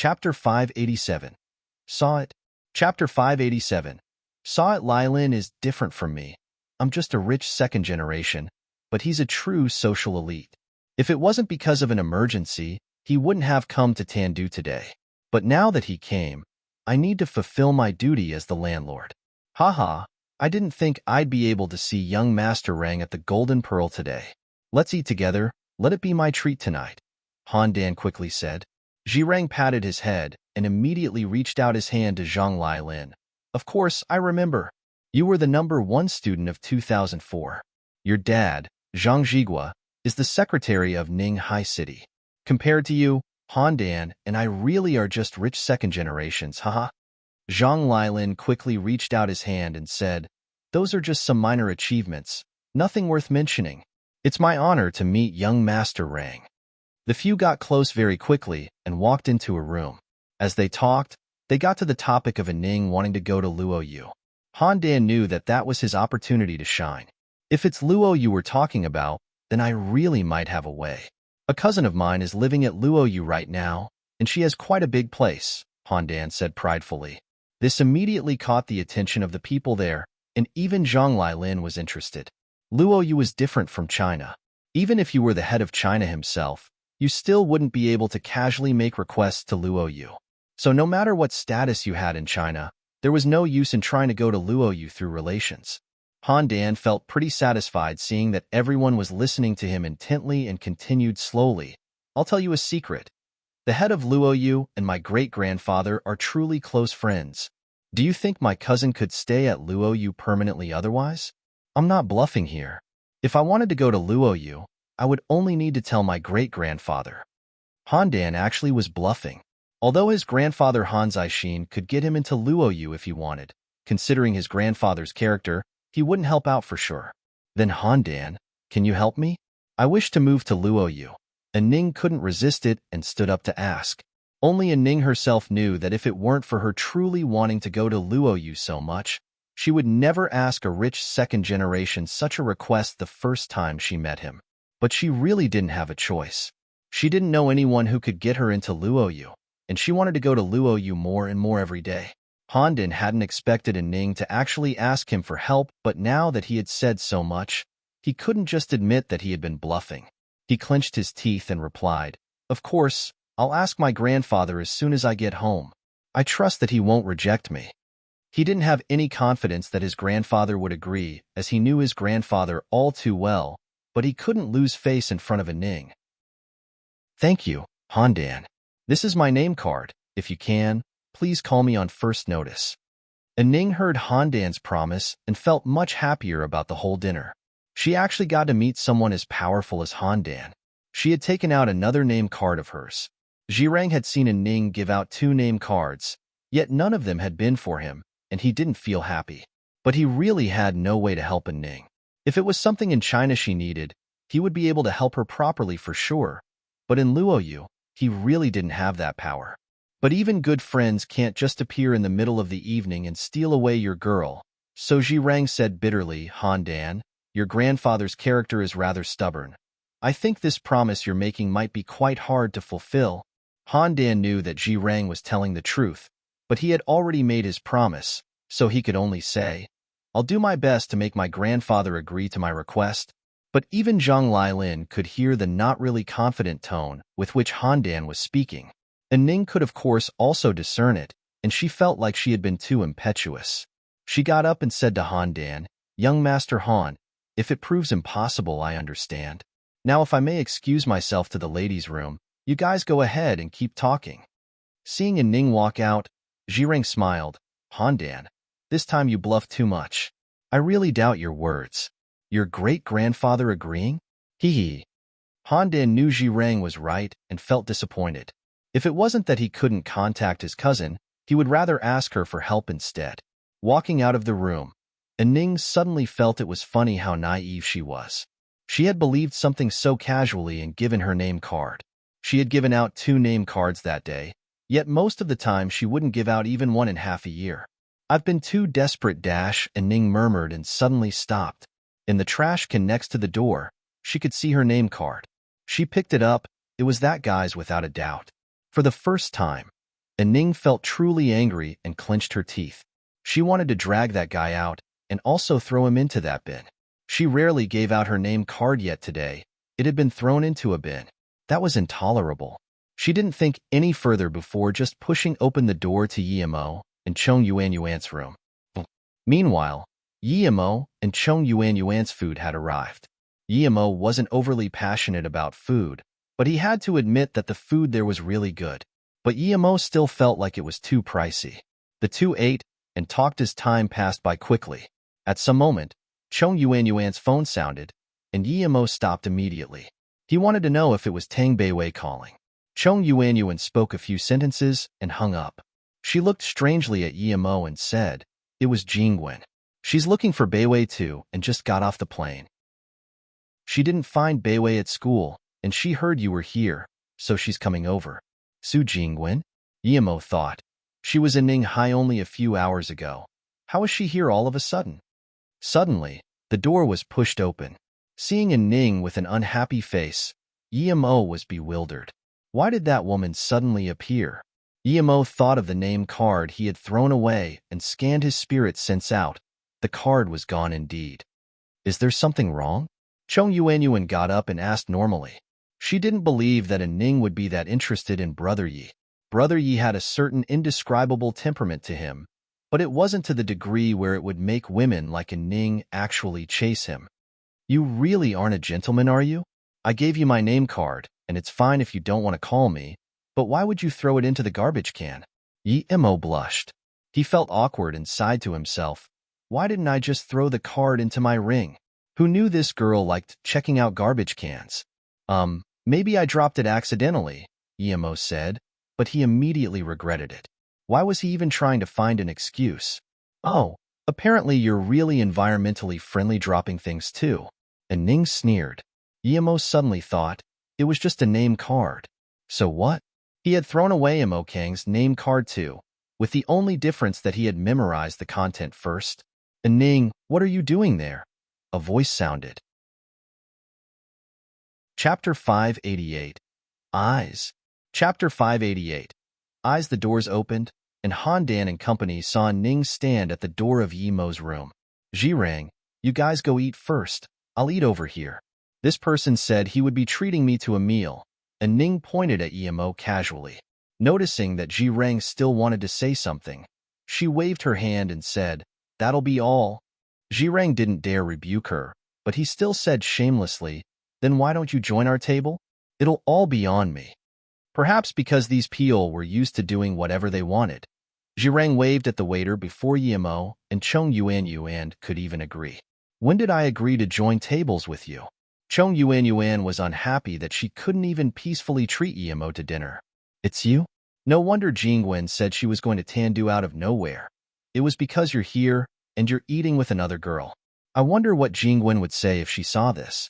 Chapter 587. Saw it. Chapter 587. Saw it. Lylin is different from me. I'm just a rich second generation, but he's a true social elite. If it wasn't because of an emergency, he wouldn't have come to Tandu today. But now that he came, I need to fulfill my duty as the landlord. Haha, I didn't think I'd be able to see young Master Rang at the Golden Pearl today. Let's eat together, let it be my treat tonight, Han Dan quickly said. Zhirang patted his head and immediately reached out his hand to Zhang Lylin. Of course, I remember. You were the #1 student of 2004. Your dad, Zhang Zhigua, is the secretary of Ning High City. Compared to you, Han Dan and I really are just rich second generations, haha. Zhang Lylin quickly reached out his hand and said, those are just some minor achievements, nothing worth mentioning. It's my honor to meet young Master Rang. The few got close very quickly and walked into a room. As they talked, they got to the topic of Ning wanting to go to Luoyu. Han Dan knew that that was his opportunity to shine. If it's Luoyu we're talking about, then I really might have a way. A cousin of mine is living at Luoyu right now, and she has quite a big place, Han Dan said pridefully. This immediately caught the attention of the people there, and even Zhang Lylin was interested. Luoyu is different from China. Even if you were the head of China himself, you still wouldn't be able to casually make requests to Luoyu. So no matter what status you had in China, there was no use in trying to go to Luoyu through relations. Han Dan felt pretty satisfied seeing that everyone was listening to him intently and continued slowly. I'll tell you a secret. The head of Luoyu and my great-grandfather are truly close friends. Do you think my cousin could stay at Luoyu permanently otherwise? I'm not bluffing here. If I wanted to go to Luoyu, I would only need to tell my great-grandfather. Han Dan actually was bluffing. Although his grandfather Han Zixin could get him into Luoyu if he wanted, considering his grandfather's character, he wouldn't help out for sure. Then Han Dan, can you help me? I wish to move to Luoyu. Ning couldn't resist it and stood up to ask. Only Ning herself knew that if it weren't for her truly wanting to go to Luoyu so much, she would never ask a rich second generation such a request the first time she met him. But she really didn't have a choice. She didn't know anyone who could get her into Luoyu, and she wanted to go to Luoyu more and more every day. Han Dan hadn't expected Ning to actually ask him for help, but now that he had said so much, he couldn't just admit that he had been bluffing. He clenched his teeth and replied, of course, I'll ask my grandfather as soon as I get home. I trust that he won't reject me. He didn't have any confidence that his grandfather would agree, as he knew his grandfather all too well, but he couldn't lose face in front of Ning. Thank you, Han Dan. This is my name card. If you can, please call me on first notice. Ning heard Han Dan's promise and felt much happier about the whole dinner. She actually got to meet someone as powerful as Han Dan. She had taken out another name card of hers. Zhirang had seen Ning give out 2 name cards, yet none of them had been for him, and he didn't feel happy. But he really had no way to help Ning. If it was something in China she needed, he would be able to help her properly for sure. But in Luoyu, he really didn't have that power. But even good friends can't just appear in the middle of the evening and steal away your girl. So Zhirang said bitterly, Han Dan, your grandfather's character is rather stubborn. I think this promise you're making might be quite hard to fulfill. Han Dan knew that Zhirang was telling the truth, but he had already made his promise, so he could only say, I'll do my best to make my grandfather agree to my request. But even Zhang Lylin could hear the not really confident tone with which Han Dan was speaking. Ning could of course also discern it, and she felt like she had been too impetuous. She got up and said to Han Dan, young Master Han, if it proves impossible, I understand. Now if I may excuse myself to the ladies' room, you guys go ahead and keep talking. Seeing Ning walk out, Zhirang smiled. Han Dan, this time you bluffed too much. I really doubt your words. Your great-grandfather agreeing? Hee hee. Han Dan knew Zhirang was right and felt disappointed. If it wasn't that he couldn't contact his cousin, he would rather ask her for help instead. Walking out of the room, Ning suddenly felt it was funny how naive she was. She had believed something so casually and given her name card. She had given out 2 name cards that day, yet most of the time she wouldn't give out even one in half a year. I've been too desperate, Ning murmured and suddenly stopped. In the trash can next to the door, she could see her name card. She picked it up. It was that guy's without a doubt. For the first time, and Ning felt truly angry and clenched her teeth. She wanted to drag that guy out and also throw him into that bin. She rarely gave out her name card yet today. It had been thrown into a bin. That was intolerable. She didn't think any further before just pushing open the door to Yimo and Chong Yuan-Yuan's room. Meanwhile, Yimo and Chong Yuan-Yuan's food had arrived. Yimo wasn't overly passionate about food, but he had to admit that the food there was really good. But Yimo still felt like it was too pricey. The two ate and talked as time passed by quickly. At some moment, Chong Yuan-Yuan's phone sounded, and Yimo stopped immediately. He wanted to know if it was Tang Beiwei calling. Chong Yuan-Yuan spoke a few sentences and hung up. She looked strangely at Yimo and said, "It was Jingwen. She's looking for Beiwei too and just got off the plane. She didn't find Beiwei at school, and she heard you were here, so she's coming over." Su Jingwen? Yimo thought. She was in Ninghai only a few hours ago. How is she here all of a sudden? Suddenly, the door was pushed open. Seeing a Ning with an unhappy face, Yimo was bewildered. Why did that woman suddenly appear? Yimo thought of the name card he had thrown away and scanned his spirit sense out. The card was gone indeed. Is there something wrong? Chong Yuan-Yuan got up and asked normally. She didn't believe that a Ning would be that interested in Brother Yi. Brother Yi had a certain indescribable temperament to him, but it wasn't to the degree where it would make women like a Ning actually chase him. You really aren't a gentleman, are you? I gave you my name card, and it's fine if you don't want to call me, but why would you throw it into the garbage can? Yimo blushed. He felt awkward and sighed to himself. Why didn't I just throw the card into my ring? Who knew this girl liked checking out garbage cans? Maybe I dropped it accidentally, Yimo said, but he immediately regretted it. Why was he even trying to find an excuse? Oh, apparently you're really environmentally friendly dropping things too. And Ning sneered. Yimo suddenly thought, it was just a name card. So what? He had thrown away Imo Kang's name card too, with the only difference that he had memorized the content first. And Ning, what are you doing there? A voice sounded. Chapter 588. Eyes. Chapter 588. Eyes. The doors opened, and Han Dan and company saw Ning stand at the door of Yimo's room. Jirang, you guys go eat first. I'll eat over here. This person said he would be treating me to a meal, and Ning pointed at Yimo casually. Noticing that Jirang still wanted to say something, she waved her hand and said, "That'll be all." Jirang didn't dare rebuke her, but he still said shamelessly, "Then why don't you join our table? It'll all be on me." Perhaps because these people were used to doing whatever they wanted. Jirang waved at the waiter before Yimo and Chong Yuan-Yuan could even agree. When did I agree to join tables with you? Chong Yuan-Yuan was unhappy that she couldn't even peacefully treat Yimo to dinner. It's you? No wonder Jingwen said she was going to Tandu out of nowhere. It was because you're here and you're eating with another girl. I wonder what Jingwen would say if she saw this.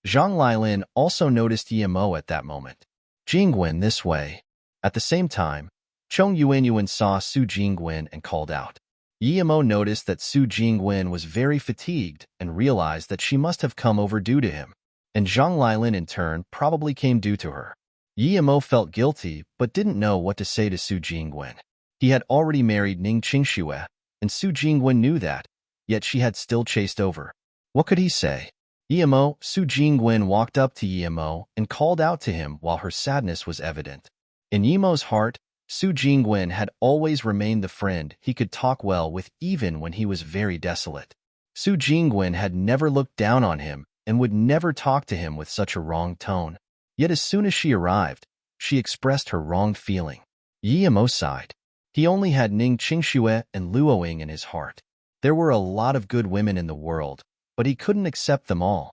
Zhang Lilin also noticed Yimo at that moment. Jingwen, this way. At the same time, Chong Yuan-Yuan saw Su Jingwen and called out. Yimo noticed that Su Jingwen was very fatigued and realized that she must have come overdue to him. And Zhang Lilin in turn probably came due to her. Yimo felt guilty but didn't know what to say to Su Jingwen. He had already married Ning Qingxue, and Su Jingwen knew that, yet she had still chased over. What could he say? Yimo, Su Jingwen walked up to Yimo and called out to him while her sadness was evident. In Yimo's heart, Su Jingwen had always remained the friend he could talk well with even when he was very desolate. Su Jingwen had never looked down on him and would never talk to him with such a wrong tone. Yet as soon as she arrived, she expressed her wrong feeling. Yimo sighed. He only had Ning Qingxue and Luoying in his heart. There were a lot of good women in the world, but he couldn't accept them all.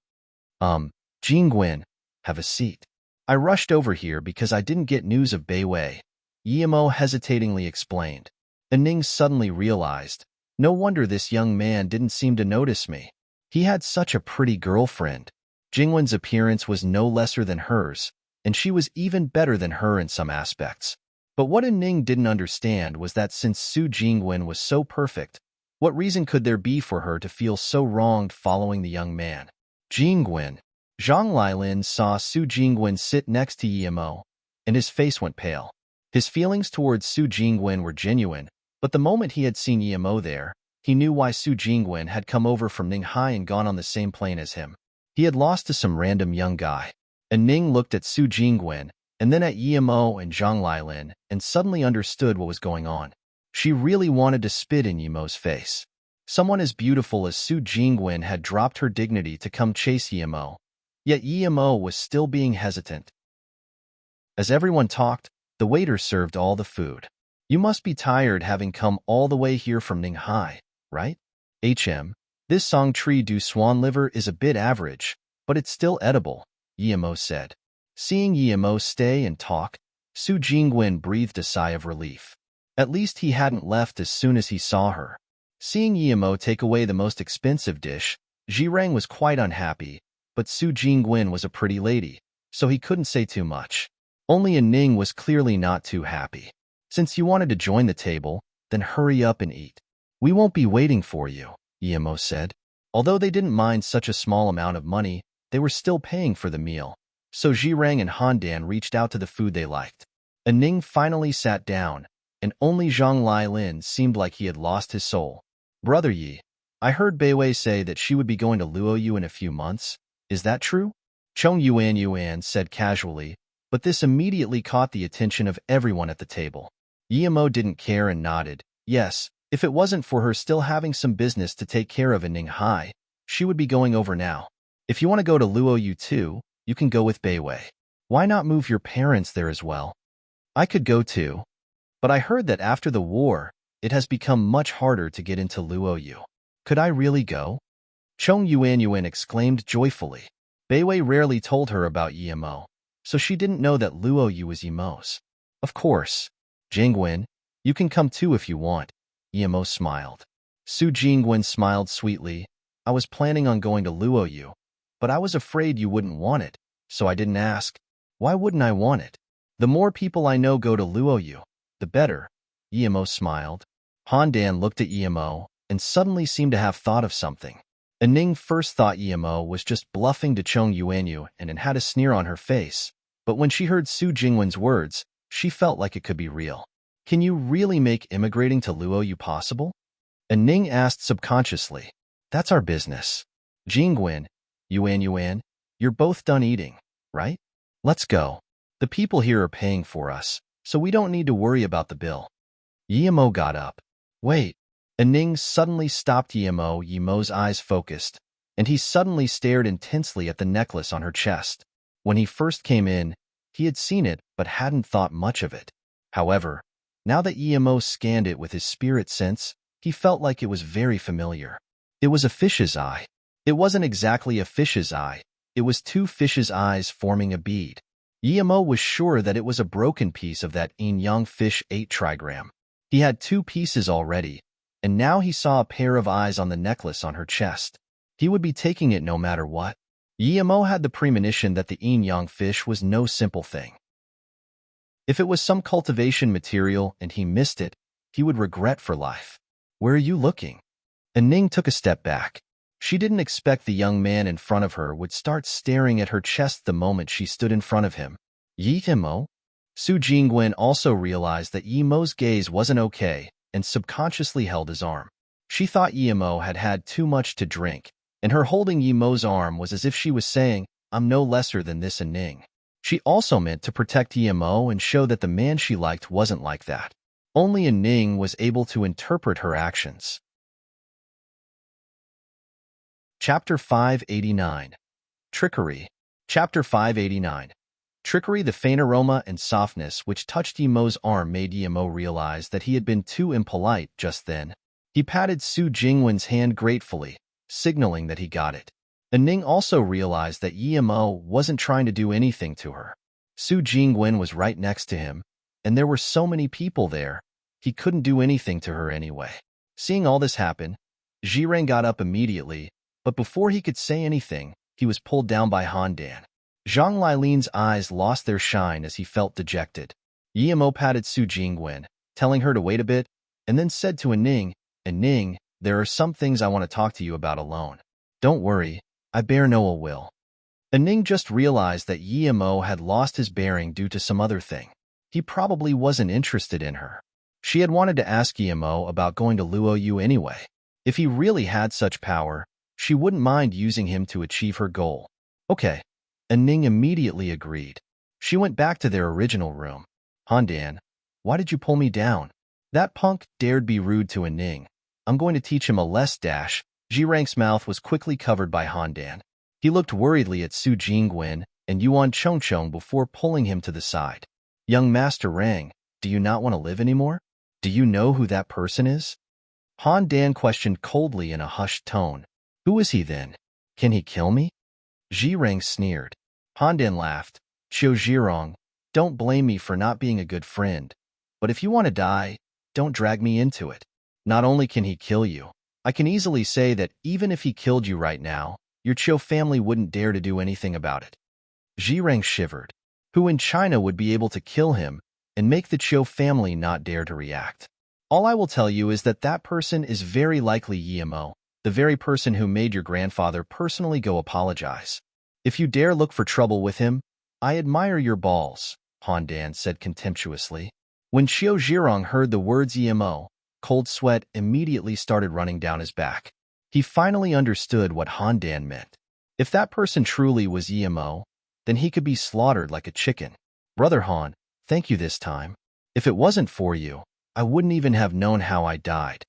Jingwen, have a seat. I rushed over here because I didn't get news of Beiwei, Yimo hesitatingly explained. And Ning suddenly realized, no wonder this young man didn't seem to notice me. He had such a pretty girlfriend. Jingwen's appearance was no lesser than hers, and she was even better than her in some aspects. But what Ning didn't understand was that since Su Jingwen was so perfect, what reason could there be for her to feel so wronged following the young man? Jingwen. Zhang Lilin saw Su Jingwen sit next to Yimo, and his face went pale. His feelings towards Su Jingwen were genuine, but the moment he had seen Yimo there, he knew why Su Jingwen had come over from Ninghai and gone on the same plane as him. He had lost to some random young guy. And Ning looked at Su Jingwen, and then at Yimo and Zhang Lailin, and suddenly understood what was going on. She really wanted to spit in Yimo's face. Someone as beautiful as Su Jingwen had dropped her dignity to come chase Yimo, yet Yimo was still being hesitant. As everyone talked, the waiter served all the food. You must be tired having come all the way here from Ninghai, right? This song tree du swan liver is a bit average, but it's still edible, Yimo said. Seeing Yimo stay and talk, Su Jingwen breathed a sigh of relief. At least he hadn't left as soon as he saw her. Seeing Yimo take away the most expensive dish, Zhirang was quite unhappy, but Su Jingwen was a pretty lady, so he couldn't say too much. Only Ning was clearly not too happy. Since you wanted to join the table, then hurry up and eat. We won't be waiting for you, Yimo said. Although they didn't mind such a small amount of money, they were still paying for the meal. So Zhirang and Handan reached out to the food they liked. Ning finally sat down, and only Zhang Lailin seemed like he had lost his soul. Brother Yi, I heard Beiwei say that she would be going to Luoyu in a few months. Is that true? Chong Yuan said casually, but this immediately caught the attention of everyone at the table. Yimo didn't care and nodded. Yes, if it wasn't for her still having some business to take care of in Ninghai, she would be going over now. If you want to go to Luoyu too, you can go with Beiwei. Why not move your parents there as well? I could go too. But I heard that after the war, it has become much harder to get into Luoyu. Could I really go? Chong Yuan exclaimed joyfully. Beiwei rarely told her about Yimo, so she didn't know that Luoyu was Yimo's. Of course. Jingwen, you can come too if you want. Yimo smiled. Su Jingwen smiled sweetly. I was planning on going to Luoyu, but I was afraid you wouldn't want it, so I didn't ask. Why wouldn't I want it? The more people I know go to Luoyu, the better. Yimo smiled. Handan looked at Yimo and suddenly seemed to have thought of something. Ning first thought Yimo was just bluffing to Chong Yuanyu and had a sneer on her face, but when she heard Su Jingwen's words, she felt like it could be real. Can you really make immigrating to Luoyu possible? Ning asked subconsciously. That's our business. Jingwen, Yuan, you're both done eating, right? Let's go. The people here are paying for us, so we don't need to worry about the bill. Yimo got up. Wait. Ning suddenly stopped Yimo's eyes focused, and he suddenly stared intensely at the necklace on her chest. When he first came in, he had seen it but hadn't thought much of it. However, now that Yimo scanned it with his spirit sense, he felt like it was very familiar. It was a fish's eye. It wasn't exactly a fish's eye. It was two fish's eyes forming a bead. Yimo was sure that it was a broken piece of that yin-yang fish 8 trigram. He had 2 pieces already, and now he saw a pair of eyes on the necklace on her chest. He would be taking it no matter what. Yimo had the premonition that the yin-yang fish was no simple thing. If it was some cultivation material and he missed it, he would regret for life. Where are you looking? Ning took a step back. She didn't expect the young man in front of her would start staring at her chest the moment she stood in front of him. Yimo? Su Jingwen also realized that Yimo's gaze wasn't okay and subconsciously held his arm. She thought Yimo had had too much to drink, and her holding Yimo's arm was as if she was saying, I'm no lesser than this Ning. She also meant to protect Yimo and show that the man she liked wasn't like that. Only Ning was able to interpret her actions. Chapter 589. Trickery. Chapter 589. Trickery. The faint aroma and softness which touched Yimo's arm made Yimo realize that he had been too impolite just then. He patted Su Jingwen's hand gratefully, signaling that he got it. Ning also realized that Yimo wasn't trying to do anything to her. Su Jingwen was right next to him, and there were so many people there, he couldn't do anything to her anyway. Seeing all this happen, Zhirang got up immediately, but before he could say anything, he was pulled down by Handan. Zhang Lailin's eyes lost their shine as he felt dejected. Yimo patted Su Jingwen, telling her to wait a bit, and then said to Ning, there are some things I want to talk to you about alone. Don't worry, I bear no ill will. Ning just realized that Yimo had lost his bearing due to some other thing. he probably wasn't interested in her. She had wanted to ask Emo about going to Luo Yu anyway. If he really had such power, she wouldn't mind using him to achieve her goal. Okay, and Ning immediately agreed. She went back to their original room. Handan, why did you pull me down? That punk dared be rude to a Ning. I'm going to teach him a less dash. Zhirang's mouth was quickly covered by Handan. He looked worriedly at Su Jingguan and Yuan Chongchong before pulling him to the side. Young Master Rang, do you not want to live anymore? Do you know who that person is? Handan questioned coldly in a hushed tone. Who is he then? Can he kill me? Zhirang sneered. Handan laughed. Qiu Zhirong, don't blame me for not being a good friend. But if you want to die, don't drag me into it. Not only can he kill you, I can easily say that even if he killed you right now, your Qiu family wouldn't dare to do anything about it. Zhirang shivered. Who in China would be able to kill him and make the Qiu family not dare to react? All I will tell you is that that person is very likely Yimo, the very person who made your grandfather personally go apologize. If you dare look for trouble with him, I admire your balls, Handan said contemptuously. When Qiu Zhirong heard the words Yimo, cold sweat immediately started running down his back. He finally understood what Handan meant. If that person truly was Yimo, then he could be slaughtered like a chicken. Brother Han, thank you this time. If it wasn't for you, I wouldn't even have known how I died.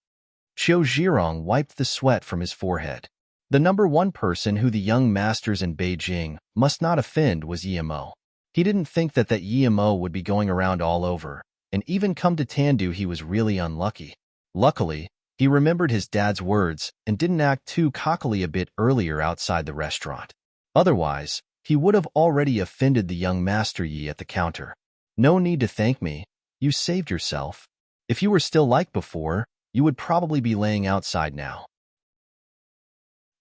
Qiu Zhirong wiped the sweat from his forehead. The number one person who the young masters in Beijing must not offend was Yimo. He didn't think that Yimo would be going around all over, and even come to Tandu he was really unlucky. Luckily, he remembered his dad's words and didn't act too cockily a bit earlier outside the restaurant. Otherwise, he would have already offended the young Master Yi at the counter. No need to thank me. You saved yourself. If you were still like before, you would probably be laying outside now.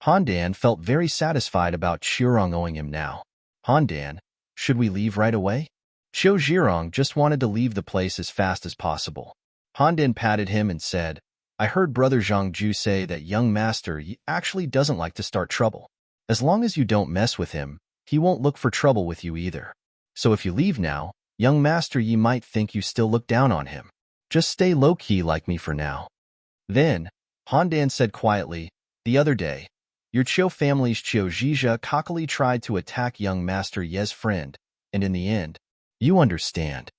Handan felt very satisfied about Zhirong owing him now. Handan, should we leave right away? Qiu Zhirong just wanted to leave the place as fast as possible. Handan patted him and said, I heard Brother Zhangju say that young Master Yi actually doesn't like to start trouble. As long as you don't mess with him, he won't look for trouble with you either. So if you leave now, young Master Yi might think you still look down on him. Just stay low-key like me for now. Then, Handan said quietly, the other day, your Qiu family's Qiu Zhizha cockily tried to attack young Master Ye's friend, and in the end, you understand.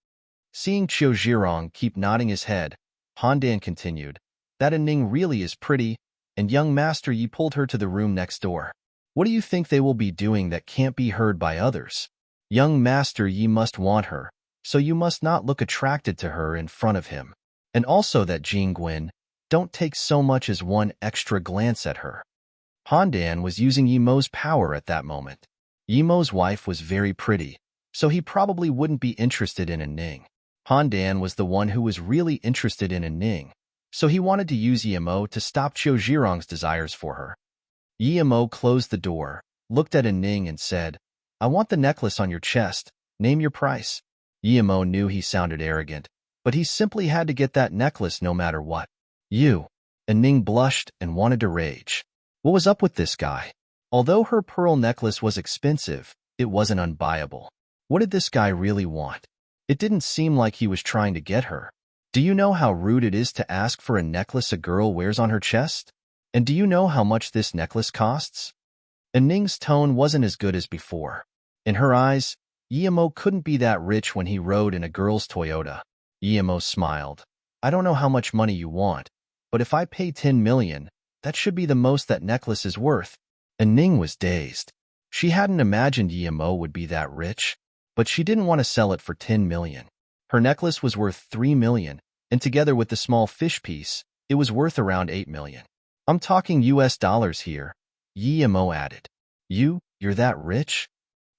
Seeing Qiu Zhirong keep nodding his head, Handan continued, that Ning really is pretty, and young Master Yi pulled her to the room next door. What do you think they will be doing that can't be heard by others? Young Master Yi must want her, so you must not look attracted to her in front of him. And also that Jingguan, don't take so much as one extra glance at her. Handan was using Yimo's power at that moment. Yimo's wife was very pretty, so he probably wouldn't be interested in a Ning. Handan was the one who was really interested in a Ning, so he wanted to use Yimo to stop Qiu Zhirong's desires for her. Yimo closed the door, looked at a Ning and said, I want the necklace on your chest. Name your price. Yimo knew he sounded arrogant, but he simply had to get that necklace no matter what. You. And Ning blushed and wanted to rage. What was up with this guy? Although her pearl necklace was expensive, it wasn't unbuyable. What did this guy really want? It didn't seem like he was trying to get her. Do you know how rude it is to ask for a necklace a girl wears on her chest? And do you know how much this necklace costs? And Ning's tone wasn't as good as before. In her eyes, Yimo couldn't be that rich when he rode in a girl's Toyota. Yimo smiled. I don't know how much money you want, but if I pay 10 million, that should be the most that necklace is worth. And Ning was dazed. She hadn't imagined Yimo would be that rich, but she didn't want to sell it for 10 million. Her necklace was worth 3 million, and together with the small fish piece, it was worth around 8 million. I'm talking US dollars here, Yimo added. You're that rich?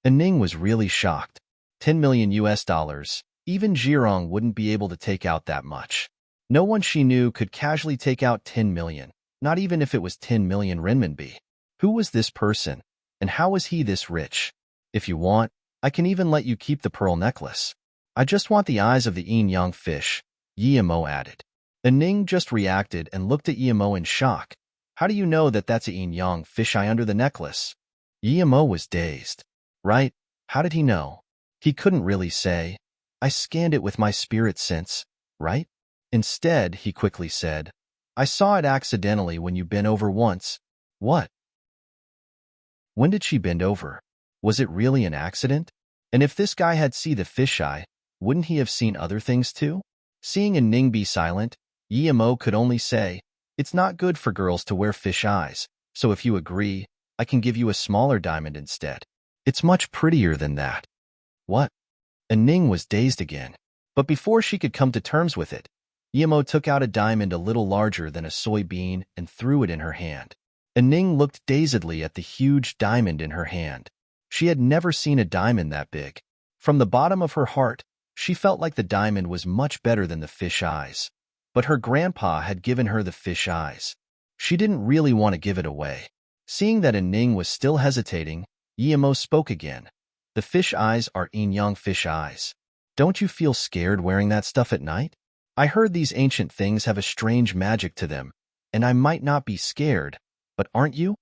And Ning was really shocked. 10 million US dollars, even Zhirong wouldn't be able to take out that much. No one she knew could casually take out 10 million, not even if it was 10 million renminbi. Who was this person, and how was he this rich? If you want, I can even let you keep the pearl necklace. I just want the eyes of the yin-yang fish, Yimo added. And Ning just reacted and looked at Yimo in shock. How do you know that that's a yin-yang fisheye under the necklace? Yimo was dazed. Right? How did he know? He couldn't really say. I scanned it with my spirit sense, right? Instead, he quickly said, I saw it accidentally when you bent over once. What? When did she bend over? Was it really an accident? And if this guy had seen the fisheye, wouldn't he have seen other things too? Seeing Ning be silent, Yemo could only say, it's not good for girls to wear fish eyes, so if you agree, I can give you a smaller diamond instead. It's much prettier than that. What? And Ning was dazed again. But before she could come to terms with it, Yemo took out a diamond a little larger than a soybean and threw it in her hand. And Ning looked dazedly at the huge diamond in her hand. She had never seen a diamond that big. From the bottom of her heart, she felt like the diamond was much better than the fish eyes. But her grandpa had given her the fish eyes. She didn't really want to give it away. Seeing that Ning was still hesitating, Yemo spoke again. The fish eyes are yin-yang fish eyes. Don't you feel scared wearing that stuff at night? I heard these ancient things have a strange magic to them, and I might not be scared, but aren't you?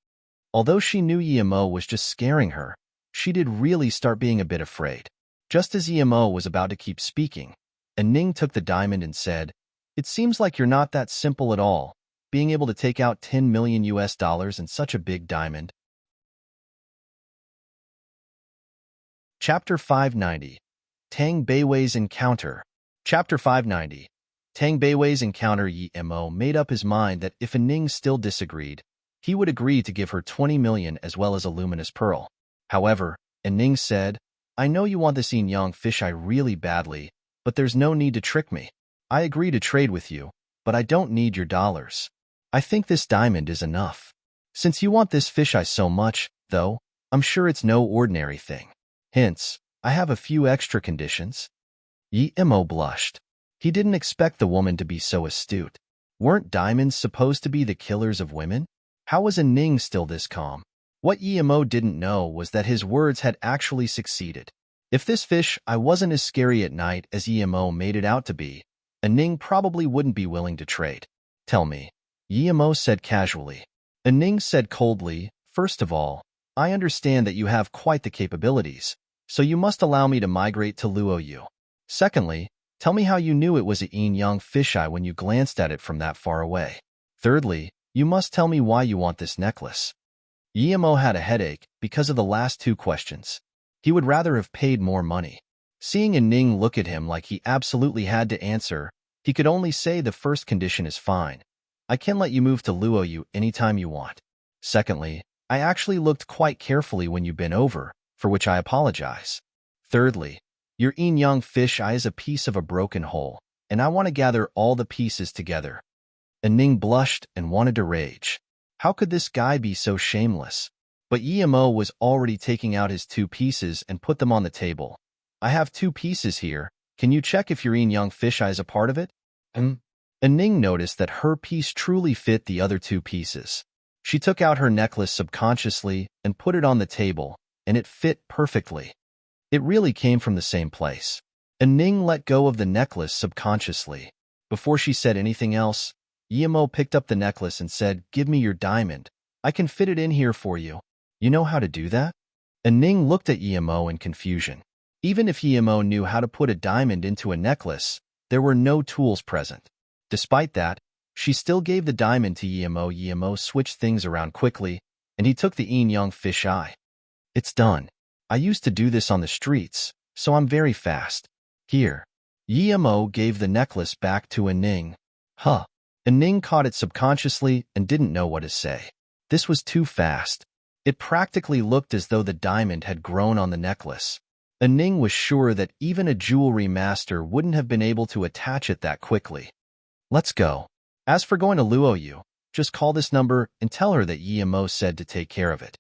Although she knew Yemo was just scaring her, she did really start being a bit afraid. Just as Yemo was about to keep speaking, Ning took the diamond and said, it seems like you're not that simple at all, being able to take out 10 million US dollars in such a big diamond. Chapter 590. Tang Beiwei's Encounter. Chapter 590. Tang Beiwei's Encounter. Yemo made up his mind that if Ning still disagreed, he would agree to give her 20 million as well as a luminous pearl. However, Ning said, I know you want this yin-yang fisheye really badly, but there's no need to trick me. I agree to trade with you, but I don't need your dollars. I think this diamond is enough. Since you want this fisheye so much, though, I'm sure it's no ordinary thing. Hence, I have a few extra conditions. Yemo blushed. He didn't expect the woman to be so astute. Weren't diamonds supposed to be the killers of women? How was Ning still this calm? What Yemo didn't know was that his words had actually succeeded. If this fish eye wasn't as scary at night as Yemo made it out to be, Ning probably wouldn't be willing to trade. Tell me, Yemo said casually. Ning said coldly, first of all, I understand that you have quite the capabilities, so you must allow me to migrate to Luoyu. Secondly, tell me how you knew it was a yin-yang fisheye when you glanced at it from that far away. Thirdly, you must tell me why you want this necklace. Yemo had a headache because of the last two questions. He would rather have paid more money. Seeing Ning look at him like he absolutely had to answer, he could only say the first condition is fine. I can let you move to Luoyu anytime you want. Secondly, I actually looked quite carefully when you bent over, for which I apologize. Thirdly, your yin-yang fish eye is a piece of a broken hole, and I want to gather all the pieces together. Ning blushed and wanted to rage. How could this guy be so shameless? But Yemo was already taking out his two pieces and put them on the table. I have two pieces here. Can you check if your yin-yang fish eye is a part of it? Ning noticed that her piece truly fit the other two pieces. She took out her necklace subconsciously and put it on the table, and it fit perfectly. It really came from the same place. Ning let go of the necklace subconsciously. Before she said anything else, Yemo picked up the necklace and said, give me your diamond. I can fit it in here for you. You know how to do that? Ning looked at Yemo in confusion. Even if Yemo knew how to put a diamond into a necklace, there were no tools present. Despite that, she still gave the diamond to Yemo. Yemo switched things around quickly, and he took the yin-yang fish eye. It's done. I used to do this on the streets, so I'm very fast. Here. Yemo gave the necklace back to Ning. Huh. Ning caught it subconsciously and didn't know what to say. This was too fast. It practically looked as though the diamond had grown on the necklace. Ning was sure that even a jewelry master wouldn't have been able to attach it that quickly. Let's go. As for going to Luoyu, just call this number and tell her that Yemo said to take care of it.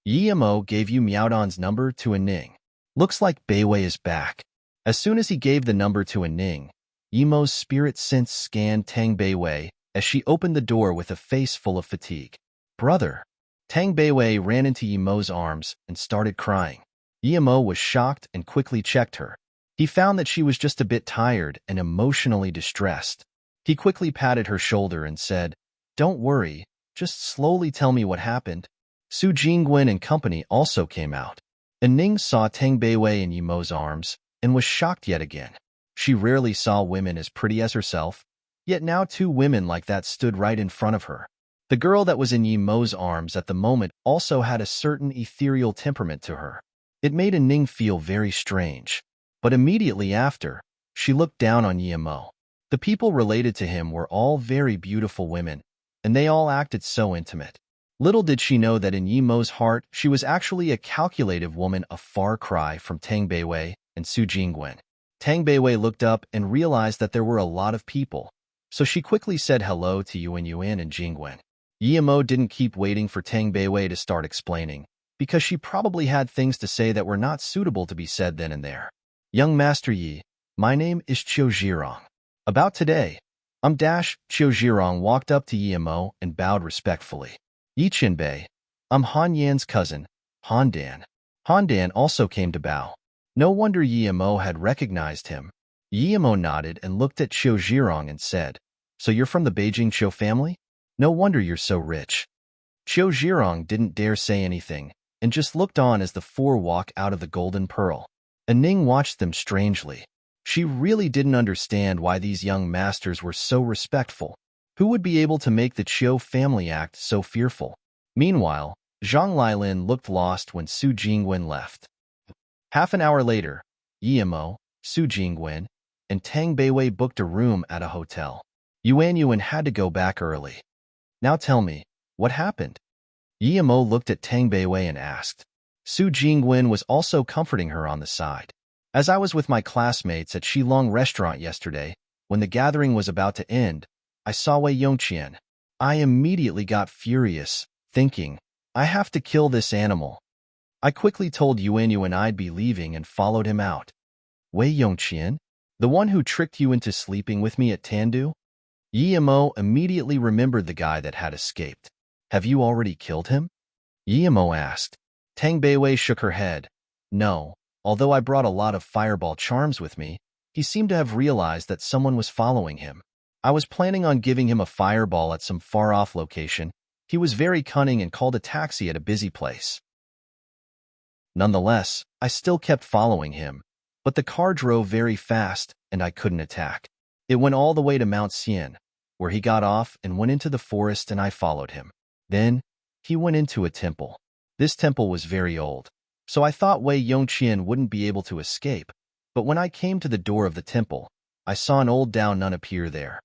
Yemo gave Yu Miaodon's number to Ning. Looks like Beiwei is back. As soon as he gave the number to Ning, Yemo's spirit sense scanned Tang Beiwei as she opened the door with a face full of fatigue. Brother! Tang Beiwei ran into Yemo's arms and started crying. Yemo was shocked and quickly checked her. He found that she was just a bit tired and emotionally distressed. He quickly patted her shoulder and said, Don't worry, just slowly tell me what happened. Su Jingwen and company also came out. And Ning saw Tang Beiwei in Yimo's arms and was shocked yet again. She rarely saw women as pretty as herself, yet now two women like that stood right in front of her. The girl that was in Yimo's arms at the moment also had a certain ethereal temperament to her. It made Ning feel very strange. But immediately after, she looked down on Yimo. The people related to him were all very beautiful women, and they all acted so intimate. Little did she know that in Yimo's heart, she was actually a calculative woman, a far cry from Tang Beiwei and Su Jingwen. Tang Beiwei looked up and realized that there were a lot of people, so she quickly said hello to Yuan and Jingwen. Yimo didn't keep waiting for Tang Beiwei to start explaining, because she probably had things to say that were not suitable to be said then and there. Young Master Yi, my name is Qiu Zhirong. About today, Qiu Zhirong walked up to Yimo and bowed respectfully. Yi Qinbei, I'm Han Yan's cousin, Han Dan. Han Dan also came to bow. No wonder Yimo had recognized him. Yimo nodded and looked at Qiu Zhirong and said, So you're from the Beijing Qiu family? No wonder you're so rich. Qiu Zhirong didn't dare say anything and just looked on as the four walked out of the Golden Pearl. And Ning watched them strangely. She really didn't understand why these young masters were so respectful. Who would be able to make the Qiu family act so fearful? Meanwhile, Zhang Lilin looked lost when Su Jingwen left. Half an hour later, Yimo, Su Jingwen, and Tang Beiwei booked a room at a hotel. Yuan had to go back early. Now tell me, what happened? Yimo looked at Tang Beiwei and asked. Su Jingwen was also comforting her on the side. As I was with my classmates at Shilong restaurant yesterday, when the gathering was about to end, I saw Wei Yongqian. I immediately got furious, thinking, I have to kill this animal. I quickly told Yuan I'd be leaving and followed him out. Wei Yongqian? The one who tricked you into sleeping with me at Tandu? Yimo immediately remembered the guy that had escaped. Have you already killed him? Yimo asked. Tang Beiwei shook her head. No, although I brought a lot of fireball charms with me, he seemed to have realized that someone was following him. I was planning on giving him a fireball at some far-off location. He was very cunning and called a taxi at a busy place. Nonetheless, I still kept following him, but the car drove very fast and I couldn't attack. It went all the way to Mount Xian, where he got off and went into the forest and I followed him. Then, he went into a temple. This temple was very old, so I thought Wei Yongqian wouldn't be able to escape, but when I came to the door of the temple, I saw an old Dao nun appear there.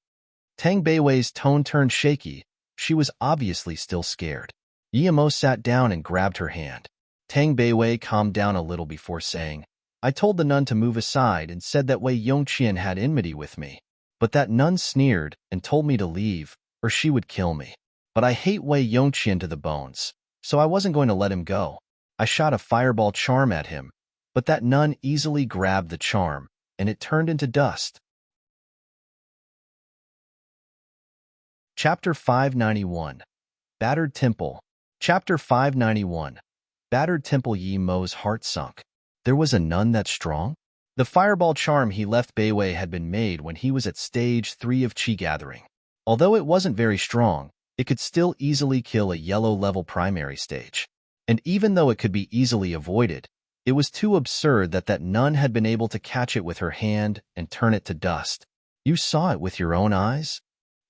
Tang Beiwei's tone turned shaky. She was obviously still scared. Yimo sat down and grabbed her hand. Tang Beiwei calmed down a little before saying, I told the nun to move aside and said that Wei Yongqian had enmity with me. But that nun sneered and told me to leave, or she would kill me. But I hate Wei Yongqian to the bones, so I wasn't going to let him go. I shot a fireball charm at him, but that nun easily grabbed the charm, and it turned into dust. Chapter 591. Battered Temple. Chapter 591. Battered Temple. Yimo's heart sunk. There was a nun that strong? The fireball charm he left Beiwei had been made when he was at stage 3 of Qi gathering. Although it wasn't very strong, it could still easily kill a yellow-level primary stage. And even though it could be easily avoided, it was too absurd that that nun had been able to catch it with her hand and turn it to dust. You saw it with your own eyes?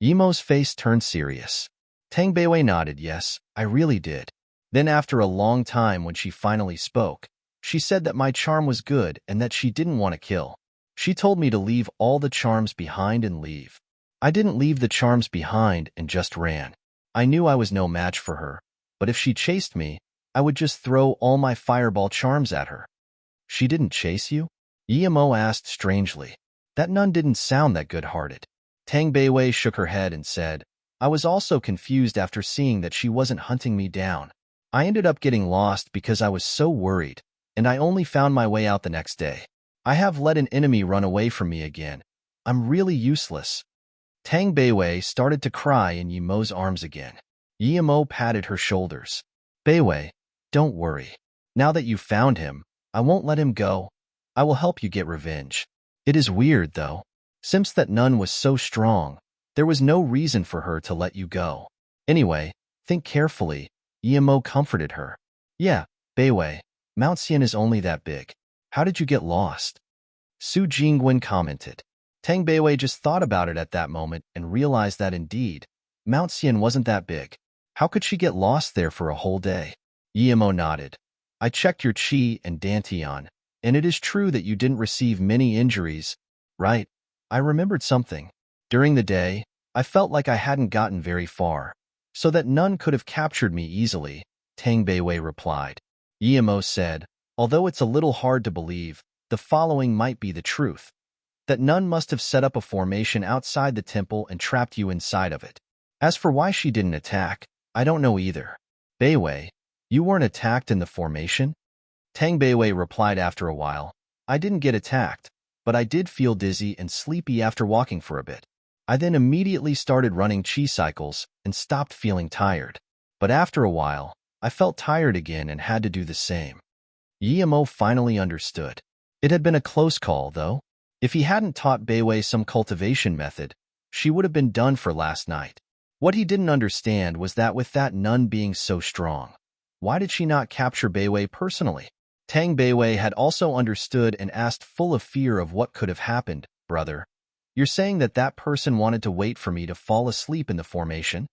Yimo's face turned serious. Tang Beiwei nodded, yes, I really did. Then after a long time when she finally spoke, she said that my charm was good and that she didn't want to kill. She told me to leave all the charms behind and leave. I didn't leave the charms behind and just ran. I knew I was no match for her, but if she chased me, I would just throw all my fireball charms at her. She didn't chase you? Yimo asked strangely. That nun didn't sound that good-hearted. Tang Beiwei shook her head and said, I was also confused after seeing that she wasn't hunting me down. I ended up getting lost because I was so worried, and I only found my way out the next day. I have let an enemy run away from me again. I'm really useless. Tang Beiwei started to cry in Yimo's arms again. Yimo patted her shoulders. Beiwei, don't worry. Now that you've found him, I won't let him go. I will help you get revenge. It is weird, though. Since that nun was so strong, there was no reason for her to let you go. Anyway, think carefully. Yimo comforted her. Yeah, Beiwei, Mount Xian is only that big. How did you get lost? Su Jingwen commented. Tang Beiwei just thought about it at that moment and realized that indeed, Mount Xian wasn't that big. How could she get lost there for a whole day? Yimo nodded. I checked your qi and dantian, and it is true that you didn't receive many injuries, right? I remembered something. During the day, I felt like I hadn't gotten very far, so that none could have captured me easily, Tang Beiwei replied. Yimo said, although it's a little hard to believe, the following might be the truth. That none must have set up a formation outside the temple and trapped you inside of it. As for why she didn't attack, I don't know either. Beiwei, you weren't attacked in the formation? Tang Beiwei replied after a while, I didn't get attacked, but I did feel dizzy and sleepy after walking for a bit. I then immediately started running qi cycles and stopped feeling tired. But after a while, I felt tired again and had to do the same. Yimo finally understood. It had been a close call, though. If he hadn't taught Beiwei some cultivation method, she would have been done for last night. What he didn't understand was that with that nun being so strong, why did she not capture Beiwei personally? Tang Beiwei had also understood and asked, full of fear of what could have happened. Brother, you're saying that that person wanted to wait for me to fall asleep in the formation?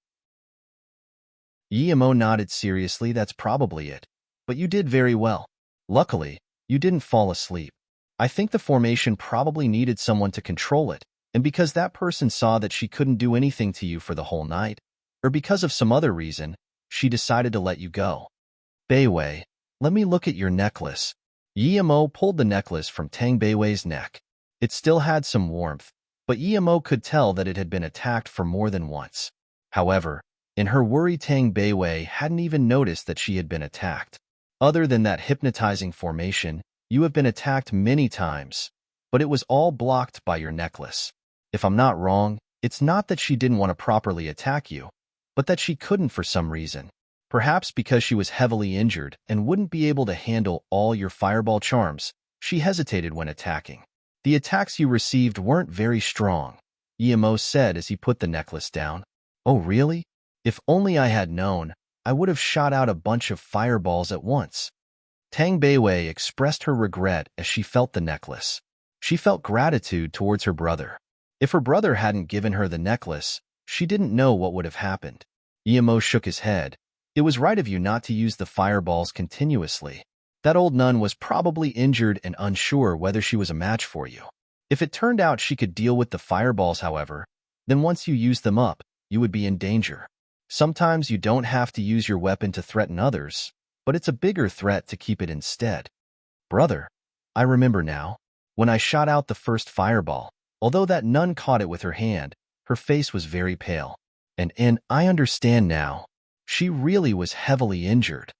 Yimo nodded seriously. That's probably it. But you did very well. Luckily, you didn't fall asleep. I think the formation probably needed someone to control it, and because that person saw that she couldn't do anything to you for the whole night, or because of some other reason, she decided to let you go. Beiwei, let me look at your necklace. Yimo pulled the necklace from Tang Beiwei's neck. It still had some warmth, but Yimo could tell that it had been attacked for more than once. However, in her worry, Tang Beiwei hadn't even noticed that she had been attacked. Other than that hypnotizing formation, you have been attacked many times, but it was all blocked by your necklace. If I'm not wrong, it's not that she didn't want to properly attack you, but that she couldn't for some reason. Perhaps because she was heavily injured and wouldn't be able to handle all your fireball charms, she hesitated when attacking. The attacks you received weren't very strong, Yimo said as he put the necklace down. Oh really? If only I had known, I would have shot out a bunch of fireballs at once. Tang Beiwei expressed her regret as she felt the necklace. She felt gratitude towards her brother. If her brother hadn't given her the necklace, she didn't know what would have happened. Yimo shook his head. It was right of you not to use the fireballs continuously. That old nun was probably injured and unsure whether she was a match for you. If it turned out she could deal with the fireballs, however, then once you used them up, you would be in danger. Sometimes you don't have to use your weapon to threaten others, but it's a bigger threat to keep it instead. Brother, I remember now. When I shot out the first fireball, although that nun caught it with her hand, her face was very pale. And I understand now. She really was heavily injured.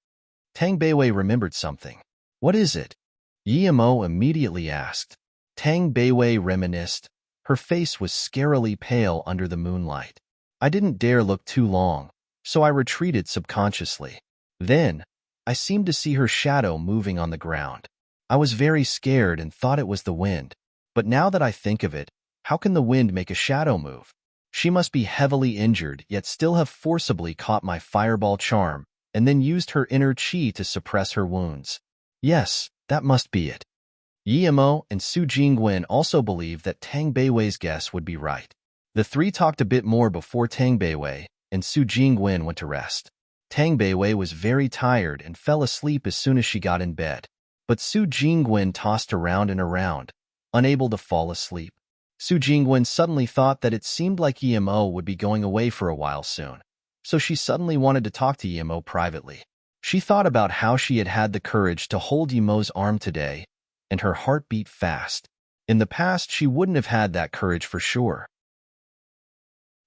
Tang Beiwei remembered something. What is it? Yimo immediately asked. Tang Beiwei reminisced. Her face was scarily pale under the moonlight. I didn't dare look too long, so I retreated subconsciously. Then, I seemed to see her shadow moving on the ground. I was very scared and thought it was the wind. But now that I think of it, how can the wind make a shadow move? She must be heavily injured, yet still have forcibly caught my fireball charm, and then used her inner qi to suppress her wounds. Yes, that must be it. Yimo and Su Jingwen also believed that Tang Beiwei's guess would be right. The three talked a bit more before Tang Beiwei and Su Jingwen went to rest. Tang Beiwei was very tired and fell asleep as soon as she got in bed. But Su Jingwen tossed around and around, unable to fall asleep. Su Jingwen suddenly thought that it seemed like Yimo would be going away for a while soon, so she suddenly wanted to talk to Yimo privately. She thought about how she had had the courage to hold Yimo's arm today, and her heart beat fast. In the past, she wouldn't have had that courage for sure.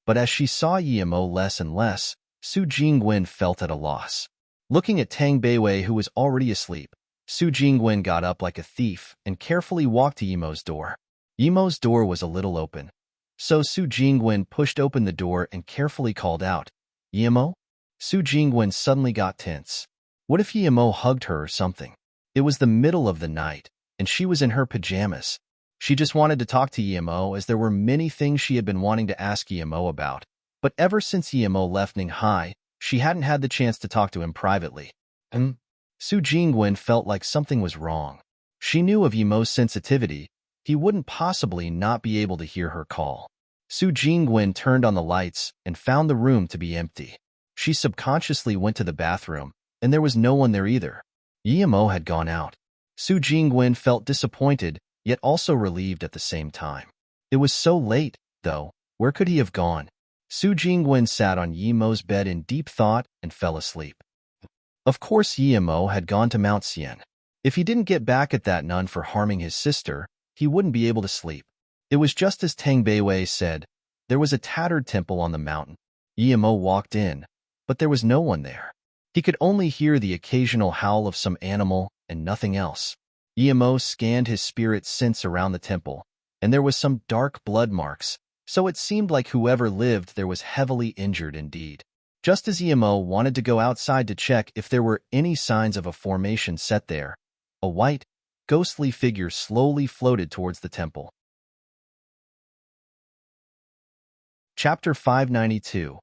But as she saw Yimo less and less, Su Jingwen felt at a loss. Looking at Tang Beiwei, who was already asleep, Su Jingwen got up like a thief and carefully walked to Yimo's door. Yimo's door was a little open, so Su Jingwen pushed open the door and carefully called out, Yimo? Su Jingwen suddenly got tense. What if Yimo hugged her or something? It was the middle of the night, and she was in her pajamas. She just wanted to talk to Yimo as there were many things she had been wanting to ask Yimo about, but ever since Yimo left Ninghai, she hadn't had the chance to talk to him privately. Su Jingwen felt like something was wrong. She knew of Yemo's sensitivity. He wouldn't possibly not be able to hear her call. Su Jingwen turned on the lights and found the room to be empty. She subconsciously went to the bathroom, and there was no one there either. Yemo had gone out. Su Jingwen felt disappointed, yet also relieved at the same time. It was so late, though. Where could he have gone? Su Jingwen sat on Yemo's bed in deep thought and fell asleep. Of course Yemo had gone to Mount Xian. If he didn't get back at that nun for harming his sister, he wouldn't be able to sleep. It was just as Tang Beiwei said. There was a tattered temple on the mountain. Yemo walked in, but there was no one there. He could only hear the occasional howl of some animal and nothing else. Yemo scanned his spirit sense around the temple, and there was some dark blood marks, so it seemed like whoever lived there was heavily injured indeed. Just as Yemo wanted to go outside to check if there were any signs of a formation set there, a white, ghostly figure slowly floated towards the temple. Chapter 592.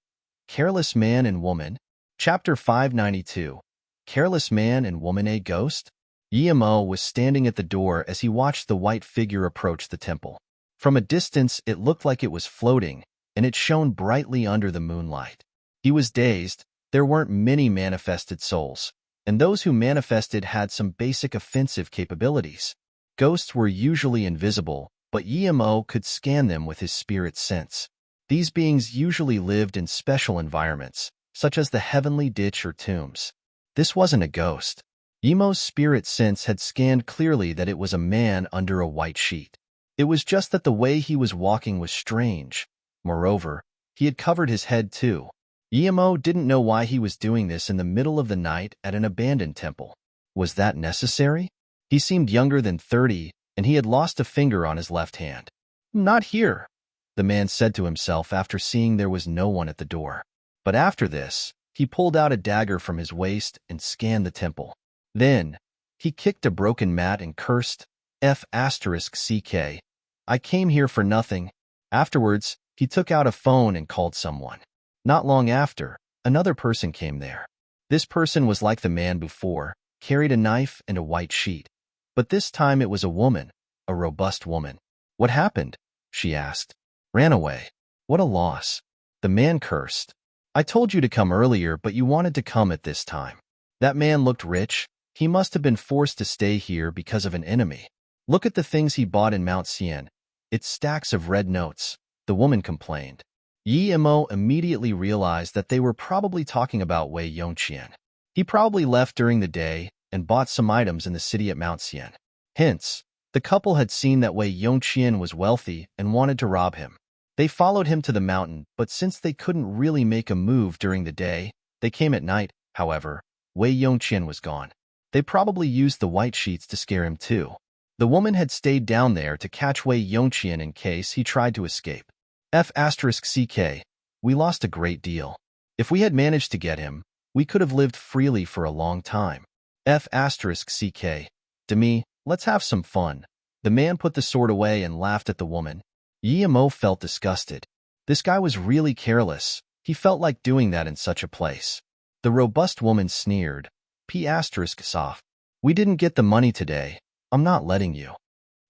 Careless Man and Woman. Chapter 592. Careless Man and Woman. A ghost? Yemo was standing at the door as he watched the white figure approach the temple. From a distance, it looked like it was floating, and it shone brightly under the moonlight. He was dazed. There weren't many manifested souls, and those who manifested had some basic offensive capabilities. Ghosts were usually invisible, but Yemo could scan them with his spirit sense. These beings usually lived in special environments, such as the heavenly ditch or tombs. This wasn't a ghost. Yemo's spirit sense had scanned clearly that it was a man under a white sheet. It was just that the way he was walking was strange. Moreover, he had covered his head too. Yemo didn't know why he was doing this in the middle of the night at an abandoned temple. Was that necessary? He seemed younger than 30, and he had lost a finger on his left hand. "Not here," the man said to himself after seeing there was no one at the door. But after this, he pulled out a dagger from his waist and scanned the temple. Then, he kicked a broken mat and cursed, F***ck. I came here for nothing. Afterwards, he took out a phone and called someone. Not long after, another person came there. This person was like the man before, carried a knife and a white sheet. But this time it was a woman, a robust woman. "What happened?" she asked. "Ran away. What a loss." The man cursed. "I told you to come earlier, but you wanted to come at this time." That man looked rich. He must have been forced to stay here because of an enemy. "Look at the things he bought in Mount Xian. It's stacks of red notes," the woman complained. Yemo immediately realized that they were probably talking about Wei Yongqian. He probably left during the day and bought some items in the city at Mount Xian. Hence, the couple had seen that Wei Yongqian was wealthy and wanted to rob him. They followed him to the mountain, but since they couldn't really make a move during the day, they came at night. However, Wei Yongqian was gone. They probably used the white sheets to scare him too. The woman had stayed down there to catch Wei Yongqian in case he tried to escape. F***ck. We lost a great deal. If we had managed to get him, we could have lived freely for a long time. F***ck. Demi, let's have some fun. The man put the sword away and laughed at the woman. Yemo felt disgusted. This guy was really careless. He felt like doing that in such a place. The robust woman sneered. P***soft. We didn't get the money today. I'm not letting you.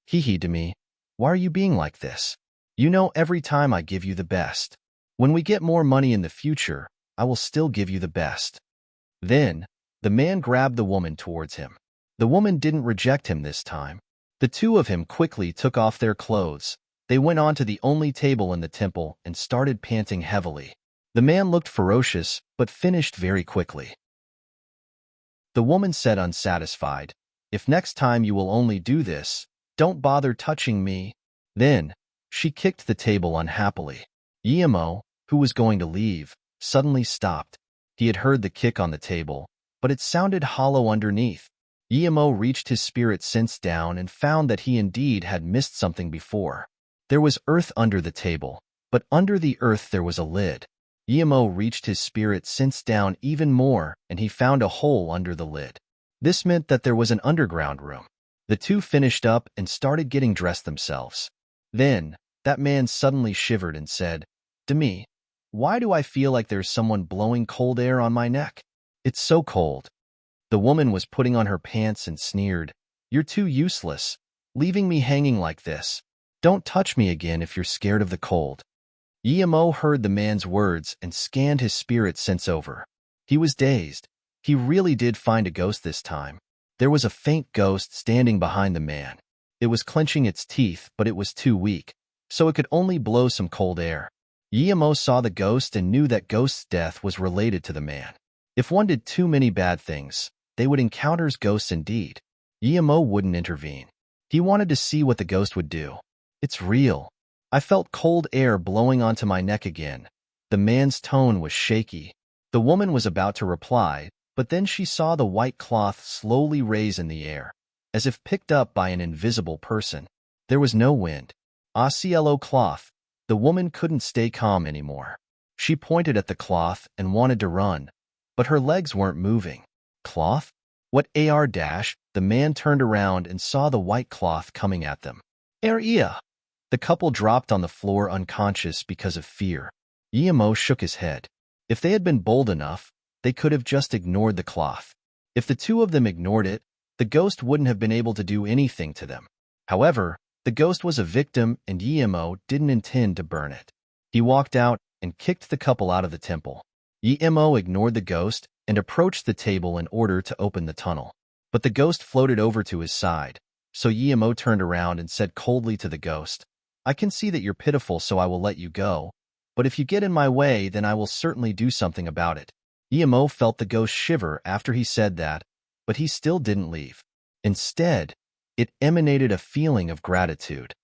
Hee Demi. Why are you being like this? You know every time I give you the best. When we get more money in the future, I will still give you the best. Then, the man grabbed the woman towards him. The woman didn't reject him this time. The two of him quickly took off their clothes. They went on to the only table in the temple and started panting heavily. The man looked ferocious, but finished very quickly. The woman said unsatisfied, "If next time you will only do this, don't bother touching me." Then, she kicked the table unhappily. Yemo, who was going to leave, suddenly stopped. He had heard the kick on the table, but it sounded hollow underneath. Yemo reached his spirit sense down and found that he indeed had missed something before. There was earth under the table, but under the earth there was a lid. Yemo reached his spirit sense down even more, and he found a hole under the lid. This meant that there was an underground room. The two finished up and started getting dressed themselves. Then, that man suddenly shivered and said, "Demi, why do I feel like there's someone blowing cold air on my neck? It's so cold." The woman was putting on her pants and sneered, "You're too useless, leaving me hanging like this. Don't touch me again if you're scared of the cold." Emo heard the man's words and scanned his spirit sense over. He was dazed. He really did find a ghost this time. There was a faint ghost standing behind the man. It was clenching its teeth, but it was too weak, so it could only blow some cold air. Emo saw the ghost and knew that Ghost's death was related to the man. If one did too many bad things, they would encounter ghosts indeed. Emo wouldn't intervene. He wanted to see what the ghost would do. "It's real." I felt cold air blowing onto my neck again. The man's tone was shaky. The woman was about to reply, but then she saw the white cloth slowly raise in the air, as if picked up by an invisible person. There was no wind. "Ah, cielo cloth." The woman couldn't stay calm anymore. She pointed at the cloth and wanted to run, but her legs weren't moving. "Cloth? What ar dash?" The man turned around and saw the white cloth coming at them. "Ia." The couple dropped on the floor unconscious because of fear. Emo shook his head. If they had been bold enough, they could have just ignored the cloth. If the two of them ignored it, the ghost wouldn't have been able to do anything to them. However, the ghost was a victim and Emo didn't intend to burn it. He walked out and kicked the couple out of the temple. Emo ignored the ghost and approached the table in order to open the tunnel. But the ghost floated over to his side, so Emo turned around and said coldly to the ghost, "I can see that you're pitiful, so I will let you go. But if you get in my way, then I will certainly do something about it." Emo felt the ghost shiver after he said that, but he still didn't leave. Instead, it emanated a feeling of gratitude.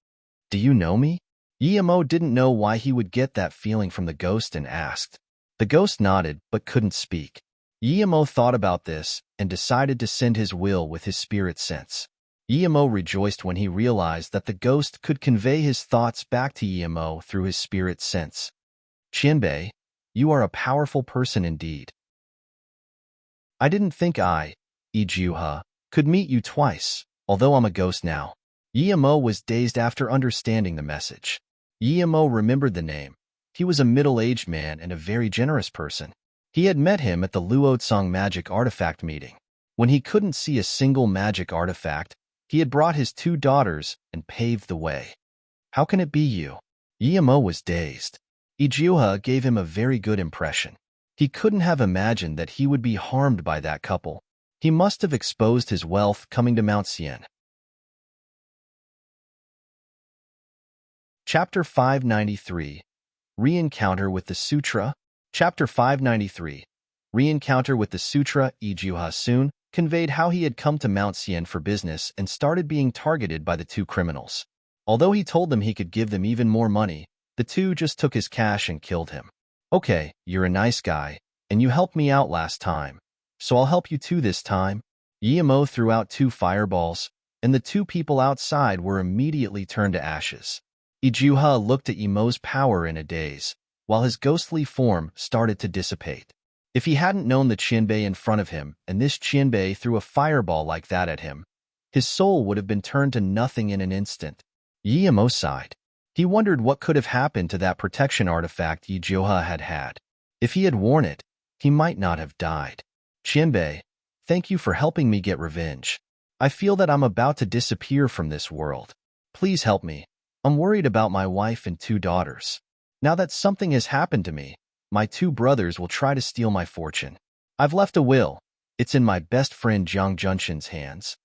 "Do you know me?" Emo didn't know why he would get that feeling from the ghost and asked. The ghost nodded but couldn't speak. Emo thought about this and decided to send his will with his spirit sense. Emo rejoiced when he realized that the ghost could convey his thoughts back to Emo through his spirit sense. "Chinbei, you are a powerful person indeed. I didn't think I, Ijuha, could meet you twice, although I'm a ghost now." Emo was dazed after understanding the message. Emo remembered the name. He was a middle-aged man and a very generous person. He had met him at the Luotsang magic artifact meeting. When he couldn't see a single magic artifact, he had brought his 2 daughters and paved the way. "How can it be you?" Emo was dazed. Ijuha gave him a very good impression. He couldn't have imagined that he would be harmed by that couple. He must have exposed his wealth coming to Mount Sien. Chapter 593. Re-encounter with the Sutra. Chapter 593. Re-encounter with the Sutra. Ijuha soon conveyed how he had come to Mount Sien for business and started being targeted by the 2 criminals. Although he told them he could give them even more money, the 2 just took his cash and killed him. "Okay, you're a nice guy, and you helped me out last time, so I'll help you too this time." Emo threw out 2 fireballs, and the 2 people outside were immediately turned to ashes. Ijuha looked at Emo's power in a daze, while his ghostly form started to dissipate. If he hadn't known the Chinbei in front of him, and this Chinbei threw a fireball like that at him, his soul would have been turned to nothing in an instant. Emo sighed. He wondered what could have happened to that protection artifact Ijuha had had. If he had worn it, he might not have died. "Chinbei, thank you for helping me get revenge. I feel that I'm about to disappear from this world. Please help me. I'm worried about my wife and 2 daughters. Now that something has happened to me, my 2 brothers will try to steal my fortune. I've left a will. It's in my best friend Jiang Junshin's hands.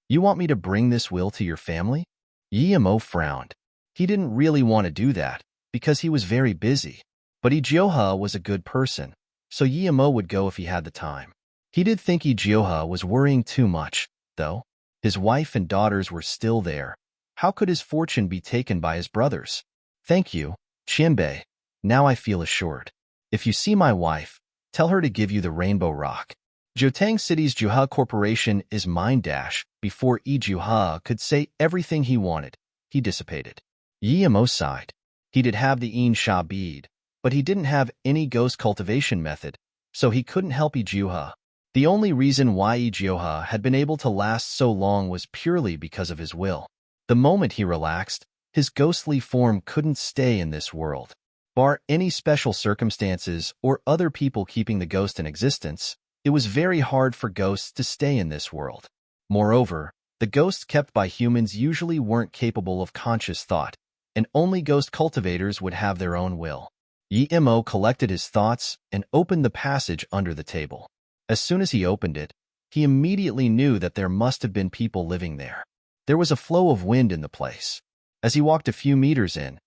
You want me to bring this will to your family?" Emo frowned. He didn't really want to do that, because he was very busy. But Ijuha was a good person, so Emo would go if he had the time. He did think Ijuha was worrying too much, though. His wife and daughters were still there. How could his fortune be taken by his brothers? "Thank you, Chinbei. Now I feel assured. If you see my wife, tell her to give you the Rainbow Rock." Jotang City's Juha Corporation is mine dash. Before Ijuha could say everything he wanted, he dissipated. Emo sighed. He did have the Een Sha bead, but he didn't have any ghost cultivation method, so he couldn't help Ijuha. The only reason why Ijuha had been able to last so long was purely because of his will. The moment he relaxed, his ghostly form couldn't stay in this world. Bar any special circumstances or other people keeping the ghost in existence, It was very hard for ghosts to stay in this world. Moreover, the ghosts kept by humans usually weren't capable of conscious thought, and only ghost cultivators would have their own will. Emo collected his thoughts and opened the passage under the table. As soon as he opened it, he immediately knew that there must have been people living there. There was a flow of wind in the place. As he walked a few meters in,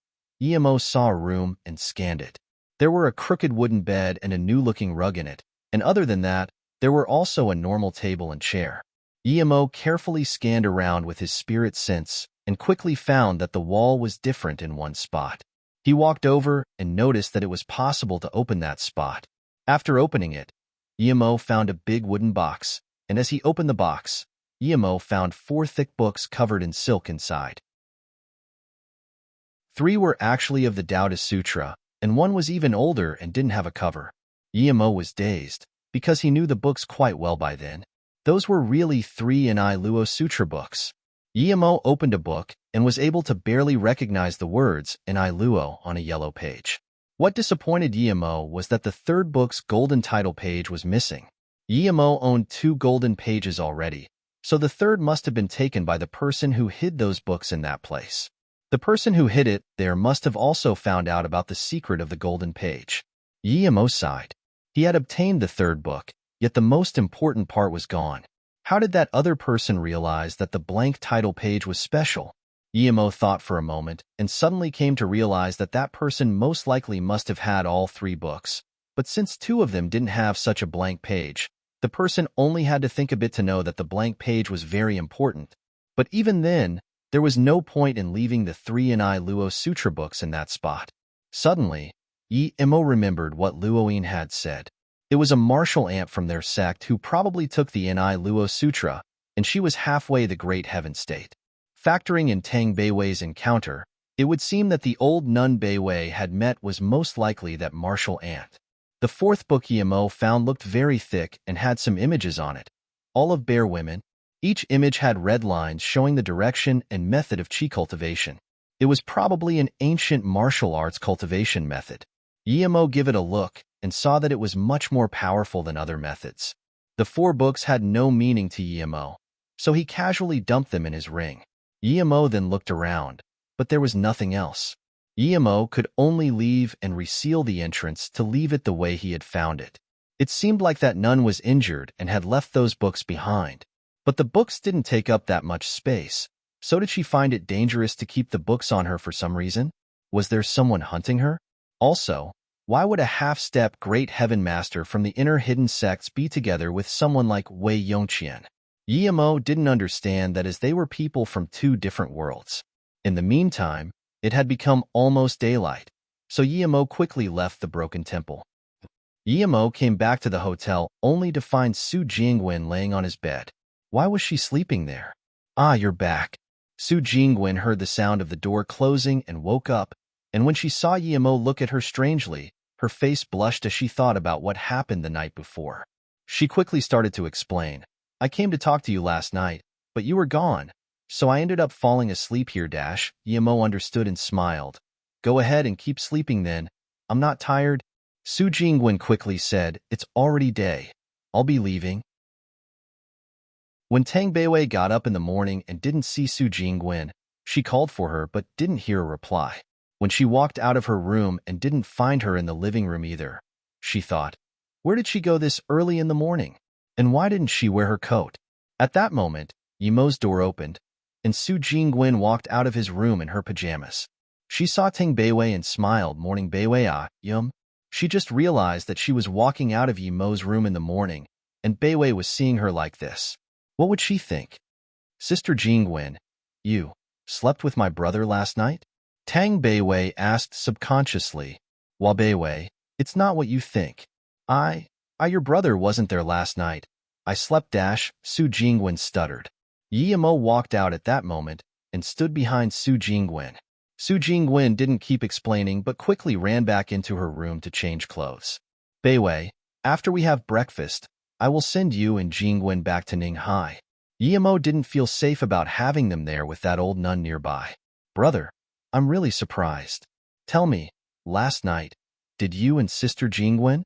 Emo saw a room and scanned it. There were a crooked wooden bed and a new-looking rug in it, and other than that, there were also a normal table and chair. Emo carefully scanned around with his spirit sense and quickly found that the wall was different in one spot. He walked over and noticed that it was possible to open that spot. After opening it, Emo found a big wooden box, and as he opened the box, Emo found 4 thick books covered in silk inside. 3 were actually of the Taoist Sutra, and 1 was even older and didn't have a cover. Emo was dazed, because he knew the books quite well by then. Those were really 3 Luo Sutra books. Emo opened a book and was able to barely recognize the words Luo on a yellow page. What disappointed Emo was that the 3rd book's golden title page was missing. Emo owned 2 golden pages already, so the 3rd must have been taken by the person who hid those books in that place. The person who hid it there must have also found out about the secret of the golden page. Emo sighed. He had obtained the 3rd book, yet the most important part was gone. How did that other person realize that the blank title page was special? Emo thought for a moment and suddenly came to realize that that person most likely must have had all 3 books. But since 2 of them didn't have such a blank page, the person only had to think a bit to know that the blank page was very important. But even then, there was no point in leaving the 3 Luo Sutra books in that spot. Suddenly, Emo remembered what Luoyin had said. It was a martial ant from their sect who probably took the Luo Sutra, and she was halfway the Great Heaven State. Factoring in Tang Beiwei's encounter, it would seem that the old nun Beiwei had met was most likely that martial ant. The 4th book Emo found looked very thick and had some images on it, all of bear women. Each image had red lines showing the direction and method of chi cultivation. It was probably an ancient martial arts cultivation method. Emo gave it a look and saw that it was much more powerful than other methods. The 4 books had no meaning to Emo, so he casually dumped them in his ring. Emo then looked around, but there was nothing else. Emo could only leave and reseal the entrance to leave it the way he had found it. It seemed like that nun was injured and had left those books behind. But the books didn't take up that much space, so did she find it dangerous to keep the books on her for some reason? Was there someone hunting her? Also, why would a half-step Great Heaven Master from the inner hidden sects be together with someone like Wei Yongqian? Emo didn't understand that as they were people from 2 different worlds. In the meantime, it had become almost daylight, so Emo quickly left the broken temple. Emo came back to the hotel only to find Su Jingwen laying on his bed. Why was she sleeping there? Ah, you're back. Su Jingwen heard the sound of the door closing and woke up, and when she saw Emo look at her strangely, her face blushed as she thought about what happened the night before. She quickly started to explain. I came to talk to you last night, but you were gone, so I ended up falling asleep here. Emo understood and smiled. Go ahead and keep sleeping then. I'm not tired. Su Jingwen quickly said, it's already day. I'll be leaving. When Tang Beiwei got up in the morning and didn't see Su Jingwen, she called for her but didn't hear a reply. When she walked out of her room and didn't find her in the living room either, she thought, where did she go this early in the morning? And why didn't she wear her coat? At that moment, Emo's door opened, and Su Jingwen walked out of his room in her pajamas. She saw Tang Beiwei and smiled. Morning Beiwei, Yum. She just realized that she was walking out of Emo's room in the morning, and Beiwei was seeing her like this. What would she think? Sister Jingwen, you slept with my brother last night? Tang Beiwei asked subconsciously. While Beiwei, it's not what you think. Your brother wasn't there last night. I slept. Su Jingwen stuttered. Emo walked out at that moment and stood behind Su Jingwen. Su Jingwen didn't keep explaining but quickly ran back into her room to change clothes. Beiwei, after we have breakfast, I will send you and Jingwen back to Ninghai. Emo didn't feel safe about having them there with that old nun nearby. Brother, I'm really surprised. Tell me, last night, did you and Sister Jingwen?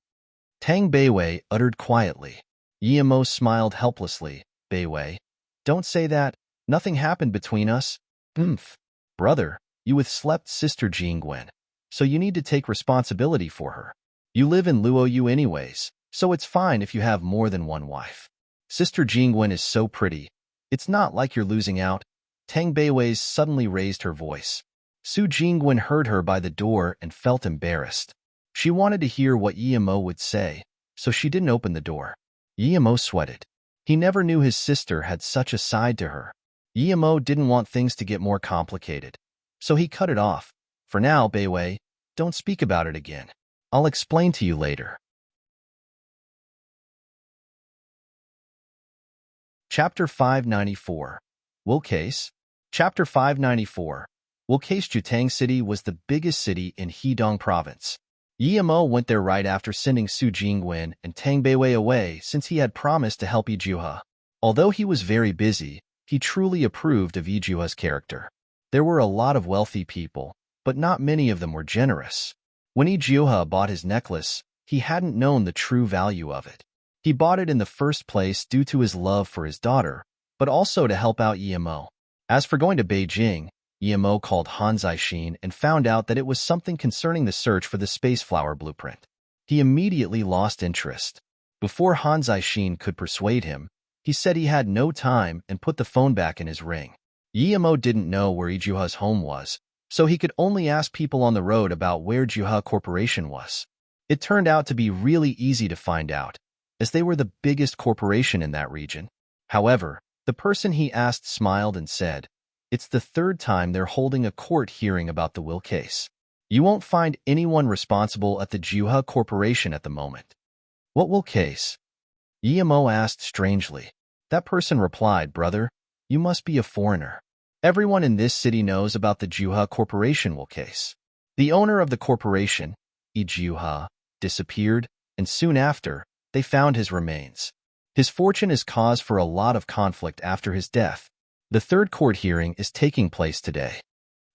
Tang Beiwei uttered quietly. Yemo smiled helplessly. Beiwei, don't say that. Nothing happened between us. Oomph. Brother, you with slept sister Jingwen, so you need to take responsibility for her. You live in Luoyu anyways, so it's fine if you have more than one wife. Sister Jingwen is so pretty. It's not like you're losing out. Tang Beiwei suddenly raised her voice. Su Jingwen heard her by the door and felt embarrassed. She wanted to hear what Yemo would say, so she didn't open the door. Yemo sweated. He never knew his sister had such a side to her. Yemo didn't want things to get more complicated, so he cut it off. For now, Beiwei, don't speak about it again. I'll explain to you later. Chapter 594. Will Case. Chapter 594. Will Case. Jutang City was the biggest city in Hedong Province. Yemo went there right after sending Su Jingwen and Tang Beiwei away since he had promised to help Ijuha. Although he was very busy, he truly approved of Ijuha's character. There were a lot of wealthy people, but not many of them were generous. When Ijuha bought his necklace, he hadn't known the true value of it. He bought it in the first place due to his love for his daughter, but also to help out Yemo. As for going to Beijing, Yemo called Han Zixin and found out that it was something concerning the search for the space flower blueprint. He immediately lost interest. Before Han Zixin could persuade him, he said he had no time and put the phone back in his ring. Yemo didn't know where Ijuha's home was, so he could only ask people on the road about where Juha Corporation was. It turned out to be really easy to find out, as they were the biggest corporation in that region. However, the person he asked smiled and said, "It's the third time they're holding a court hearing about the will case. You won't find anyone responsible at the Juha Corporation at the moment." "What will case?" Yemo asked strangely. That person replied, "Brother, you must be a foreigner. Everyone in this city knows about the Juha Corporation will case. The owner of the corporation, Ijuha, disappeared, and soon after, they found his remains. His fortune is cause for a lot of conflict after his death. The third court hearing is taking place today."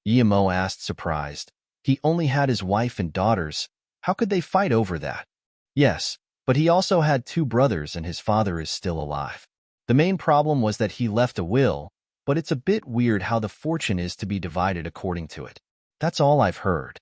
Yemo asked, surprised. He only had his wife and daughters. How could they fight over that? Yes, but he also had 2 brothers and his father is still alive. The main problem was that he left a will, but it's a bit weird how the fortune is to be divided according to it. That's all I've heard.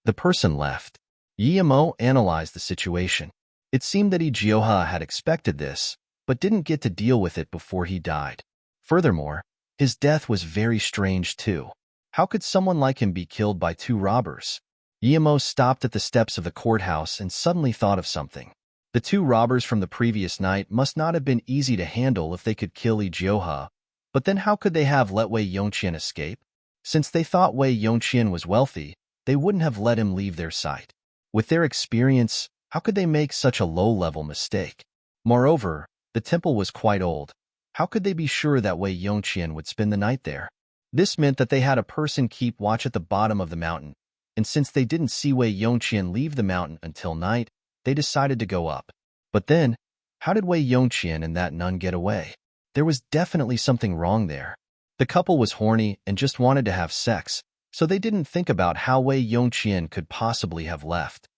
The person left. Yemo analyzed the situation. It seemed that Ijuha had expected this, but didn't get to deal with it before he died. Furthermore, his death was very strange too. How could someone like him be killed by 2 robbers? Yemo stopped at the steps of the courthouse and suddenly thought of something. The 2 robbers from the previous night must not have been easy to handle if they could kill Ijuha, but then how could they have let Wei Yongqian escape? Since they thought Wei Yongqian was wealthy, they wouldn't have let him leave their sight. With their experience, how could they make such a low-level mistake? Moreover, the temple was quite old. How could they be sure that Wei Yongqian would spend the night there? This meant that they had a person keep watch at the bottom of the mountain, and since they didn't see Wei Yongqian leave the mountain until night, they decided to go up. But then, how did Wei Yongqian and that nun get away? There was definitely something wrong there. The couple was horny and just wanted to have sex, so they didn't think about how Wei Yongqian could possibly have left.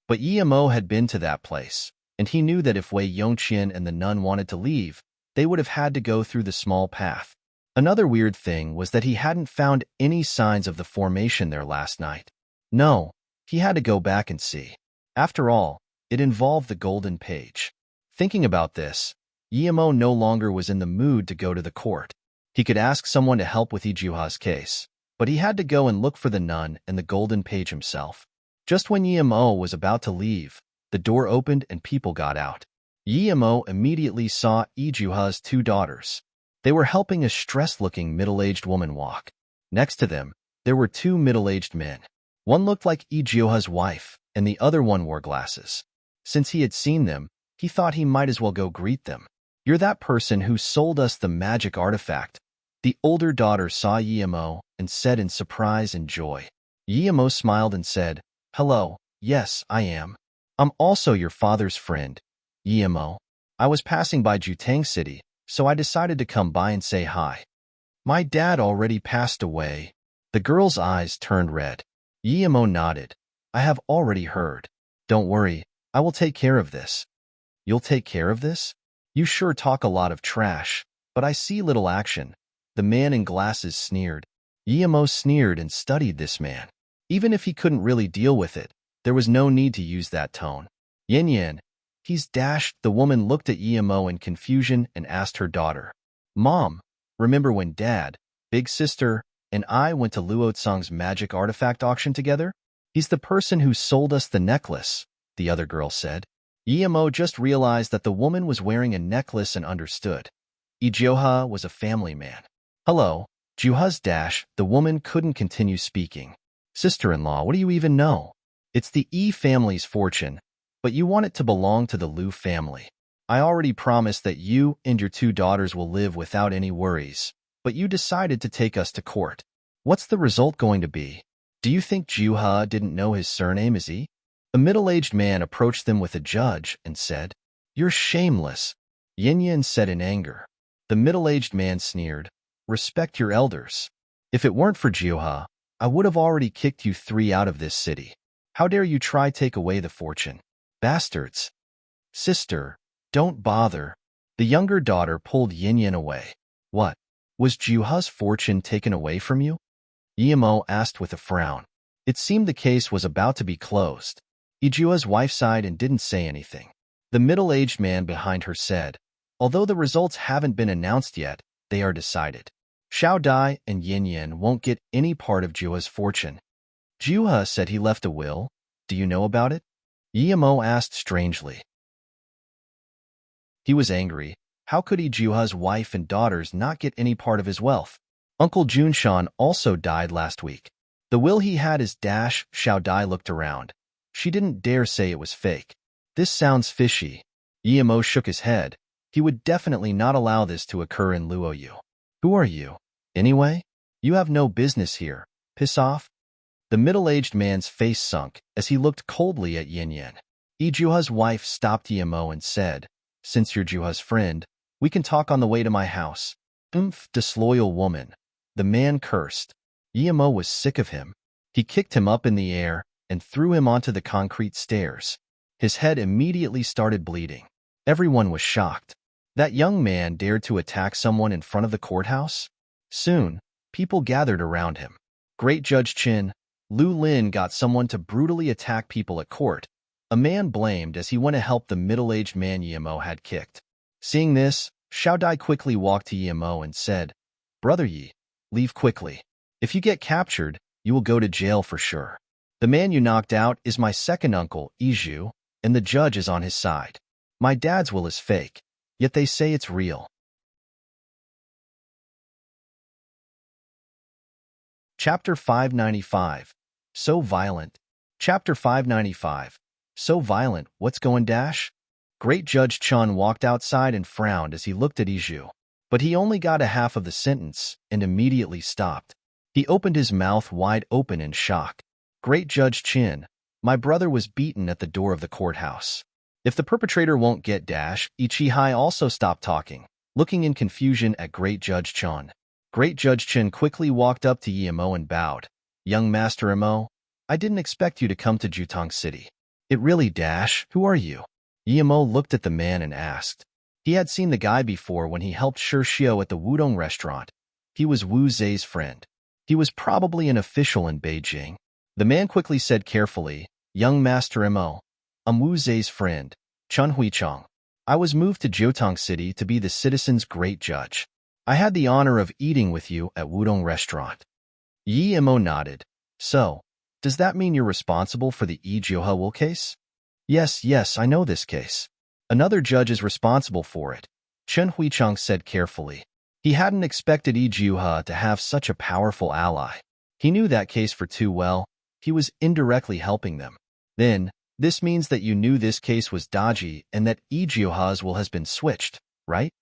But Yemo had been to that place, and he knew that if Wei Yongqian and the nun wanted to leave, they would have had to go through the small path. Another weird thing was that he hadn't found any signs of the formation there last night. No, he had to go back and see. After all, it involved the golden page. Thinking about this, Yemo no longer was in the mood to go to the court. He could ask someone to help with Ijuha's case, but he had to go and look for the nun and the golden page himself. Just when Yemo was about to leave, the door opened and people got out. Yemo immediately saw Ijuha's 2 daughters. They were helping a stressed-looking middle-aged woman walk. Next to them, there were 2 middle-aged men. One looked like Ijuha's wife, and the other one wore glasses. Since he had seen them, he thought he might as well go greet them. "You're that person who sold us the magic artifact." The older daughter saw Yemo and said in surprise and joy. Yemo smiled and said, "Hello, yes, I am. I'm also your father's friend, Yemo. I was passing by Jutang City, so I decided to come by and say hi." "My dad already passed away." The girl's eyes turned red. Yemo nodded. "I have already heard. Don't worry, I will take care of this." You'll take care of this? You sure talk a lot of trash, but I see little action. The man in glasses sneered. Emo sneered and studied this man. Even if he couldn't really deal with it, there was no need to use that tone. Yin Yin, he's dashed. The woman looked at Emo in confusion and asked her daughter, Mom, remember when Dad, Big Sister, and I went to Luo Tsang's magic artifact auction together? He's the person who sold us the necklace, the other girl said. Emo just realized that the woman was wearing a necklace and understood. Ijioha was a family man. Hello, Juha's dash. The woman couldn't continue speaking. Sister-in-law, what do you even know? It's the E family's fortune, but you want it to belong to the Lu family. I already promised that you and your 2 daughters will live without any worries, but you decided to take us to court. What's the result going to be? Do you think Juha didn't know his surname is E? A middle-aged man approached them with a judge and said, You're shameless, Yin Yin said in anger. The middle-aged man sneered, Respect your elders. If it weren't for Juha, I would have already kicked you 3 out of this city. How dare you try take away the fortune? Bastards. Sister, don't bother. The younger daughter pulled Yin Yin away. What? Was Juha's fortune taken away from you? Emo asked with a frown. It seemed the case was about to be closed. Ijua's wife sighed and didn't say anything. The middle-aged man behind her said, Although the results haven't been announced yet, they are decided. Xiao Dai and Yin Yin won't get any part of Juha's fortune. Juha said he left a will. Do you know about it? Emo asked strangely. He was angry. How could Juha's wife and daughters not get any part of his wealth? Uncle Junshan also died last week. The will he had is dash. Xiao Dai looked around. She didn't dare say it was fake. This sounds fishy. Emo shook his head. He would definitely not allow this to occur in Luoyu. Who are you? Anyway? You have no business here. Piss off? The middle-aged man's face sunk as he looked coldly at Yin Yin. Juha's wife stopped Emo and said, Since you're Juha's friend, we can talk on the way to my house. Disloyal woman. The man cursed. Emo was sick of him. He kicked him up in the air and threw him onto the concrete stairs. His head immediately started bleeding. Everyone was shocked. That young man dared to attack someone in front of the courthouse? Soon, people gathered around him. Great Judge Qin, Lu Lin got someone to brutally attack people at court. A man blamed as he went to help the middle-aged man Emo had kicked. Seeing this, Xiao Dai quickly walked to Emo and said, Brother Yi, leave quickly. If you get captured, you will go to jail for sure. The man you knocked out is my second uncle, Iju, and the judge is on his side. My dad's will is fake, yet they say it's real. Chapter 595. So violent. Chapter 595. So violent, what's going dash? Great Judge Chun walked outside and frowned as he looked at Iju. But he only got a half of the sentence and immediately stopped. He opened his mouth wide open in shock. Great Judge Qin, my brother was beaten at the door of the courthouse. If the perpetrator won't get dash, Ichihai also stopped talking, looking in confusion at Great Judge Chun. Great Judge Qin quickly walked up to Emo and bowed. Young Master Emo, I didn't expect you to come to Jutong City. It really dash, who are you? Emo looked at the man and asked. He had seen the guy before when he helped Shi Xiao at the Wudong restaurant. He was Wu Zhe's friend. He was probably an official in Beijing. The man quickly said carefully, Young Master Emo, I'm Wu Zhe's friend, Chun Huichong. I was moved to Jiutong City to be the citizen's great judge. I had the honor of eating with you at Wudong restaurant. Emo nodded. So, does that mean you're responsible for the Jioha Will case? Yes, I know this case. Another judge is responsible for it, Chen Huichong said carefully. He hadn't expected Jioha to have such a powerful ally. He knew that case for too well. He was indirectly helping them. Then, this means that you knew this case was dodgy and that Jioha's will has been switched, right?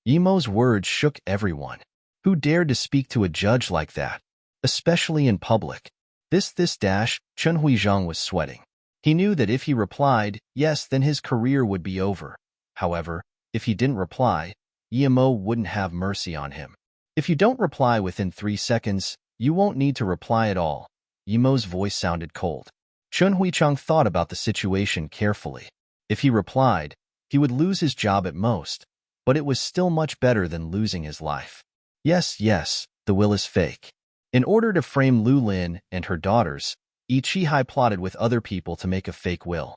Emo's words shook everyone. Who dared to speak to a judge like that, especially in public? This dash, Chen Huizhang was sweating. He knew that if he replied, yes, then his career would be over. However, if he didn't reply, Emo wouldn't have mercy on him. If you don't reply within 3 seconds, you won't need to reply at all. Emo's voice sounded cold. Chen Huichang thought about the situation carefully. If he replied, He would lose his job at most, but it was still much better than losing his life. Yes, yes, the will is fake. In order to frame Lu Lin and her daughters, Ichihai plotted with other people to make a fake will.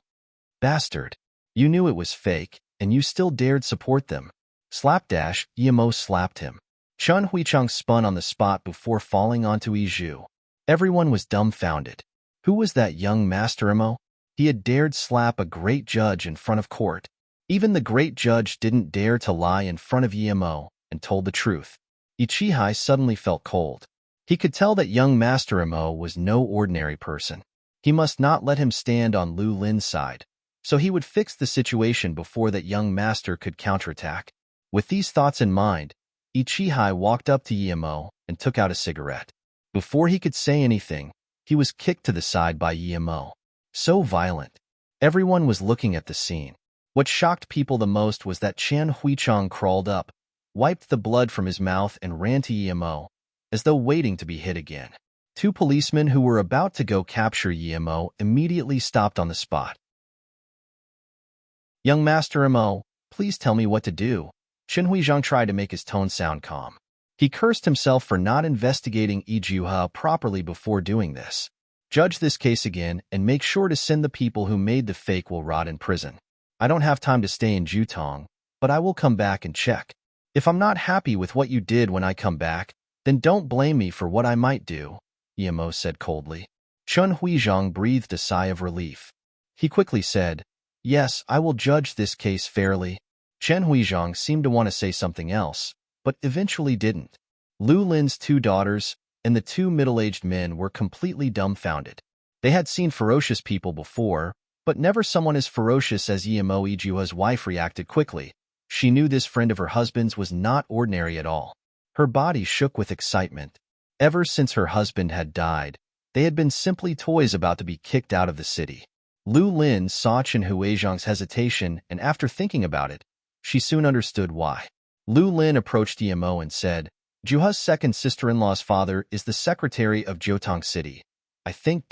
Bastard. You knew it was fake, and you still dared support them. Slapdash, Yemo slapped him. Chun Huichang spun on the spot before falling onto Iju. Everyone was dumbfounded. Who was that young Master Emo? He had dared slap a great judge in front of court. Even the great judge didn't dare to lie in front of Yemo and told the truth. Ichihai suddenly felt cold. He could tell that young Master Emo was no ordinary person. He must not let him stand on Lu Lin's side, so he would fix the situation before that young master could counterattack. With these thoughts in mind, Ichihai walked up to Yemo and took out a cigarette. Before he could say anything, he was kicked to the side by Yemo. So violent. Everyone was looking at the scene. What shocked people the most was that Chan Huichang crawled up, wiped the blood from his mouth and ran to Yemo, as though waiting to be hit again. Two policemen who were about to go capture Yemo immediately stopped on the spot. Young Master Emo, please tell me what to do. Chen Huizhang tried to make his tone sound calm. He cursed himself for not investigating Ijuha properly before doing this. Judge this case again and make sure to send the people who made the fake will rot in prison. I don't have time to stay in Jutong, but I will come back and check. If I'm not happy with what you did when I come back, then don't blame me for what I might do, Yemo said coldly. Chun Huizhang breathed a sigh of relief. He quickly said, yes, I will judge this case fairly. Chen Huizhang seemed to want to say something else, but eventually didn't. Lu Lin's two daughters and the two middle-aged men were completely dumbfounded. They had seen ferocious people before, but never someone as ferocious as Yemo Ijuha's wife reacted quickly. She knew this friend of her husband's was not ordinary at all. Her body shook with excitement. Ever since her husband had died, they had been simply toys about to be kicked out of the city. Lu Lin saw Chen Huizhang's hesitation, and after thinking about it, she soon understood why. Lu Lin approached Yemo and said, Juha's second sister-in-law's father is the secretary of Jiutong City. I think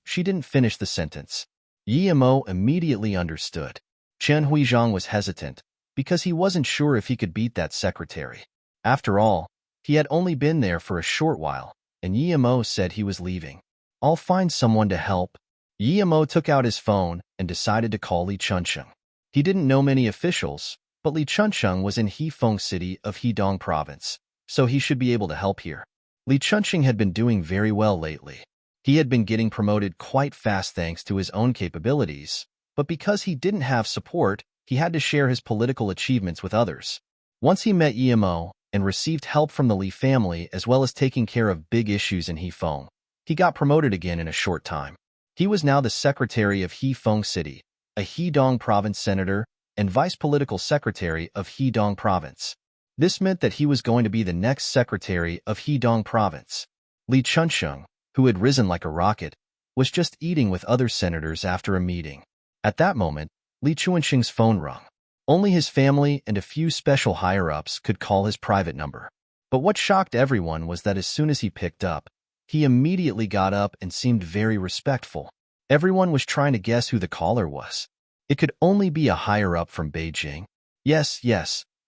she didn't finish the sentence. Yemo immediately understood. Chen Huizhang was hesitant, because he wasn't sure if he could beat that secretary. After all, he had only been there for a short while, and Yemo said he was leaving. I'll find someone to help. Yemo took out his phone and decided to call Li Chunsheng. He didn't know many officials, but Li Chunsheng was in Hefeng City of Hedong Province, so he should be able to help here. Li Chunsheng had been doing very well lately. He had been getting promoted quite fast thanks to his own capabilities, but because he didn't have support, he had to share his political achievements with others. Once he met Yemo and received help from the Li family as well as taking care of big issues in Hefeng, he got promoted again in a short time. He was now the secretary of Hefeng City, a Hedong Province senator, and vice political secretary of Hedong Province. This meant that he was going to be the next secretary of Hedong Province. Li Chunsheng, who had risen like a rocket, was just eating with other senators after a meeting. At that moment, Li Chunsheng's phone rung. Only his family and a few special higher-ups could call his private number. But what shocked everyone was that as soon as he picked up, he immediately got up and seemed very respectful. Everyone was trying to guess who the caller was. It could only be a higher-up from Beijing. Yes,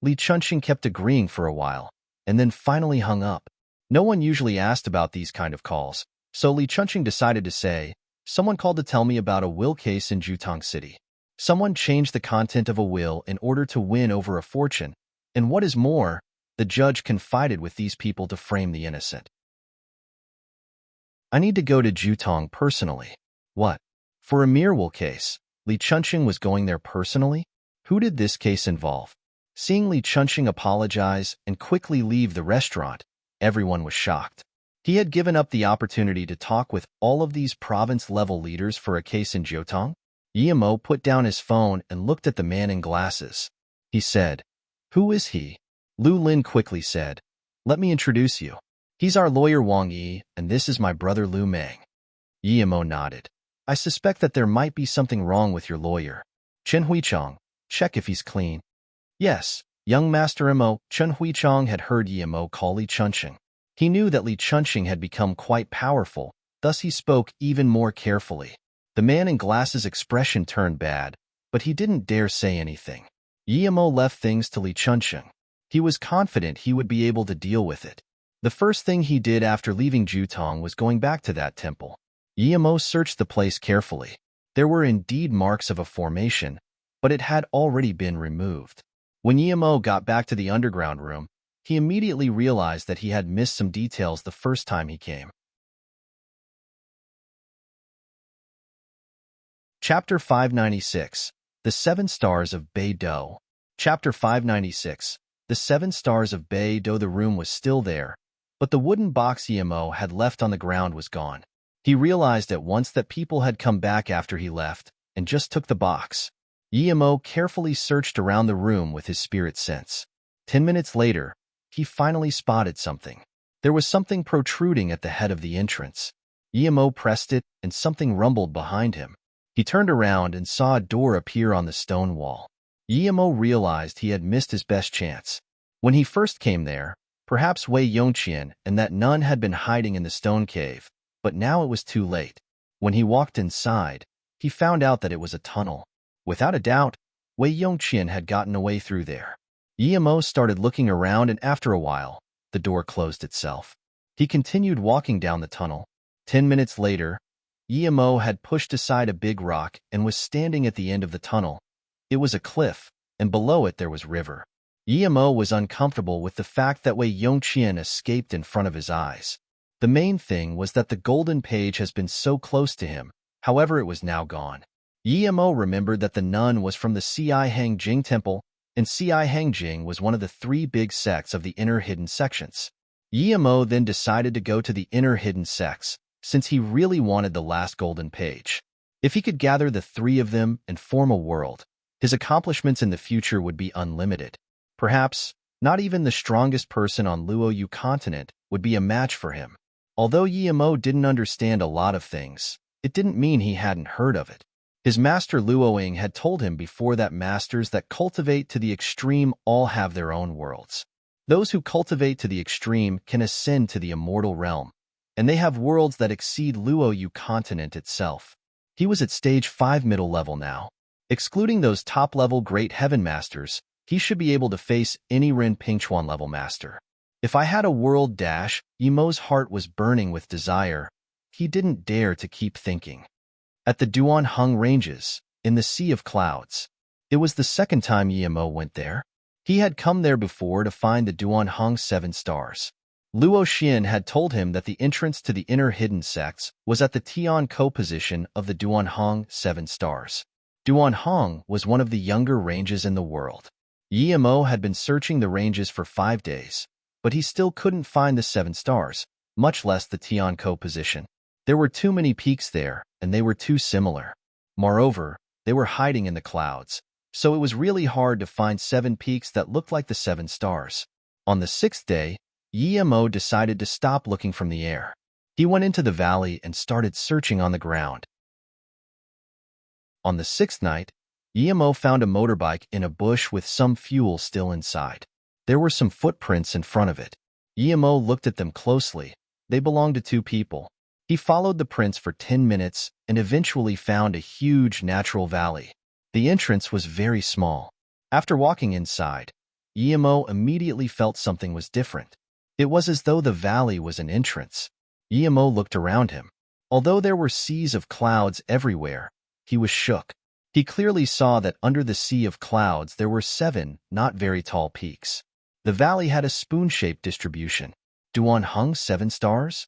Li Chunsheng kept agreeing for a while, and then finally hung up. No one usually asked about these kind of calls, so Li Chunsheng decided to say, someone called to tell me about a will case in Jiutong City. Someone changed the content of a will in order to win over a fortune, and what is more, the judge confided with these people to frame the innocent. I need to go to Jiutong personally. What? For a mere will case, Li Chunsheng was going there personally? Who did this case involve? Seeing Li Chunsheng apologize and quickly leave the restaurant, everyone was shocked. He had given up the opportunity to talk with all of these province-level leaders for a case in Jiutong. Yemo put down his phone and looked at the man in glasses. He said, who is he? Lu Lin quickly said, let me introduce you. He's our lawyer Wang Yi, and this is my brother Lu Meng. Yemo nodded. I suspect that there might be something wrong with your lawyer. Chen Huichang, check if he's clean. Yes, young Master Emo. Chen Huichang had heard Yemo call Li Chunsheng. He knew that Li Chunsheng had become quite powerful, thus he spoke even more carefully. The man in glasses' expression turned bad, but he didn't dare say anything. Yemo left things to Li Chunsheng. He was confident he would be able to deal with it. The first thing he did after leaving Jutong was going back to that temple. Yemo searched the place carefully. There were indeed marks of a formation, but it had already been removed. When Yemo got back to the underground room, he immediately realized that he had missed some details the first time he came. Chapter 596. The Seven Stars of Beidou. Chapter 596. The Seven Stars of Beidou. The room was still there, but the wooden box Yemo had left on the ground was gone. He realized at once that people had come back after he left and just took the box. Yemo carefully searched around the room with his spirit sense. 10 minutes later, he finally spotted something. There was something protruding at the head of the entrance. Yemo pressed it, and something rumbled behind him. He turned around and saw a door appear on the stone wall. Yemo realized he had missed his best chance. When he first came there, perhaps Wei Yongqian and that nun had been hiding in the stone cave, but now it was too late. When he walked inside, he found out that it was a tunnel. Without a doubt, Wei Yongqian had gotten away through there. Yemo started looking around, and after a while, the door closed itself. He continued walking down the tunnel. 10 minutes later, Yemo had pushed aside a big rock and was standing at the end of the tunnel. It was a cliff, and below it there was river. Yemo was uncomfortable with the fact that Wei Yongqian escaped in front of his eyes. The main thing was that the golden page has been so close to him, however it was now gone. Yemo remembered that the nun was from the Ci Hang Jing Temple, and Ci Hang Jing was one of the 3 big sects of the inner hidden sections. Yemo then decided to go to the inner hidden sects, since he really wanted the last golden page. If he could gather the 3 of them and form a world, his accomplishments in the future would be unlimited. Perhaps, not even the strongest person on Luoyu continent would be a match for him. Although Yemo didn't understand a lot of things, it didn't mean he hadn't heard of it. His master Luoying had told him before that masters that cultivate to the extreme all have their own worlds. Those who cultivate to the extreme can ascend to the immortal realm, and they have worlds that exceed Luoyu continent itself. He was at stage 5 middle level now. Excluding those top-level Great Heaven Masters, he should be able to face any Ren Pingchuan level master. If I had a world dash, Yemo's heart was burning with desire. He didn't dare to keep thinking. At the Duanheng Ranges, in the Sea of Clouds. It was the second time Yemo went there. He had come there before to find the Duanheng 7 Stars. Luo Xian had told him that the entrance to the inner hidden sects was at the Tiankou position of the Duanheng 7 Stars. Duanheng was one of the younger ranges in the world. Yemo had been searching the ranges for 5 days, but he still couldn't find the 7 Stars, much less the Tiankou position. There were too many peaks there, and they were too similar. Moreover, they were hiding in the clouds, so it was really hard to find 7 peaks that looked like the 7 Stars. On the 6th day, Yemo decided to stop looking from the air. He went into the valley and started searching on the ground. On the 6th night, Yemo found a motorbike in a bush with some fuel still inside. There were some footprints in front of it. Yemo looked at them closely. They belonged to 2 people. He followed the prints for 10 minutes and eventually found a huge natural valley. The entrance was very small. After walking inside, Yemo immediately felt something was different. It was as though the valley was an entrance. Yemo looked around him. Although there were seas of clouds everywhere, he was shook. He clearly saw that under the sea of clouds there were 7 not very tall peaks. The valley had a spoon-shaped distribution. Duanheng 7 Stars?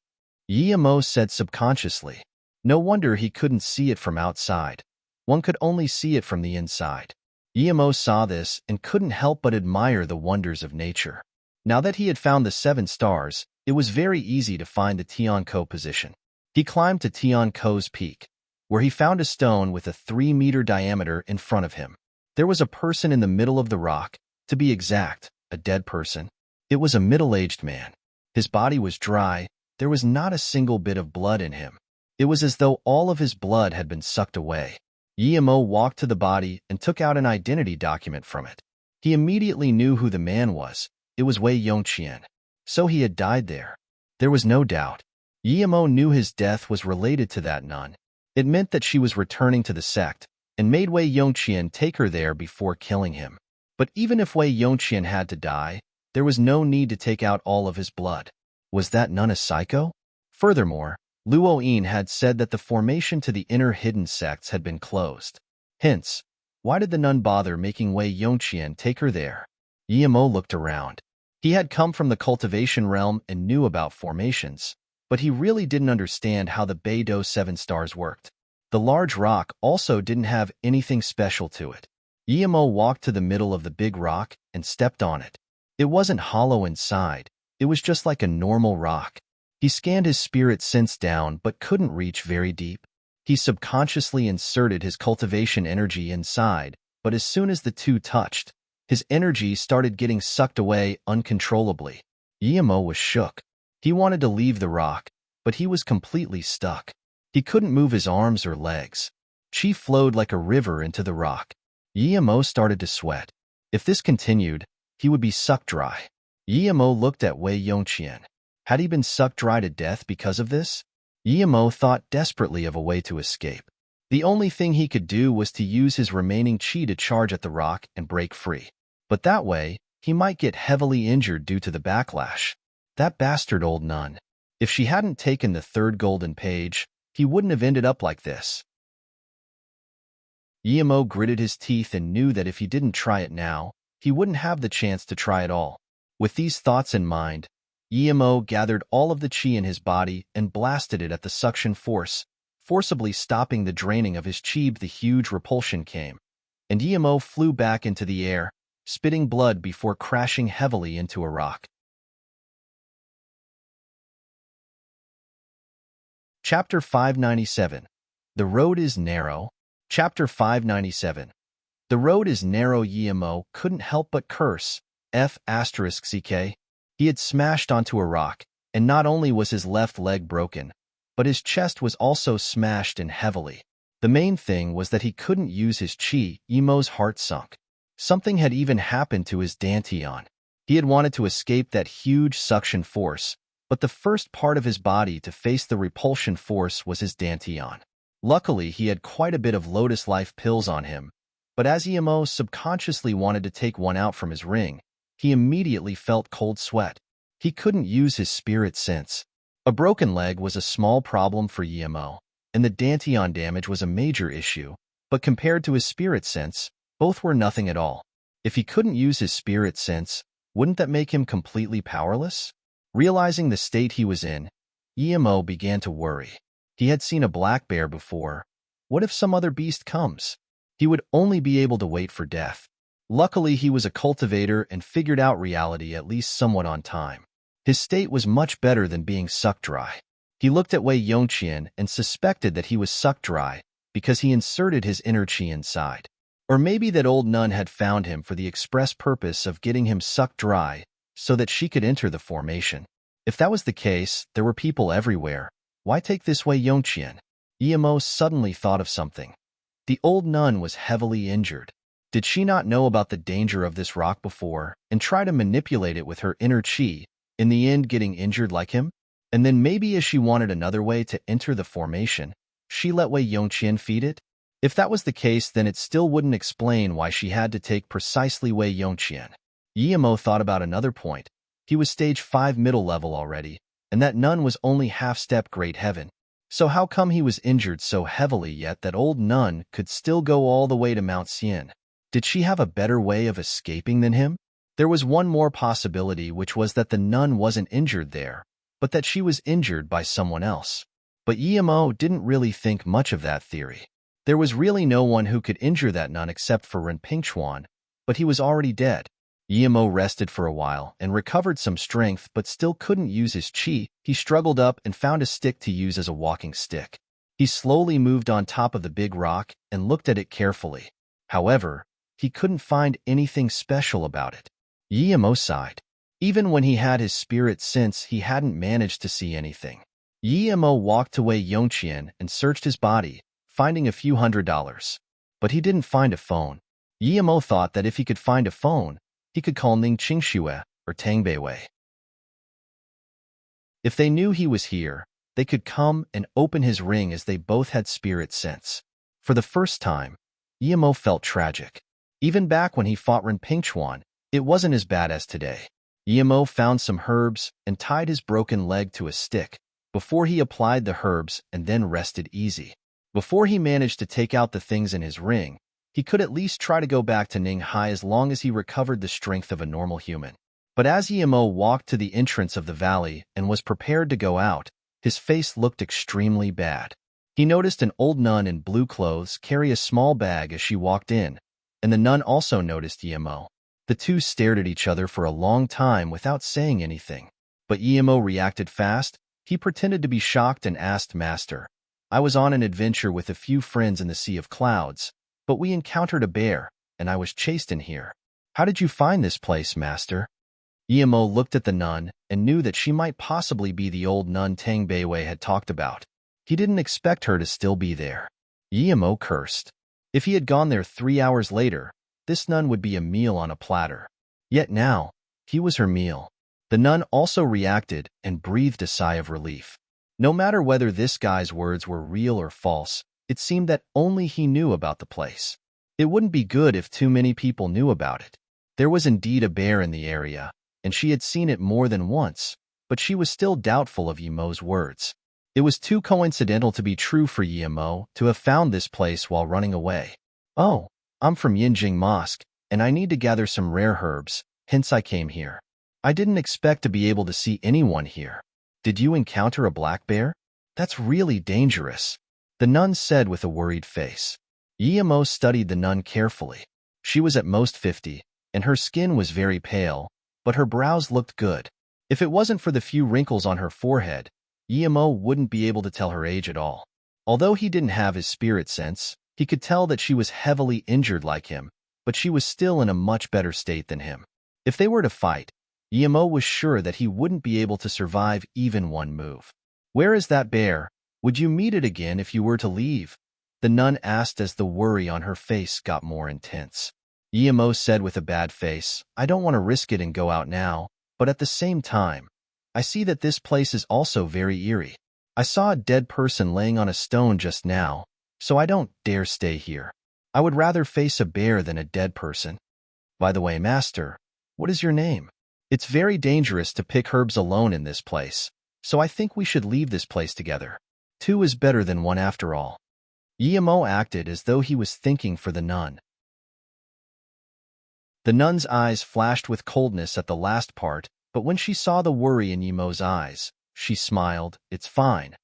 Yemo said subconsciously. No wonder he couldn't see it from outside. One could only see it from the inside. Yemo saw this and couldn't help but admire the wonders of nature. Now that he had found the 7 Stars, it was very easy to find the Tiankou position. He climbed to Tiankou's peak, where he found a stone with a 3-meter diameter in front of him. There was a person in the middle of the rock, to be exact, a dead person. It was a middle-aged man. His body was dry. There was not a single bit of blood in him. It was as though all of his blood had been sucked away. Yemo walked to the body and took out an identity document from it. He immediately knew who the man was. It was Wei Yongqian. So he had died there. There was no doubt. Yemo knew his death was related to that nun. It meant that she was returning to the sect, and made Wei Yongqian take her there before killing him. But even if Wei Yongqian had to die, there was no need to take out all of his blood. Was that nun a psycho? Furthermore, Luo Yin had said that the formation to the inner hidden sects had been closed. Hence, why did the nun bother making Wei Yongqian take her there? Yimo looked around. He had come from the cultivation realm and knew about formations, but he really didn't understand how the Beidou 7 stars worked. The large rock also didn't have anything special to it. Yimo walked to the middle of the big rock and stepped on it. It wasn't hollow inside. It was just like a normal rock. He scanned his spirit sense down but couldn't reach very deep. He subconsciously inserted his cultivation energy inside, but as soon as the two touched, his energy started getting sucked away uncontrollably. Yimo was shook. He wanted to leave the rock, but he was completely stuck. He couldn't move his arms or legs. Qi flowed like a river into the rock. Yimo started to sweat. If this continued, he would be sucked dry. Yimo looked at Wei Yongqian. Had he been sucked dry to death because of this? Yimo thought desperately of a way to escape. The only thing he could do was to use his remaining qi to charge at the rock and break free. But that way, he might get heavily injured due to the backlash. That bastard old nun. If she hadn't taken the third golden page, he wouldn't have ended up like this. Yimo gritted his teeth and knew that if he didn't try it now, he wouldn't have the chance to try it all. With these thoughts in mind, Yimo gathered all of the qi in his body and blasted it at the suction force, forcibly stopping the draining of his qi. The huge repulsion came, and Yimo flew back into the air, spitting blood before crashing heavily into a rock. Chapter 597. The Road is Narrow. Chapter 597. The road is narrow. Yimo couldn't help but curse. F*ck. He had smashed onto a rock, and not only was his left leg broken, but his chest was also smashed in heavily. The main thing was that he couldn't use his qi. Yimo's heart sunk. Something had even happened to his dantian. He had wanted to escape that huge suction force, but the first part of his body to face the repulsion force was his dantian. Luckily, he had quite a bit of Lotus Life pills on him, but as Yimo subconsciously wanted to take one out from his ring, he immediately felt cold sweat. He couldn't use his spirit sense. A broken leg was a small problem for Yimo, and the dantian damage was a major issue, but compared to his spirit sense, both were nothing at all. If he couldn't use his spirit sense, wouldn't that make him completely powerless? Realizing the state he was in, Yimo began to worry. He had seen a black bear before. What if some other beast comes? He would only be able to wait for death. Luckily, he was a cultivator and figured out reality at least somewhat on time. His state was much better than being sucked dry. He looked at Wei Yongqian and suspected that he was sucked dry because he inserted his inner qi inside. Or maybe that old nun had found him for the express purpose of getting him sucked dry so that she could enter the formation. If that was the case, there were people everywhere. Why take this Wei Yongqian? Yimo suddenly thought of something. The old nun was heavily injured. Did she not know about the danger of this rock before and try to manipulate it with her inner qi, in the end getting injured like him? And then maybe as she wanted another way to enter the formation, she let Wei Yongqian feed it? If that was the case, then it still wouldn't explain why she had to take precisely Wei Yongqian. Yimo thought about another point. He was stage 5 middle level already, and that nun was only half-step great heaven. So how come he was injured so heavily yet that old nun could still go all the way to Mount Xian? Did she have a better way of escaping than him? There was one more possibility, which was that the nun wasn't injured there, but that she was injured by someone else. But Yimo didn't really think much of that theory. There was really no one who could injure that nun except for Ren Pingchuan, but he was already dead. Yimo rested for a while and recovered some strength but still couldn't use his qi. He struggled up and found a stick to use as a walking stick. He slowly moved on top of the big rock and looked at it carefully. However, he couldn't find anything special about it. Yimo sighed. Even when he had his spirit sense, he hadn't managed to see anything. Yimo walked to Wei Yongqian and searched his body, finding a few $100. But he didn't find a phone. Yimo thought that if he could find a phone, he could call Ning Qingxue or Tang Beiwei. If they knew he was here, they could come and open his ring as they both had spirit sense. For the first time, Yimo felt tragic. Even back when he fought Rinpingchuan, it wasn't as bad as today. Yemo found some herbs and tied his broken leg to a stick before he applied the herbs and then rested easy. Before he managed to take out the things in his ring, he could at least try to go back to Ninghai as long as he recovered the strength of a normal human. But as Yemo walked to the entrance of the valley and was prepared to go out, his face looked extremely bad. He noticed an old nun in blue clothes carry a small bag as she walked in, and the nun also noticed Yemo. The two stared at each other for a long time without saying anything. But Yemo reacted fast. He pretended to be shocked and asked, "Master, I was on an adventure with a few friends in the Sea of Clouds, but we encountered a bear, and I was chased in here. How did you find this place, Master?" Yemo looked at the nun and knew that she might possibly be the old nun Tang Beiwei had talked about. He didn't expect her to still be there. Yemo cursed. If he had gone there 3 hours later, this nun would be a meal on a platter. Yet now, he was her meal. The nun also reacted and breathed a sigh of relief. No matter whether this guy's words were real or false, it seemed that only he knew about the place. It wouldn't be good if too many people knew about it. There was indeed a bear in the area, and she had seen it more than once, but she was still doubtful of Yemo's words. It was too coincidental to be true for Yemo to have found this place while running away. "Oh, I'm from Yinjing Mosque, and I need to gather some rare herbs, hence I came here. I didn't expect to be able to see anyone here. Did you encounter a black bear? That's really dangerous," the nun said with a worried face. Yemo studied the nun carefully. She was at most 50, and her skin was very pale, but her brows looked good. If it wasn't for the few wrinkles on her forehead, Yemo wouldn't be able to tell her age at all. Although he didn't have his spirit sense, he could tell that she was heavily injured like him, but she was still in a much better state than him. If they were to fight, Yemo was sure that he wouldn't be able to survive even one move. "Where is that bear? Would you meet it again if you were to leave?" the nun asked as the worry on her face got more intense. Yemo said with a bad face, "I don't want to risk it and go out now, but at the same time, I see that this place is also very eerie. I saw a dead person laying on a stone just now, so I don't dare stay here. I would rather face a bear than a dead person. By the way, Master, what is your name? It's very dangerous to pick herbs alone in this place, so I think we should leave this place together. 2 is better than 1 after all." Yemo acted as though he was thinking for the nun. The nun's eyes flashed with coldness at the last part, but when she saw the worry in Yemo's eyes, she smiled. "It's fine.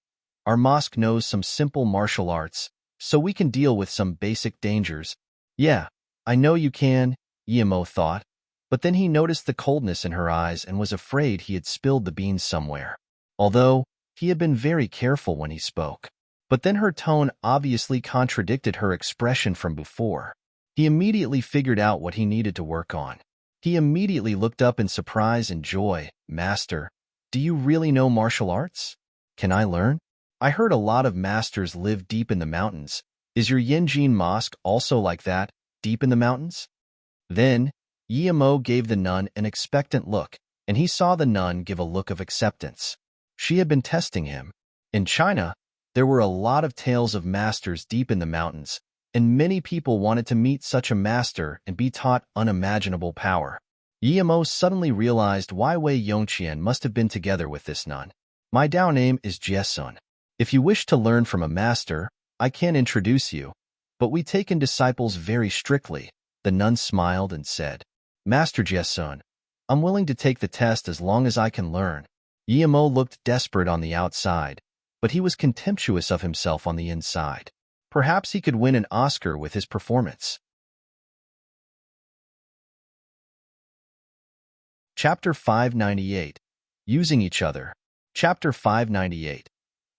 Our mosque knows some simple martial arts, so we can deal with some basic dangers." "Yeah, I know you can," Yemo thought, but then he noticed the coldness in her eyes and was afraid he had spilled the beans somewhere. Although, he had been very careful when he spoke. But then her tone obviously contradicted her expression from before. He immediately figured out what he needed to work on. He immediately looked up in surprise and joy. "Master, do you really know martial arts? Can I learn? I heard a lot of masters live deep in the mountains. Is your Yinjin Mosque also like that, deep in the mountains?" Then, Yemo gave the nun an expectant look, and he saw the nun give a look of acceptance. She had been testing him. In China, there were a lot of tales of masters deep in the mountains, and many people wanted to meet such a master and be taught unimaginable power. Yemo suddenly realized why Wei Yongqian must have been together with this nun. "My Dao name is Jiesun. If you wish to learn from a master, I can introduce you, but we take in disciples very strictly," the nun smiled and said. "Master Jiesun, I'm willing to take the test as long as I can learn." Yemo looked desperate on the outside, but he was contemptuous of himself on the inside. Perhaps he could win an Oscar with his performance. Chapter 598. Using Each Other. Chapter 598.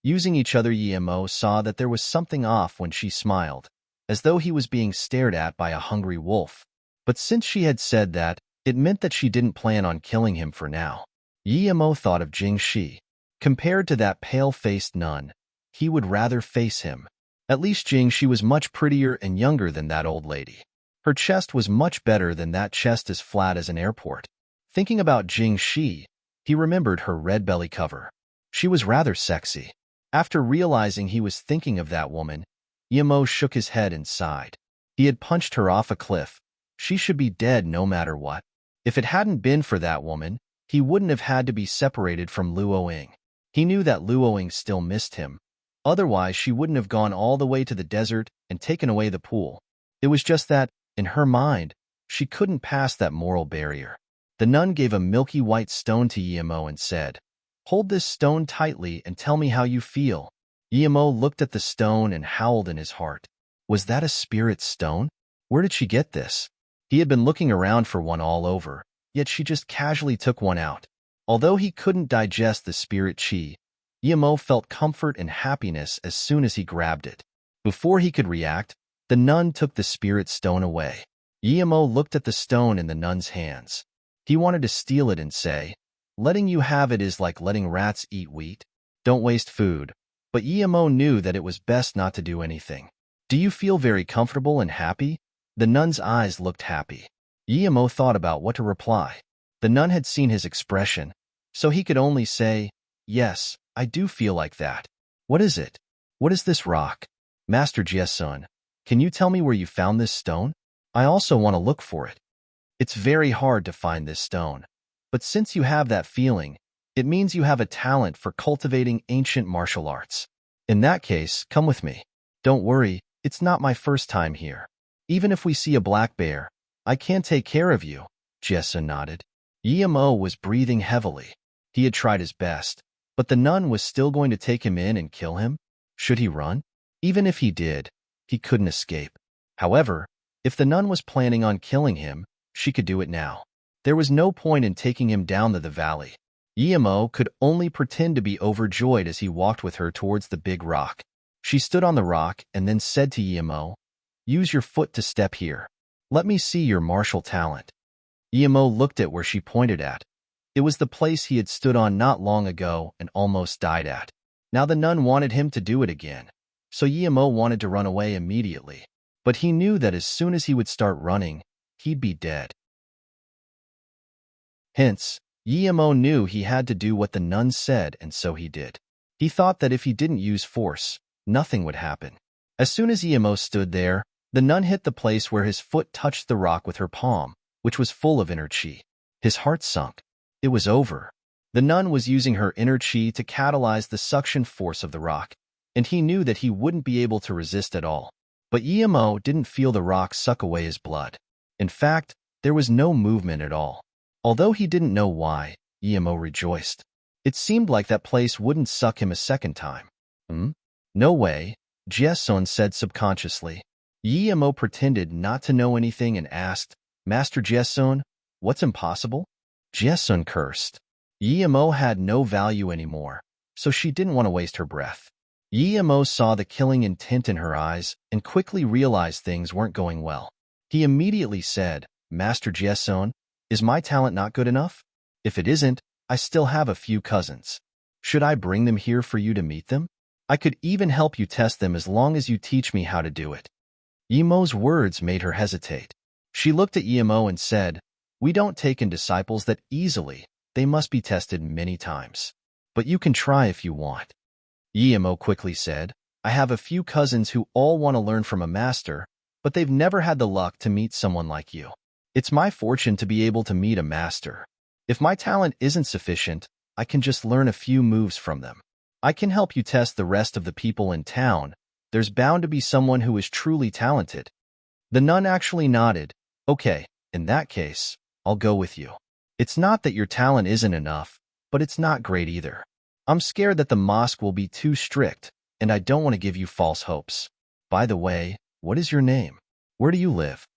Using each other. Yemo saw that there was something off when she smiled, as though he was being stared at by a hungry wolf. But since she had said that, it meant that she didn't plan on killing him for now. Yemo thought of Jing Shi. Compared to that pale-faced nun, he would rather face him. At least Jing Shi was much prettier and younger than that old lady. Her chest was much better than that chest as flat as an airport. Thinking about Jing Shi, he remembered her red belly cover. She was rather sexy. After realizing he was thinking of that woman, Yemo shook his head and sighed. He had punched her off a cliff. She should be dead no matter what. If it hadn't been for that woman, he wouldn't have had to be separated from Luoying. He knew that Luoying still missed him. Otherwise, she wouldn't have gone all the way to the desert and taken away the pool. It was just that, in her mind, she couldn't pass that moral barrier. The nun gave a milky white stone to Yemo and said, "Hold this stone tightly and tell me how you feel." Yemo looked at the stone and howled in his heart. Was that a spirit stone? Where did she get this? He had been looking around for one all over, yet she just casually took one out. Although he couldn't digest the spirit chi, Yemo felt comfort and happiness as soon as he grabbed it. Before he could react, the nun took the spirit stone away. Yemo looked at the stone in the nun's hands. He wanted to steal it and say, "Letting you have it is like letting rats eat wheat. Don't waste food." But Yemo knew that it was best not to do anything. "Do you feel very comfortable and happy?" The nun's eyes looked happy. Yemo thought about what to reply. The nun had seen his expression, so he could only say, "Yes, I do feel like that." "What is it? What is this rock?" "Master Jiesun, can you tell me where you found this stone? I also want to look for it." "It's very hard to find this stone, but since you have that feeling, it means you have a talent for cultivating ancient martial arts. In that case, come with me. Don't worry, it's not my first time here. Even if we see a black bear, I can take care of you." Jiesun nodded. Yemo was breathing heavily. He had tried his best, but the nun was still going to take him in and kill him? Should he run? Even if he did, he couldn't escape. However, if the nun was planning on killing him, she could do it now. There was no point in taking him down to the valley. Yemo could only pretend to be overjoyed as he walked with her towards the big rock. She stood on the rock and then said to Yemo, "Use your foot to step here. Let me see your martial talent." Yemo looked at where she pointed at. It was the place he had stood on not long ago and almost died at. Now the nun wanted him to do it again, so Yemo wanted to run away immediately. But he knew that as soon as he would start running, he'd be dead. Hence, Yemo knew he had to do what the nun said, and so he did. He thought that if he didn't use force, nothing would happen. As soon as Yemo stood there, the nun hit the place where his foot touched the rock with her palm, which was full of inner chi. His heart sunk. It was over. The nun was using her inner chi to catalyze the suction force of the rock, and he knew that he wouldn't be able to resist at all. But Yemo didn't feel the rock suck away his blood. In fact, there was no movement at all. Although he didn't know why, Yemo rejoiced. It seemed like that place wouldn't suck him a second time. No way, Jiesun said subconsciously. Yemo pretended not to know anything and asked, "Master Jiesun, what's impossible?" Jiesun cursed. Yemo had no value anymore, so she didn't want to waste her breath. Yemo saw the killing intent in her eyes and quickly realized things weren't going well. He immediately said, "Master Jiesun, is my talent not good enough? If it isn't, I still have a few cousins. Should I bring them here for you to meet them? I could even help you test them as long as you teach me how to do it." Yemo's words made her hesitate. She looked at Yemo and said, "We don't take in disciples that easily. They must be tested many times. But you can try if you want." Yemo quickly said, "I have a few cousins who all want to learn from a master, but they've never had the luck to meet someone like you. It's my fortune to be able to meet a master. If my talent isn't sufficient, I can just learn a few moves from them. I can help you test the rest of the people in town. There's bound to be someone who is truly talented." The nun actually nodded. "Okay, in that case, I'll go with you. It's not that your talent isn't enough, but it's not great either. I'm scared that the mosque will be too strict, and I don't want to give you false hopes. By the way, what is your name? Where do you live?"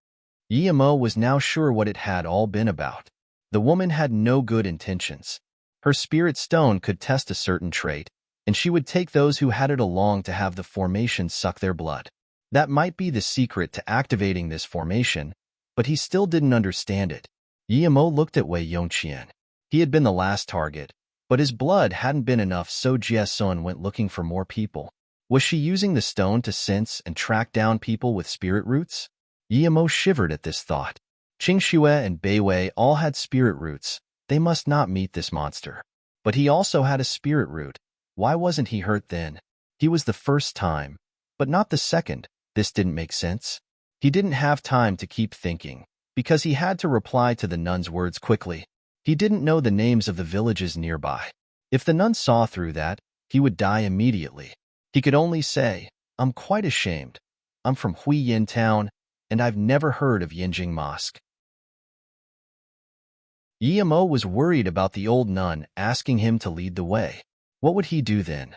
Yemo was now sure what it had all been about. The woman had no good intentions. Her spirit stone could test a certain trait, and she would take those who had it along to have the formation suck their blood. That might be the secret to activating this formation, but he still didn't understand it. Yemo looked at Wei Yongqian. He had been the last target, but his blood hadn't been enough, so Jiesun went looking for more people. Was she using the stone to sense and track down people with spirit roots? Yemo shivered at this thought. Qingxue and Beiwei all had spirit roots. They must not meet this monster. But he also had a spirit root. Why wasn't he hurt then? He was the first time, but not the second. This didn't make sense. He didn't have time to keep thinking. because he had to reply to the nun's words quickly. He didn't know the names of the villages nearby. If the nun saw through that, he would die immediately. He could only say, "I'm quite ashamed. I'm from Huiyin Town, and I've never heard of Yinjing Mosque." Yimo was worried about the old nun asking him to lead the way. What would he do then?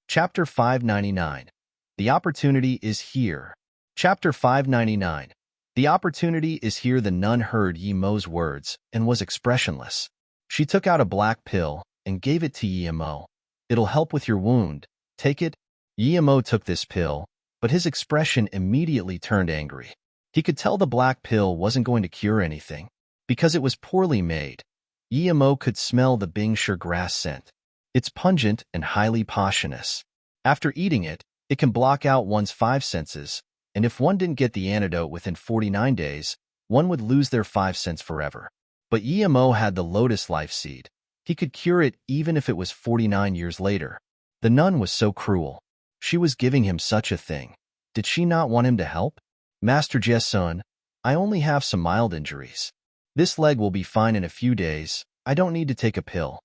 Chapter 599. The opportunity is here. Chapter 599. The opportunity is here. The nun heard Yimo's words and was expressionless. She took out a black pill and gave it to Yimo. "It'll help with your wound. Take it." Yimo took this pill, but his expression immediately turned angry. He could tell the black pill wasn't going to cure anything. Because it was poorly made, Yimo could smell the Bingshi grass scent. It's pungent and highly poisonous. After eating it, it can block out one's five senses, and if one didn't get the antidote within 49 days, one would lose their 5 senses forever. But Yimo had the lotus life seed. He could cure it even if it was 49 years later. The nun was so cruel. She was giving him such a thing. Did she not want him to help? "Master Jesun, I only have some mild injuries. This leg will be fine in a few days. I don't need to take a pill."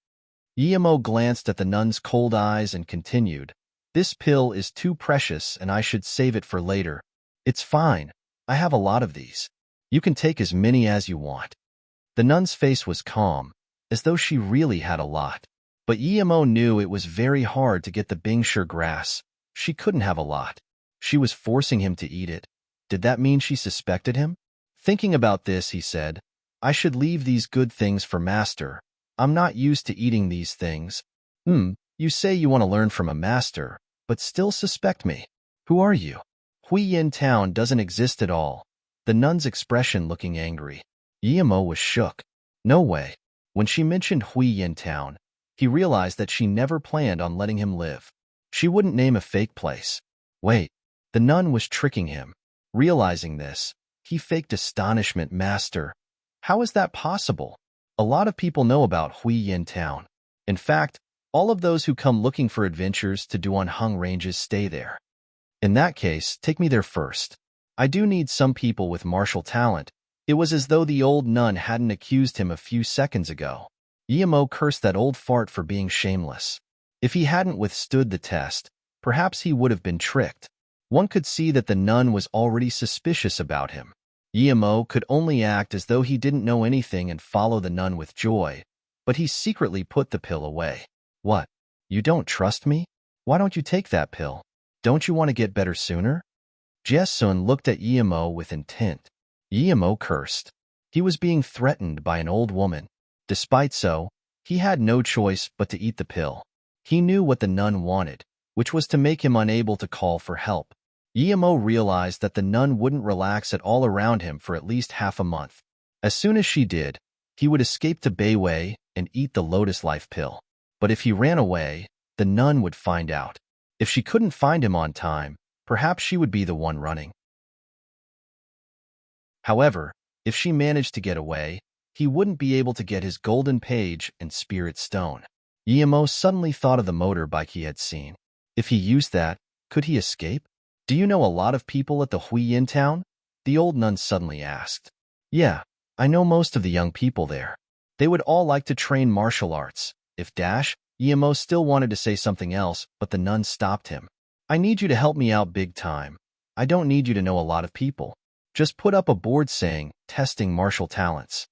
Yimo glanced at the nun's cold eyes and continued, "This pill is too precious and I should save it for later." "It's fine. I have a lot of these. You can take as many as you want." The nun's face was calm, as though she really had a lot. But Yimo knew it was very hard to get the Bingshi grass. She couldn't have a lot. She was forcing him to eat it. Did that mean she suspected him? Thinking about this, he said, "I should leave these good things for master. I'm not used to eating these things." You say you want to learn from a master, but still suspect me. Who are you?" "Huiyin Town doesn't exist at all." The nun's expression looking angry. Yimo was shook. No way. When she mentioned Huiyin Town, he realized that she never planned on letting him live. She wouldn't name a fake place. Wait, the nun was tricking him. Realizing this, he faked astonishment. "Master, how is that possible? A lot of people know about Huiyin Town. In fact, all of those who come looking for adventures to Duanheng ranges stay there." "In that case, take me there first. I do need some people with martial talent." It was as though the old nun hadn't accused him a few seconds ago. Yimo cursed that old fart for being shameless. If he hadn't withstood the test, perhaps he would have been tricked. One could see that the nun was already suspicious about him. Yimo could only act as though he didn't know anything and follow the nun with joy, but he secretly put the pill away. "What? You don't trust me? Why don't you take that pill? Don't you want to get better sooner?" Jesun looked at Yimo with intent. Yimo cursed. He was being threatened by an old woman. Despite so, he had no choice but to eat the pill. He knew what the nun wanted, which was to make him unable to call for help. Yimo realized that the nun wouldn't relax at all around him for at least half a month. As soon as she did, he would escape to Beiwei and eat the lotus life pill. But if he ran away, the nun would find out. If she couldn't find him on time, perhaps she would be the one running. However, if she managed to get away, he wouldn't be able to get his golden page and spirit stone. Yimo suddenly thought of the motorbike he had seen. If he used that, could he escape? "Do you know a lot of people at the Huiyin Town?" the old nun suddenly asked. "Yeah, I know most of the young people there. They would all like to train martial arts." If Yimo still wanted to say something else, but the nun stopped him. "I need you to help me out big time. I don't need you to know a lot of people. Just put up a board saying, 'Testing martial talents.'"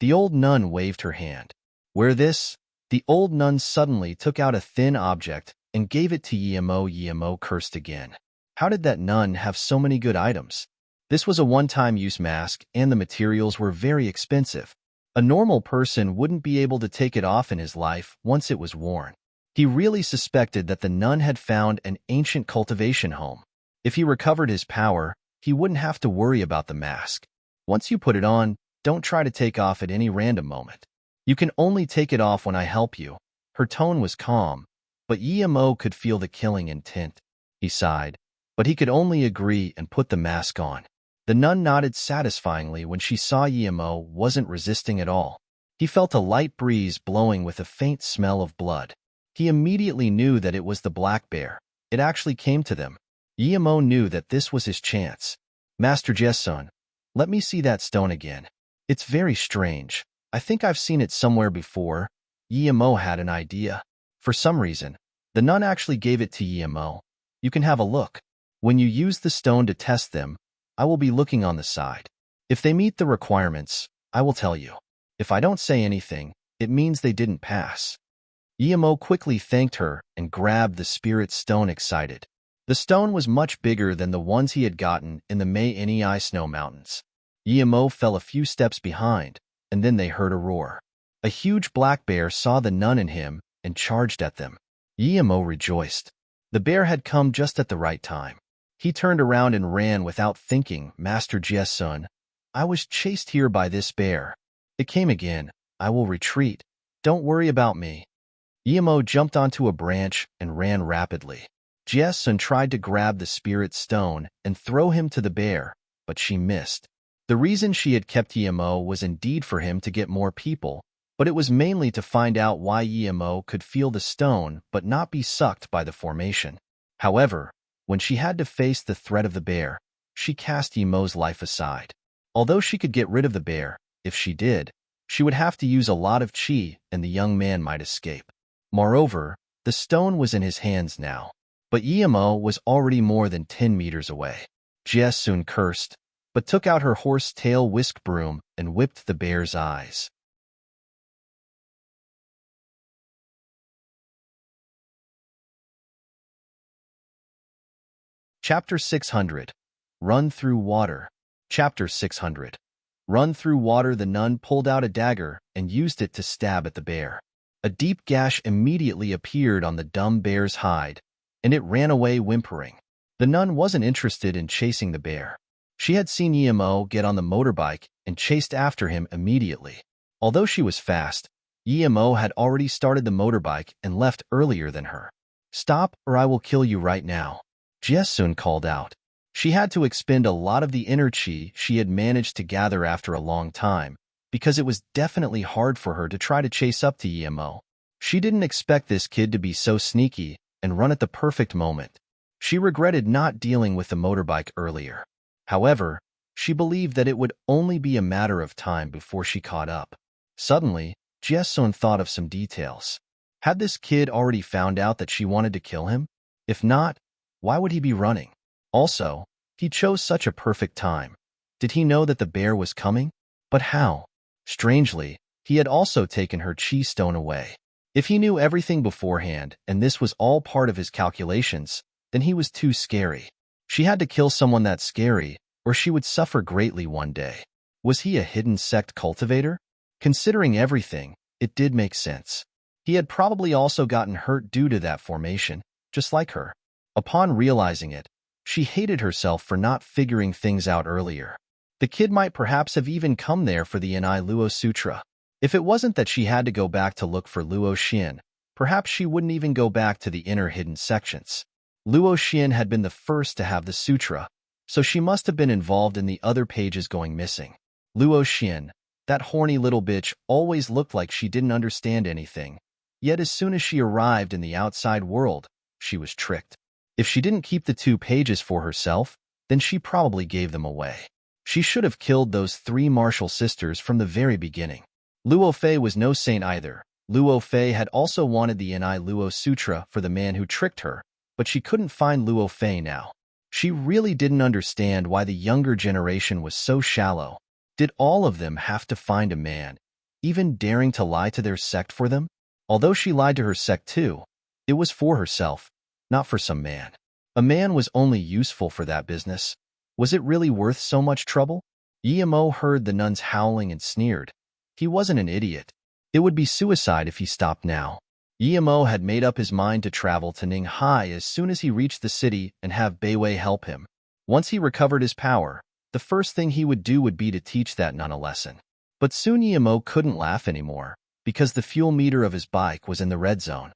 The old nun waved her hand. "Wear this?" The old nun suddenly took out a thin object and gave it to Yimo. Yimo cursed again. How did that nun have so many good items? This was a one-time use mask, and the materials were very expensive. A normal person wouldn't be able to take it off in his life once it was worn. He really suspected that the nun had found an ancient cultivation home. If he recovered his power, he wouldn't have to worry about the mask. Once you put it on, don't try to take off at any random moment. You can only take it off when I help you. Her tone was calm, but Yimo could feel the killing intent. He sighed, but he could only agree and put the mask on. The nun nodded satisfyingly when she saw Yimo wasn't resisting at all. He felt a light breeze blowing with a faint smell of blood. He immediately knew that it was the black bear. It actually came to them. Yemo knew that this was his chance. Master Jessun, let me see that stone again. It's very strange. I think I've seen it somewhere before. Yemo had an idea. For some reason, the nun actually gave it to Yemo. You can have a look. When you use the stone to test them, I will be looking on the side. If they meet the requirements, I will tell you. If I don't say anything, it means they didn't pass. Yemo quickly thanked her and grabbed the spirit stone excited. The stone was much bigger than the ones he had gotten in the Nei Snow Mountains. Yemo fell a few steps behind, and then they heard a roar. A huge black bear saw the nun and him and charged at them. Yemo rejoiced. The bear had come just at the right time. He turned around and ran without thinking. Master Jessun, I was chased here by this bear. It came again. I will retreat. Don't worry about me. Yemo jumped onto a branch and ran rapidly. Jessun tried to grab the spirit stone and throw him to the bear, but she missed. The reason she had kept Yemo was indeed for him to get more people, but it was mainly to find out why Yemo could feel the stone but not be sucked by the formation. However, when she had to face the threat of the bear, she cast Yemo's life aside. Although she could get rid of the bear, if she did, she would have to use a lot of chi and the young man might escape. Moreover, the stone was in his hands now, but Yemo was already more than 10 meters away. Jessun cursed, but took out her horse-tail whisk broom and whipped the bear's eyes. Chapter 600. Run Through Water. Chapter 600. Run through water. The nun pulled out a dagger and used it to stab at the bear. A deep gash immediately appeared on the dumb bear's hide, and it ran away whimpering. The nun wasn't interested in chasing the bear. She had seen Yemo get on the motorbike and chased after him immediately. Although she was fast, Yemo had already started the motorbike and left earlier than her. Stop, or I will kill you right now, Jessun called out. She had to expend a lot of the inner chi she had managed to gather after a long time, because it was definitely hard for her to try to chase up to Yemo. She didn't expect this kid to be so sneaky and run at the perfect moment. She regretted not dealing with the motorbike earlier. However, she believed that it would only be a matter of time before she caught up. Suddenly, Jessun thought of some details. Had this kid already found out that she wanted to kill him? If not, why would he be running? Also, he chose such a perfect time. Did he know that the bear was coming? But how? Strangely, he had also taken her chi stone away. If he knew everything beforehand and this was all part of his calculations, then he was too scary. She had to kill someone that scary, or she would suffer greatly one day. Was he a hidden sect cultivator? Considering everything, it did make sense. He had probably also gotten hurt due to that formation, just like her. Upon realizing it, she hated herself for not figuring things out earlier. The kid might perhaps have even come there for the Inai Luo Sutra. If it wasn't that she had to go back to look for Luo Xin, perhaps she wouldn't even go back to the inner hidden sections. Luo Xin had been the first to have the sutra, so she must have been involved in the other pages going missing. Luo Xin, that horny little bitch, always looked like she didn't understand anything. Yet as soon as she arrived in the outside world, she was tricked. If she didn't keep the 2 pages for herself, then she probably gave them away. She should have killed those 3 martial sisters from the very beginning. Luo Fei was no saint either. Luo Fei had also wanted the Inai Luo Sutra for the man who tricked her, but she couldn't find Luo Fei now. She really didn't understand why the younger generation was so shallow. Did all of them have to find a man, even daring to lie to their sect for them? Although she lied to her sect too, it was for herself, not for some man. A man was only useful for that business. Was it really worth so much trouble? Yemo heard the nuns howling and sneered. He wasn't an idiot. It would be suicide if he stopped now. Yemo had made up his mind to travel to Ninghai as soon as he reached the city and have Beiwei help him. Once he recovered his power, the first thing he would do would be to teach that nun a lesson. But soon Yemo couldn't laugh anymore, because the fuel meter of his bike was in the red zone.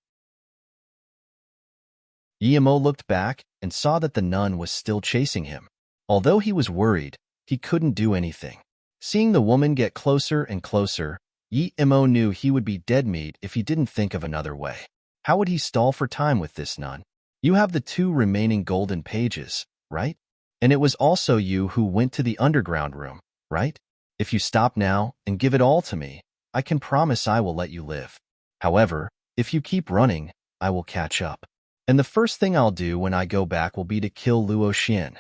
Yemo looked back and saw that the nun was still chasing him. Although he was worried, he couldn't do anything. Seeing the woman get closer and closer, Yemo knew he would be dead meat if he didn't think of another way. How would he stall for time with this nun? You have the 2 remaining golden pages, right? And it was also you who went to the underground room, right? If you stop now and give it all to me, I can promise I will let you live. However, if you keep running, I will catch up. And the first thing I'll do when I go back will be to kill Luo Xian."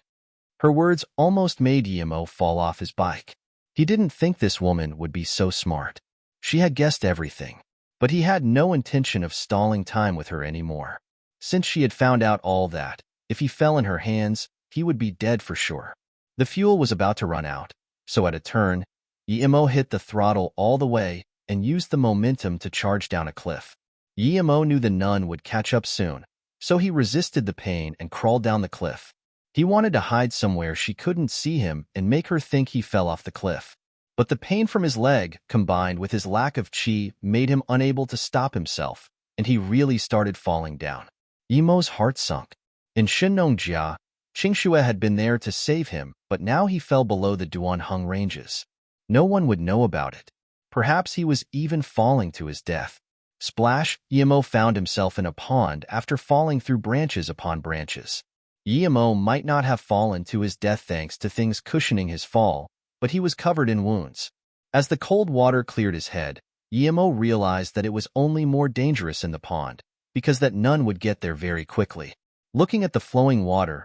Her words almost made Yimo fall off his bike. He didn't think this woman would be so smart. She had guessed everything, but he had no intention of stalling time with her anymore. Since she had found out all that, if he fell in her hands, he would be dead for sure. The fuel was about to run out, so at a turn, Yimo hit the throttle all the way and used the momentum to charge down a cliff. Yimo knew the nun would catch up soon, so he resisted the pain and crawled down the cliff. He wanted to hide somewhere she couldn't see him and make her think he fell off the cliff. But the pain from his leg, combined with his lack of qi, made him unable to stop himself, and he really started falling down. Yimo's heart sunk. In Shinongjia, Qingxue had been there to save him, but now he fell below the Duanheng ranges. No one would know about it. Perhaps he was even falling to his death. Splash! Yimo found himself in a pond after falling through branches upon branches. Yimo might not have fallen to his death thanks to things cushioning his fall, but he was covered in wounds. As the cold water cleared his head, Yimo realized that it was only more dangerous in the pond, because that nun would get there very quickly. Looking at the flowing water,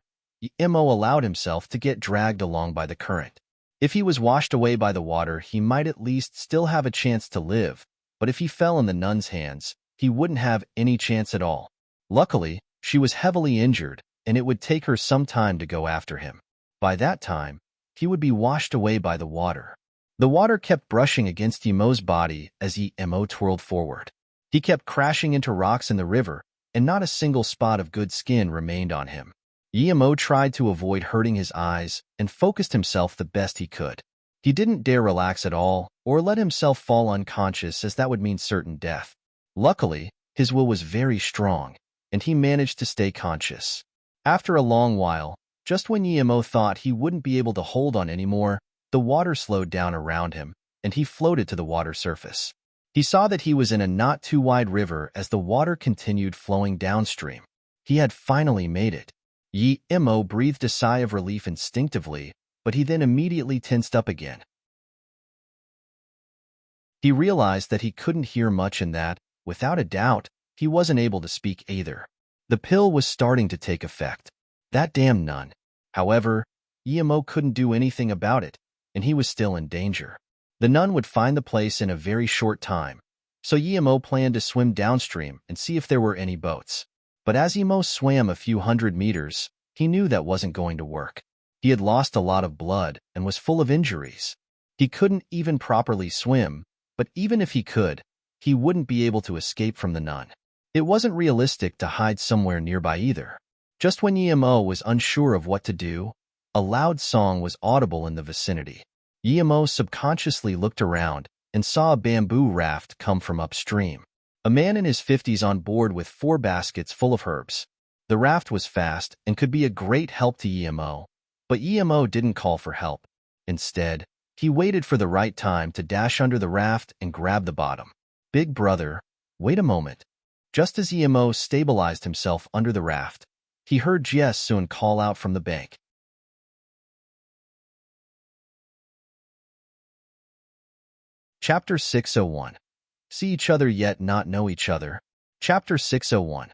Yimo allowed himself to get dragged along by the current. If he was washed away by the water, he might at least still have a chance to live, but if he fell in the nun's hands, he wouldn't have any chance at all. Luckily, she was heavily injured, and it would take her some time to go after him. By that time, he would be washed away by the water. The water kept brushing against Yimo's body as Yimo twirled forward. He kept crashing into rocks in the river, and not a single spot of good skin remained on him. Yimo tried to avoid hurting his eyes and focused himself the best he could. He didn't dare relax at all or let himself fall unconscious, as that would mean certain death. Luckily, his will was very strong, and he managed to stay conscious. After a long while, just when Yimo thought he wouldn't be able to hold on anymore, the water slowed down around him, and he floated to the water surface. He saw that he was in a not-too-wide river as the water continued flowing downstream. He had finally made it. Yimo breathed a sigh of relief instinctively, but he then immediately tensed up again. He realized that he couldn't hear much and that, without a doubt, he wasn't able to speak either. The pill was starting to take effect. That damn nun. However, Yimo couldn't do anything about it, and he was still in danger. The nun would find the place in a very short time, so Yimo planned to swim downstream and see if there were any boats. But as Yimo swam a few hundred meters, he knew that wasn't going to work. He had lost a lot of blood and was full of injuries. He couldn't even properly swim, but even if he could, he wouldn't be able to escape from the nun. It wasn't realistic to hide somewhere nearby either. Just when Yimo was unsure of what to do, a loud song was audible in the vicinity. Yimo subconsciously looked around and saw a bamboo raft come from upstream. A man in his 50s on board with 4 baskets full of herbs. The raft was fast and could be a great help to Yimo, but Yimo didn't call for help. Instead, he waited for the right time to dash under the raft and grab the bottom. "Big brother, wait a moment." Just as Yimo stabilized himself under the raft, he heard Jie Sun call out from the bank. Chapter 601. See each other yet not know each other. Chapter 601.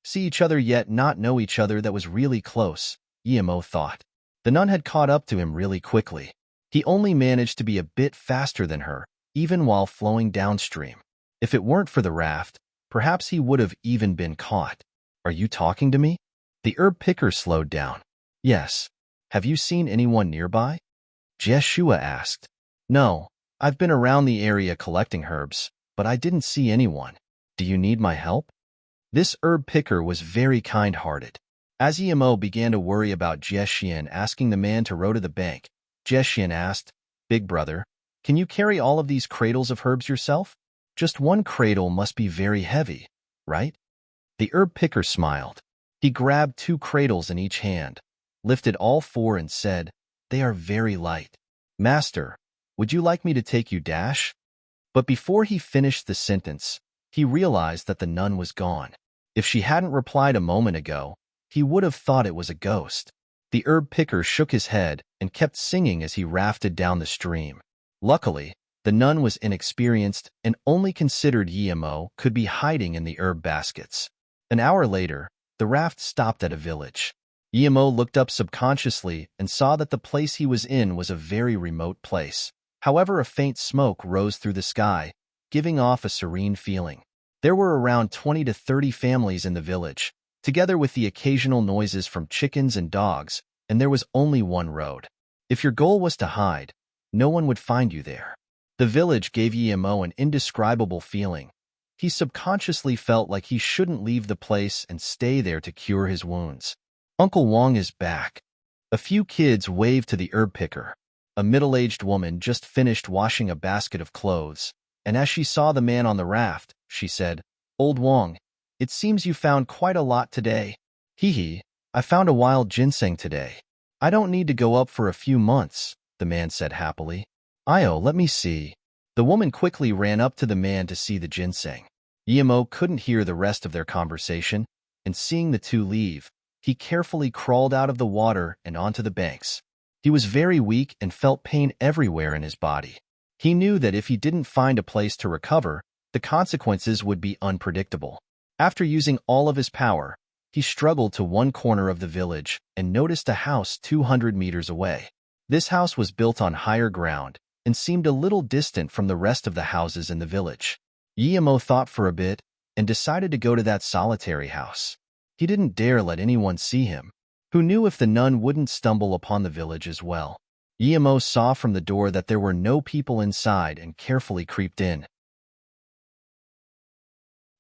See each other yet not know each other. That was really close, Yimo thought. The nun had caught up to him really quickly. He only managed to be a bit faster than her, even while flowing downstream. If it weren't for the raft, perhaps he would have even been caught. "Are you talking to me?" The herb picker slowed down. "Yes. Have you seen anyone nearby?" Jeshua asked. "No, I've been around the area collecting herbs, but I didn't see anyone. Do you need my help?" This herb picker was very kind-hearted. As Yimo began to worry about Jeshian asking the man to row to the bank, Jeshian asked, "Big brother, can you carry all of these cradles of herbs yourself? Just one cradle must be very heavy, right?" The herb picker smiled. He grabbed 2 cradles in each hand, lifted all 4 and said, "They are very light. Master, would you like me to take you dash?" But before he finished the sentence, he realized that the nun was gone. If she hadn't replied a moment ago, he would have thought it was a ghost. The herb picker shook his head and kept singing as he rafted down the stream. Luckily, the nun was inexperienced and only considered Yemo could be hiding in the herb baskets. An hour later, the raft stopped at a village. Yemo looked up subconsciously and saw that the place he was in was a very remote place. However, a faint smoke rose through the sky, giving off a serene feeling. There were around 20 to 30 families in the village, together with the occasional noises from chickens and dogs, and there was only one road. If your goal was to hide, no one would find you there. The village gave Yemo an indescribable feeling. He subconsciously felt like he shouldn't leave the place and stay there to cure his wounds. Uncle Wong is back. A few kids waved to the herb picker. A middle-aged woman just finished washing a basket of clothes, and as she saw the man on the raft, she said, "Old Wong, it seems you found quite a lot today." "Hee, I found a wild ginseng today. I don't need to go up for a few months," the man said happily. "Io, let me see." The woman quickly ran up to the man to see the ginseng. Yemo couldn't hear the rest of their conversation, and seeing the two leave, he carefully crawled out of the water and onto the banks. He was very weak and felt pain everywhere in his body. He knew that if he didn't find a place to recover, the consequences would be unpredictable. After using all of his power, he struggled to one corner of the village and noticed a house 200 meters away. This house was built on higher ground and seemed a little distant from the rest of the houses in the village. Yemo thought for a bit and decided to go to that solitary house. He didn't dare let anyone see him. Who knew if the nun wouldn't stumble upon the village as well? Yemo saw from the door that there were no people inside and carefully creeped in.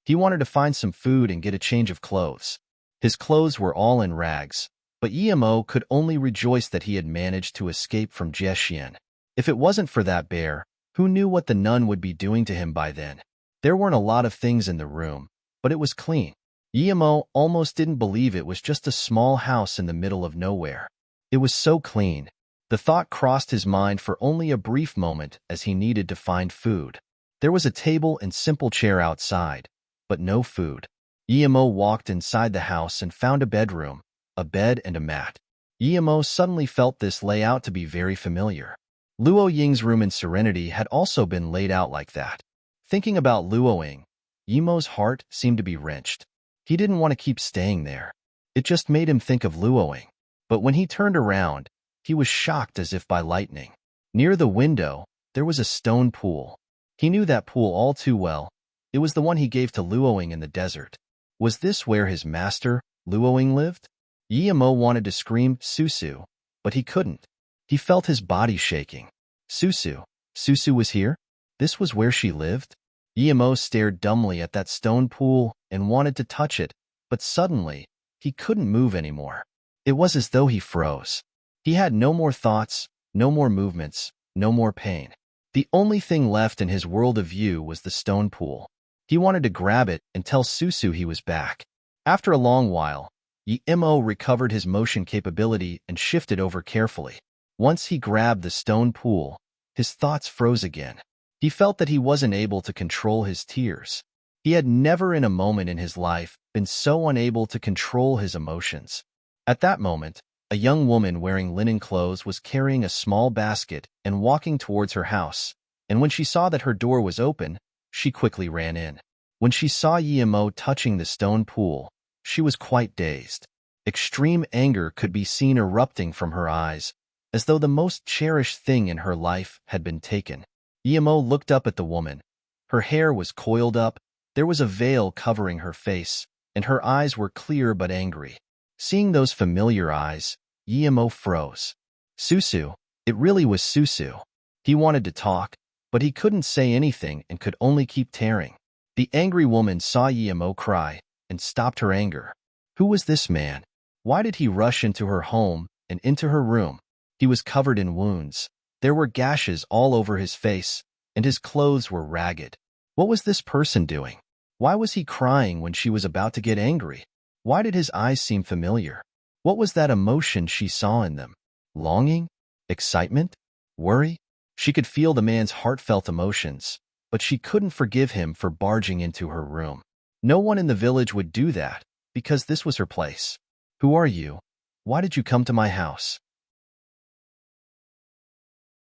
He wanted to find some food and get a change of clothes. His clothes were all in rags, but Yemo could only rejoice that he had managed to escape from Jiexian. If it wasn't for that bear, who knew what the nun would be doing to him by then? There weren't a lot of things in the room, but it was clean. Yemo almost didn't believe it was just a small house in the middle of nowhere. It was so clean. The thought crossed his mind for only a brief moment as he needed to find food. There was a table and simple chair outside, but no food. Yemo walked inside the house and found a bedroom, a bed and a mat. Yemo suddenly felt this layout to be very familiar. Luo Ying's room in Serenity had also been laid out like that. Thinking about Luo Ying, Yemo's heart seemed to be wrenched. He didn't want to keep staying there. It just made him think of Luo Ying. But when he turned around, he was shocked as if by lightning. Near the window, there was a stone pool. He knew that pool all too well. It was the one he gave to Luo Ying in the desert. Was this where his master, Luo Ying, lived? Yemo wanted to scream, "Susu," but he couldn't. He felt his body shaking. Susu. Susu was here? This was where she lived? Yemo stared dumbly at that stone pool and wanted to touch it, but suddenly, he couldn't move anymore. It was as though he froze. He had no more thoughts, no more movements, no more pain. The only thing left in his world of view was the stone pool. He wanted to grab it and tell Susu he was back. After a long while, Yemo recovered his motion capability and shifted over carefully. Once he grabbed the stone pool, his thoughts froze again. He felt that he wasn't able to control his tears. He had never in a moment in his life been so unable to control his emotions. At that moment, a young woman wearing linen clothes was carrying a small basket and walking towards her house, and when she saw that her door was open, she quickly ran in. When she saw Yemo touching the stone pool, she was quite dazed. Extreme anger could be seen erupting from her eyes, as though the most cherished thing in her life had been taken. Yemo looked up at the woman. Her hair was coiled up, there was a veil covering her face, and her eyes were clear but angry. Seeing those familiar eyes, Yemo froze. Susu, it really was Susu. He wanted to talk, but he couldn't say anything and could only keep tearing. The angry woman saw Yemo cry and stopped her anger. Who was this man? Why did he rush into her home and into her room? He was covered in wounds. There were gashes all over his face, and his clothes were ragged. What was this person doing? Why was he crying when she was about to get angry? Why did his eyes seem familiar? What was that emotion she saw in them? Longing? Excitement? Worry? She could feel the man's heartfelt emotions, but she couldn't forgive him for barging into her room. No one in the village would do that, because this was her place. Who are you? Why did you come to my house?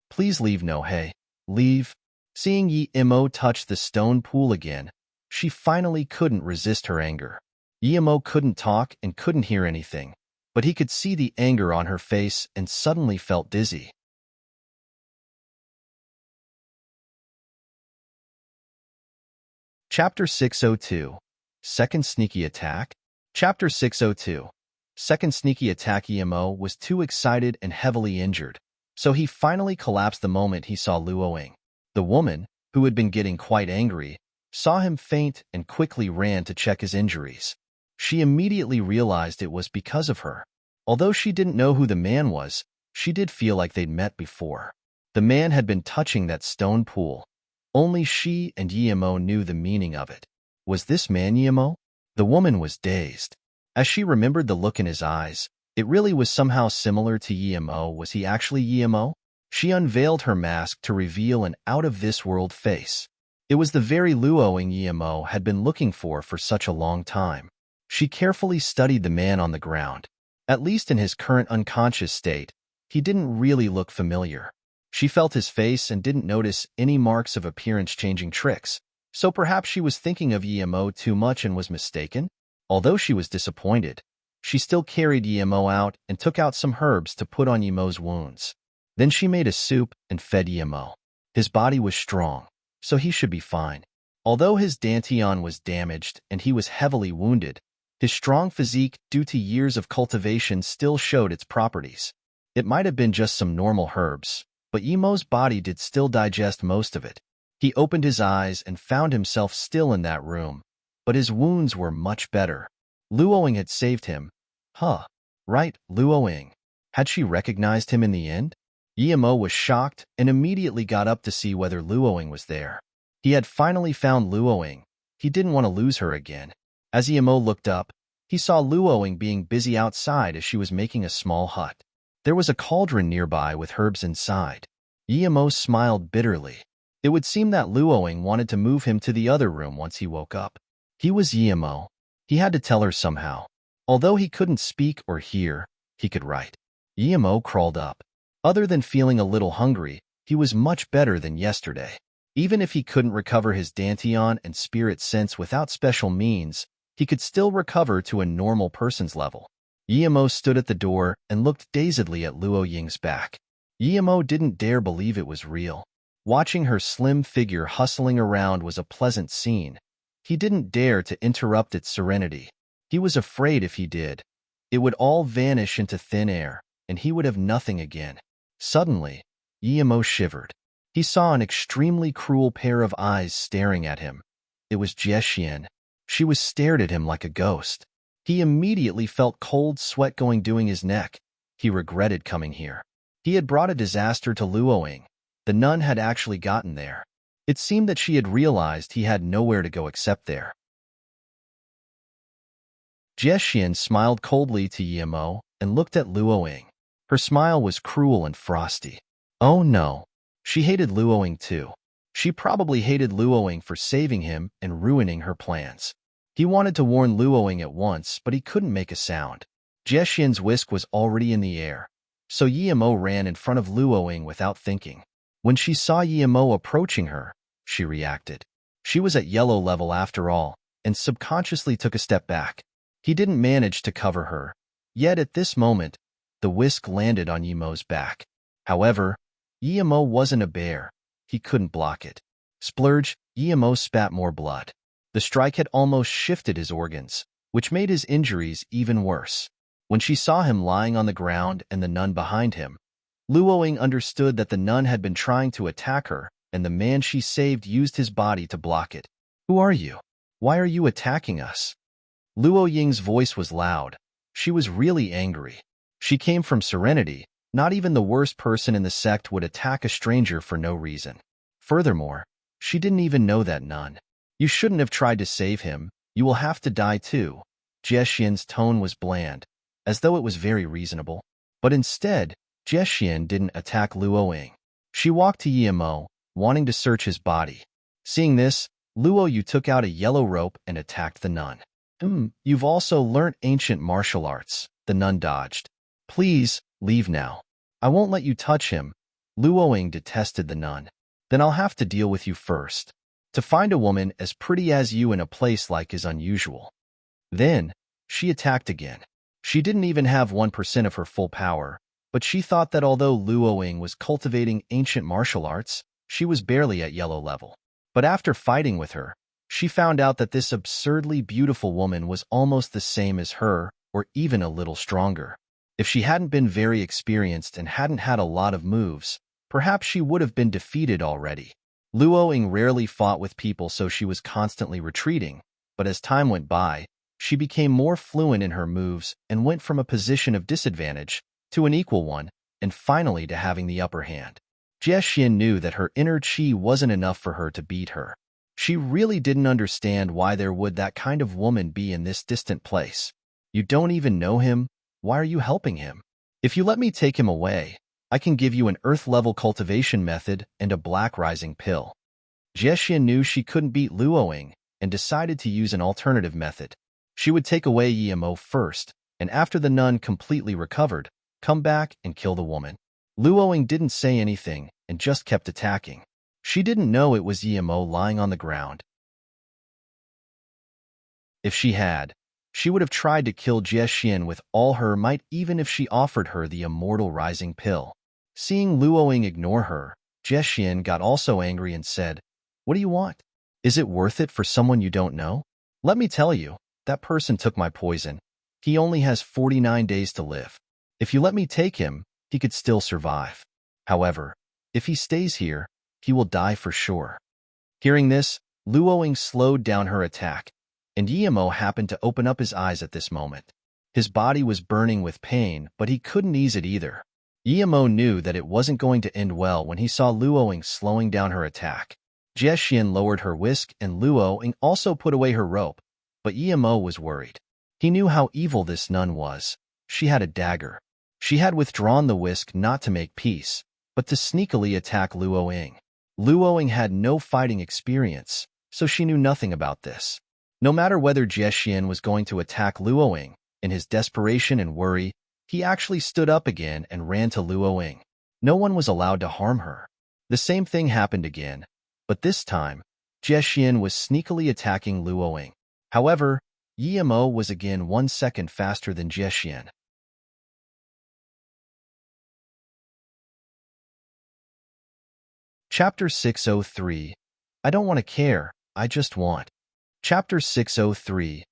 Please leave no hey. Leave. Seeing Yi Imo touch the stone pool again, she finally couldn't resist her anger. Yi Imo couldn't talk and couldn't hear anything, but he could see the anger on her face and suddenly felt dizzy. Chapter 602. Second Sneaky Attack. Chapter 602. Second Sneaky Attack. Imo was too excited and heavily injured, so he finally collapsed the moment he saw Luoying. The woman, who had been getting quite angry, saw him faint and quickly ran to check his injuries. She immediately realized it was because of her. Although she didn't know who the man was, she did feel like they'd met before. The man had been touching that stone pool. Only she and Imo knew the meaning of it. Was this man Imo? The woman was dazed. As she remembered the look in his eyes, it really was somehow similar to Imo. Was he actually Imo? She unveiled her mask to reveal an out-of-this-world face. It was the very Luoying Imo had been looking for such a long time. She carefully studied the man on the ground. At least in his current unconscious state, he didn't really look familiar. She felt his face and didn't notice any marks of appearance-changing tricks, so perhaps she was thinking of Imo too much and was mistaken? Although she was disappointed, she still carried Imo out and took out some herbs to put on Imo's wounds. Then she made a soup and fed Imo. His body was strong, so he should be fine. Although his dantian was damaged and he was heavily wounded, his strong physique due to years of cultivation still showed its properties. It might have been just some normal herbs, but Imo's body did still digest most of it. He opened his eyes and found himself still in that room, but his wounds were much better. Luoying had saved him. Huh. Right, Luoying. Had she recognized him in the end? Imo was shocked and immediately got up to see whether Luoying was there. He had finally found Luoying. He didn't want to lose her again. As Imo looked up, he saw Luoying being busy outside as she was making a small hut. There was a cauldron nearby with herbs inside. Imo smiled bitterly. It would seem that Luoying wanted to move him to the other room once he woke up. He was Imo. He had to tell her somehow. Although he couldn't speak or hear, he could write. Imo crawled up. Other than feeling a little hungry, he was much better than yesterday. Even if he couldn't recover his dantian and spirit sense without special means, he could still recover to a normal person's level. Imo stood at the door and looked dazedly at Luoying's back. Imo didn't dare believe it was real. Watching her slim figure hustling around was a pleasant scene. He didn't dare to interrupt its serenity. He was afraid if he did, it would all vanish into thin air, and he would have nothing again. Suddenly, Imo shivered. He saw an extremely cruel pair of eyes staring at him. It was Jiexian. She was stared at him like a ghost. He immediately felt cold sweat doing his neck. He regretted coming here. He had brought a disaster to Luoying. The nun had actually gotten there. It seemed that she had realized he had nowhere to go except there. Jiexian smiled coldly to Imo and looked at Luoying. Her smile was cruel and frosty. Oh no. She hated Luoying too. She probably hated Luoying for saving him and ruining her plans. He wanted to warn Luoying at once, but he couldn't make a sound. Jiexian's whisk was already in the air, so Imo ran in front of Luoying without thinking. When she saw Imo approaching her, she reacted. She was at yellow level after all, and subconsciously took a step back. He didn't manage to cover her. Yet at this moment, the whisk landed on Imo's back. However, Imo wasn't a bear. He couldn't block it. Splurge, Imo spat more blood. The strike had almost shifted his organs, which made his injuries even worse. When she saw him lying on the ground and the nun behind him, Luoying understood that the nun had been trying to attack her, and the man she saved used his body to block it. Who are you? Why are you attacking us? Luoying's voice was loud. She was really angry. She came from Serenity. Not even the worst person in the sect would attack a stranger for no reason. Furthermore, she didn't even know that nun. You shouldn't have tried to save him. You will have to die too. Jiexian's tone was bland, as though it was very reasonable. But instead, Jiexian didn't attack Luoying. She walked to Imo, wanting to search his body. Seeing this, Luoyu took out a yellow rope and attacked the nun. You've also learnt ancient martial arts. The nun dodged. Please, leave now. I won't let you touch him. Luoying detested the nun. Then I'll have to deal with you first. To find a woman as pretty as you in a place like is unusual. Then, she attacked again. She didn't even have 1% of her full power, but she thought that although Luoying was cultivating ancient martial arts, she was barely at yellow level. But after fighting with her, she found out that this absurdly beautiful woman was almost the same as her, or even a little stronger. If she hadn't been very experienced and hadn't had a lot of moves, perhaps she would have been defeated already. Luoying rarely fought with people, so she was constantly retreating, but as time went by, she became more fluent in her moves and went from a position of disadvantage to an equal one, and finally to having the upper hand. Jie Xin knew that her inner chi wasn't enough for her to beat her. She really didn't understand why there would that kind of woman be in this distant place. You don't even know him? Why are you helping him? If you let me take him away, I can give you an earth-level cultivation method and a black rising pill. Jie Xin knew she couldn't beat Luoying and decided to use an alternative method. She would take away Yimo first, and after the nun completely recovered, come back and kill the woman. Luoying didn't say anything and just kept attacking. She didn't know it was Yimo lying on the ground. If she had, she would have tried to kill Jie Xin with all her might, even if she offered her the immortal rising pill. Seeing Luoying ignore her, Jie Xin got also angry and said, "What do you want? Is it worth it for someone you don't know? Let me tell you, that person took my poison. He only has 49 days to live. If you let me take him, he could still survive. However, if he stays here, he will die for sure." Hearing this, Luoying slowed down her attack, and Yimo happened to open up his eyes at this moment. His body was burning with pain, but he couldn't ease it either. Yimo knew that it wasn't going to end well when he saw Luoying slowing down her attack. Jie Xin lowered her whisk and Luoying also put away her rope, but Yimo was worried. He knew how evil this nun was. She had a dagger. She had withdrawn the whisk not to make peace, but to sneakily attack Luoying. Luoying had no fighting experience, so she knew nothing about this. No matter whether Jie Xin was going to attack Luoying, in his desperation and worry, he actually stood up again and ran to Luoying. No one was allowed to harm her. The same thing happened again, but this time, Jie Xin was sneakily attacking Luoying. However, Yimo was again 1 second faster than Jie Xin. Chapter 603. I don't want to care, I just want. Chapter 603.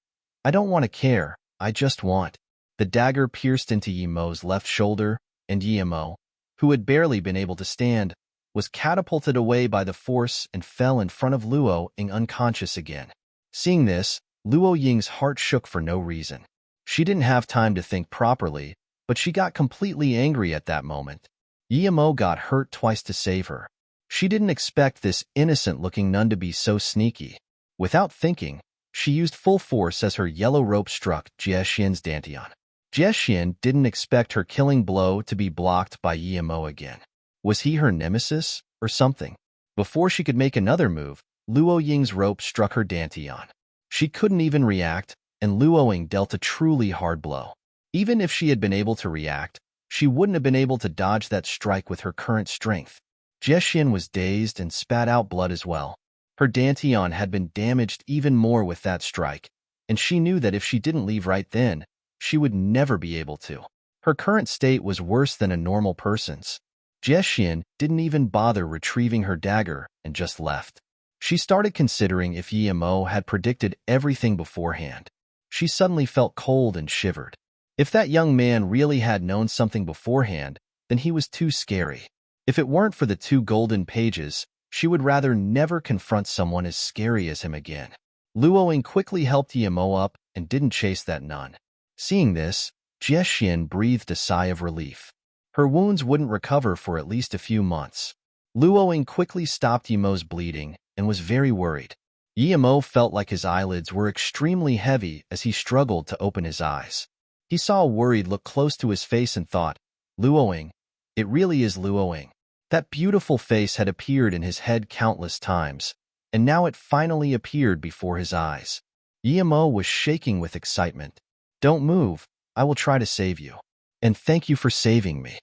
I don't want to care, I just want. The dagger pierced into Yimo's left shoulder, and Yimo, who had barely been able to stand, was catapulted away by the force and fell in front of Luoying unconscious again. Seeing this, Luoying's heart shook for no reason. She didn't have time to think properly, but she got completely angry at that moment. Yimo got hurt twice to save her. She didn't expect this innocent-looking nun to be so sneaky. Without thinking, she used full force as her yellow rope struck Jie Xin's dantian. Jie Xin didn't expect her killing blow to be blocked by Yimo again. Was he her nemesis, or something? Before she could make another move, Luoying's rope struck her dantian. She couldn't even react, and Luoying dealt a truly hard blow. Even if she had been able to react, she wouldn't have been able to dodge that strike with her current strength. Jie Xin was dazed and spat out blood as well. Her dantian had been damaged even more with that strike, and she knew that if she didn't leave right then, she would never be able to. Her current state was worse than a normal person's. Jie Xin didn't even bother retrieving her dagger and just left. She started considering if Yimo had predicted everything beforehand. She suddenly felt cold and shivered. If that young man really had known something beforehand, then he was too scary. If it weren't for the 2 golden pages, she would rather never confront someone as scary as him again. Luoying quickly helped Yimo up and didn't chase that nun. Seeing this, Jie Xin breathed a sigh of relief. Her wounds wouldn't recover for at least a few months. Luoying quickly stopped Yimo's bleeding and was very worried. Yimo felt like his eyelids were extremely heavy as he struggled to open his eyes. He saw a worried look close to his face and thought, Luoying, it really is Luoying. That beautiful face had appeared in his head countless times, and now it finally appeared before his eyes. Yimo was shaking with excitement. Don't move, I will try to save you. And thank you for saving me.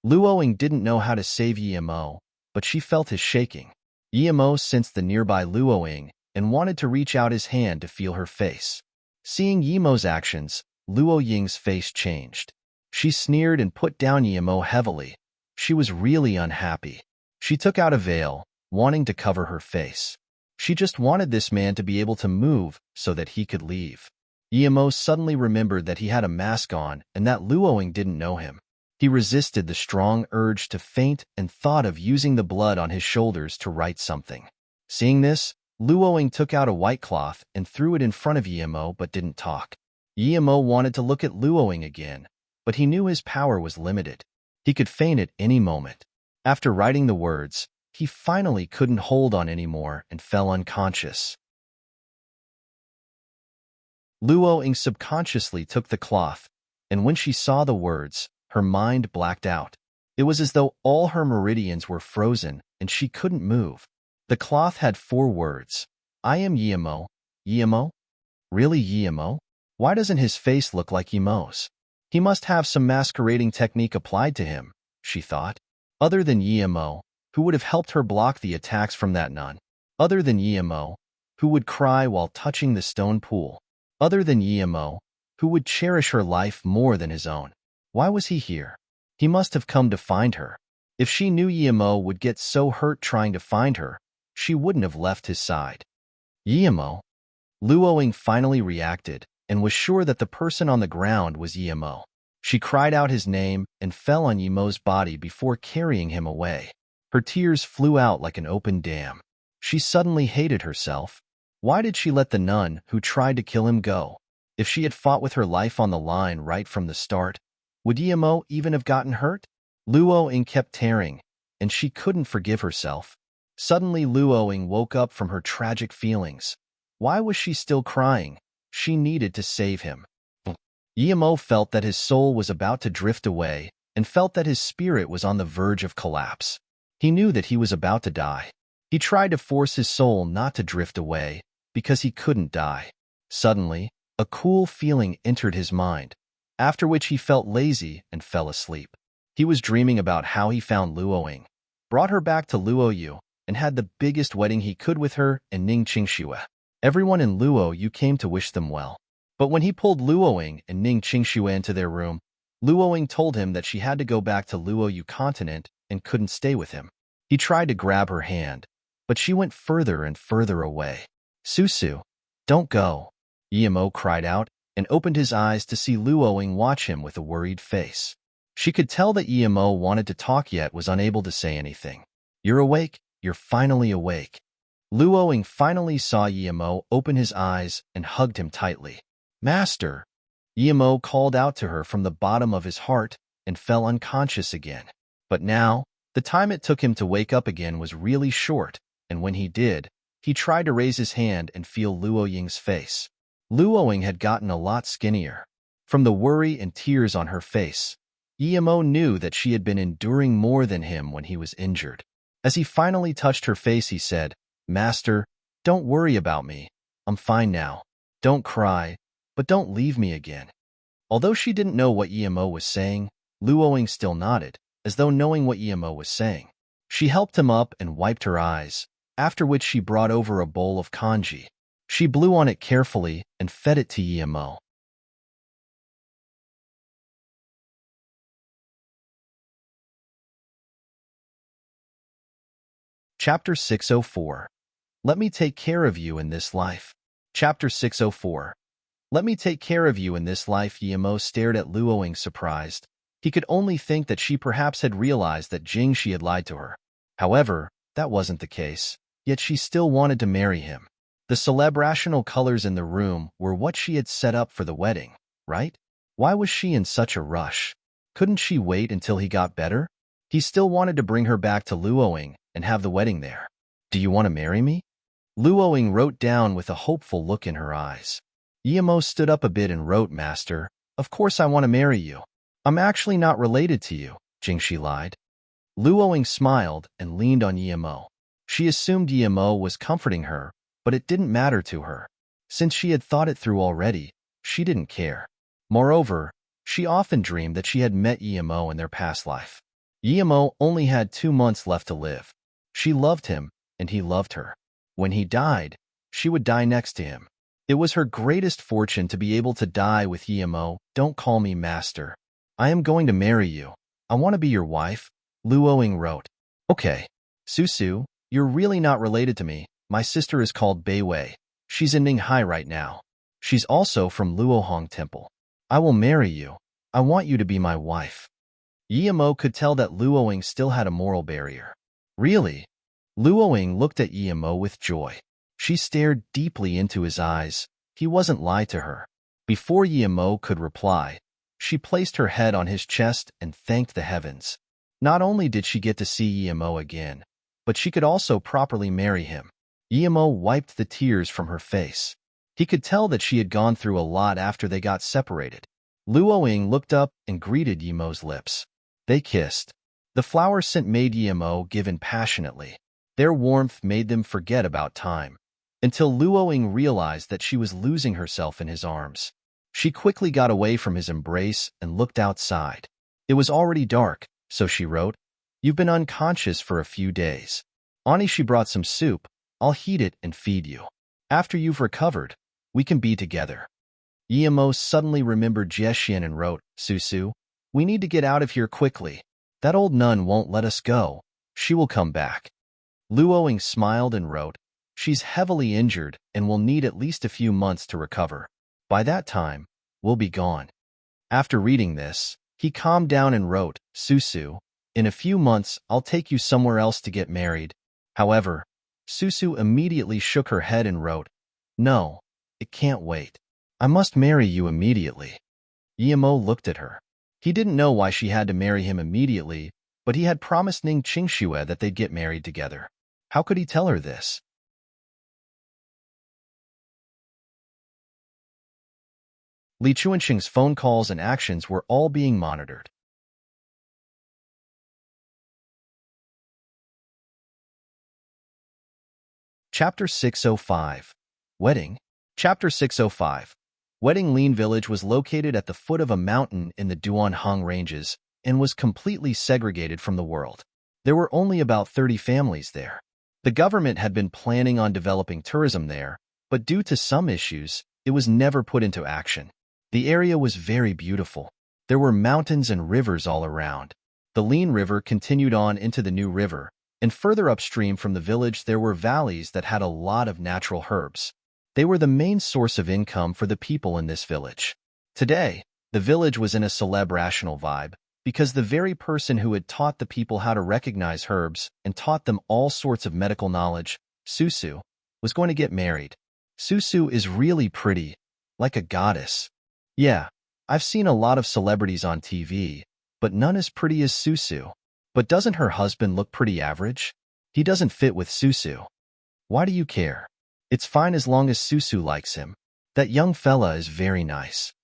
Luoing didn't know how to save Yemo, but she felt his shaking. Yemo sensed the nearby Luoing and wanted to reach out his hand to feel her face. Seeing Yemo's actions, Luo Ying's face changed. She sneered and put down Yemo heavily. She was really unhappy. She took out a veil, wanting to cover her face. She just wanted this man to be able to move so that he could leave. Yemo suddenly remembered that he had a mask on and that Luoing didn't know him. He resisted the strong urge to faint and thought of using the blood on his shoulders to write something. Seeing this, Luoing took out a white cloth and threw it in front of Yemo but didn't talk. Yemo wanted to look at Luoing again, but he knew his power was limited. He could faint at any moment. After writing the words, he finally couldn't hold on anymore and fell unconscious. Luoing subconsciously took the cloth, and when she saw the words, her mind blacked out. It was as though all her meridians were frozen and she couldn't move. The cloth had 4 words. I am Yemo. Yemo? Really Yemo? Why doesn't his face look like Yemo's? He must have some masquerading technique applied to him, she thought. Other than Yemo, who would have helped her block the attacks from that nun? Other than Yemo, who would cry while touching the stone pool? Other than Yemo, who would cherish her life more than his own? Why was he here? He must have come to find her. If she knew Yemo would get so hurt trying to find her, she wouldn't have left his side. Yemo? Luoing finally reacted and was sure that the person on the ground was Yemo. She cried out his name and fell on Yemo's body before carrying him away. Her tears flew out like an open dam. She suddenly hated herself. Why did she let the nun who tried to kill him go? If she had fought with her life on the line right from the start, would Yemo even have gotten hurt? Luoing kept tearing, and she couldn't forgive herself. Suddenly Luoing woke up from her tragic feelings. Why was she still crying? She needed to save him. Yemo felt that his soul was about to drift away and felt that his spirit was on the verge of collapse. He knew that he was about to die. He tried to force his soul not to drift away because he couldn't die. Suddenly, a cool feeling entered his mind, after which he felt lazy and fell asleep. He was dreaming about how he found Luoing, brought her back to Luoyu, and had the biggest wedding he could with her and Ning Qingxue. Everyone in Luoyu came to wish them well. But when he pulled Luoing and Ning Qingxue into their room, Luoing told him that she had to go back to Luoyu continent and couldn't stay with him. He tried to grab her hand, but she went further and further away. Susu, don't go, Yemo cried out and opened his eyes to see Luoing watch him with a worried face. She could tell that Yemo wanted to talk yet was unable to say anything. You're awake? You're finally awake. Luoing finally saw Yemo open his eyes and hugged him tightly. Master! Yemo called out to her from the bottom of his heart and fell unconscious again. But now, the time it took him to wake up again was really short, and when he did, he tried to raise his hand and feel Luoying's face. Luoing had gotten a lot skinnier. From the worry and tears on her face, Yemo knew that she had been enduring more than him when he was injured. As he finally touched her face, he said, Master, don't worry about me. I'm fine now. Don't cry, but don't leave me again. Although she didn't know what Yemo was saying, Luoing still nodded, as though knowing what Yemo was saying. She helped him up and wiped her eyes, after which she brought over a bowl of congee. She blew on it carefully and fed it to Yemo. Chapter 604. Let me take care of you in this life. Chapter 604. Let me take care of you in this life. Yemo stared at Luoing surprised. He could only think that she perhaps had realized that Jingxi had lied to her. However, that wasn't the case, yet she still wanted to marry him. The celebrational colors in the room were what she had set up for the wedding, right? Why was she in such a rush? Couldn't she wait until he got better? He still wanted to bring her back to Luoing and have the wedding there. Do you want to marry me? Luoing wrote down with a hopeful look in her eyes. Yemo stood up a bit and wrote, Master, of course I want to marry you. I'm actually not related to you, Jingxi lied. Luoing smiled and leaned on Yemo. She assumed Yemo was comforting her, but it didn't matter to her. Since she had thought it through already, she didn't care. Moreover, She often dreamed that she had met Yemo in their past life. Yemo only had 2 months left to live. She loved him, and he loved her. When he died, she would die next to him. It was her greatest fortune to be able to die with Yemo. Don't call me master. I am going to marry you. I want to be your wife, Luoying wrote. Okay. Susu, you're really not related to me. My sister is called Beiwei. She's in Ninghai right now. She's also from Luohong Temple. I will marry you. I want you to be my wife. Yemo could tell that Luoying still had a moral barrier. Really? Luoying looked at Yemo with joy. She stared deeply into his eyes. He wasn't lied to her. Before Yemo could reply, she placed her head on his chest and thanked the heavens. Not only did she get to see Yemo again, but she could also properly marry him. Yemo wiped the tears from her face. He could tell that she had gone through a lot after they got separated. Luoying looked up and greeted Yemo's lips. They kissed. The flower scent made Yemo give in passionately. Their warmth made them forget about time, until Luoying realized that she was losing herself in his arms. She quickly got away from his embrace and looked outside. It was already dark, so she wrote, "You've been unconscious for a few days. Ani, she brought some soup. I'll heat it and feed you. After you've recovered, we can be together." Yemo suddenly remembered Jiexian and wrote, "Susu, we need to get out of here quickly. That old nun won't let us go. She will come back." Luoying smiled and wrote, "She's heavily injured and will need at least a few months to recover. By that time, we'll be gone." After reading this, he calmed down and wrote, "Susu, in a few months I'll take you somewhere else to get married." However, Susu immediately shook her head and wrote, "No, it can't wait. I must marry you immediately." Yemo looked at her. He didn't know why she had to marry him immediately, but he had promised Ning Qingxue that they'd get married together. How could he tell her this? Li Chuanxing's phone calls and actions were all being monitored. Chapter 605. Wedding. Chapter 605. Wedding Lin Village was located at the foot of a mountain in the Duanhang Ranges and was completely segregated from the world. There were only about 30 families there. The government had been planning on developing tourism there, but due to some issues, it was never put into action. The area was very beautiful. There were mountains and rivers all around. The Lin River continued on into the New River, and further upstream from the village there were valleys that had a lot of natural herbs. They were the main source of income for the people in this village. Today, the village was in a celebrational vibe, because the very person who had taught the people how to recognize herbs and taught them all sorts of medical knowledge, Susu, was going to get married. Susu is really pretty, like a goddess. Yeah, I've seen a lot of celebrities on TV, but none as pretty as Susu. But doesn't her husband look pretty average? He doesn't fit with Susu. Why do you care? It's fine as long as Susu likes him. That young fella is very nice.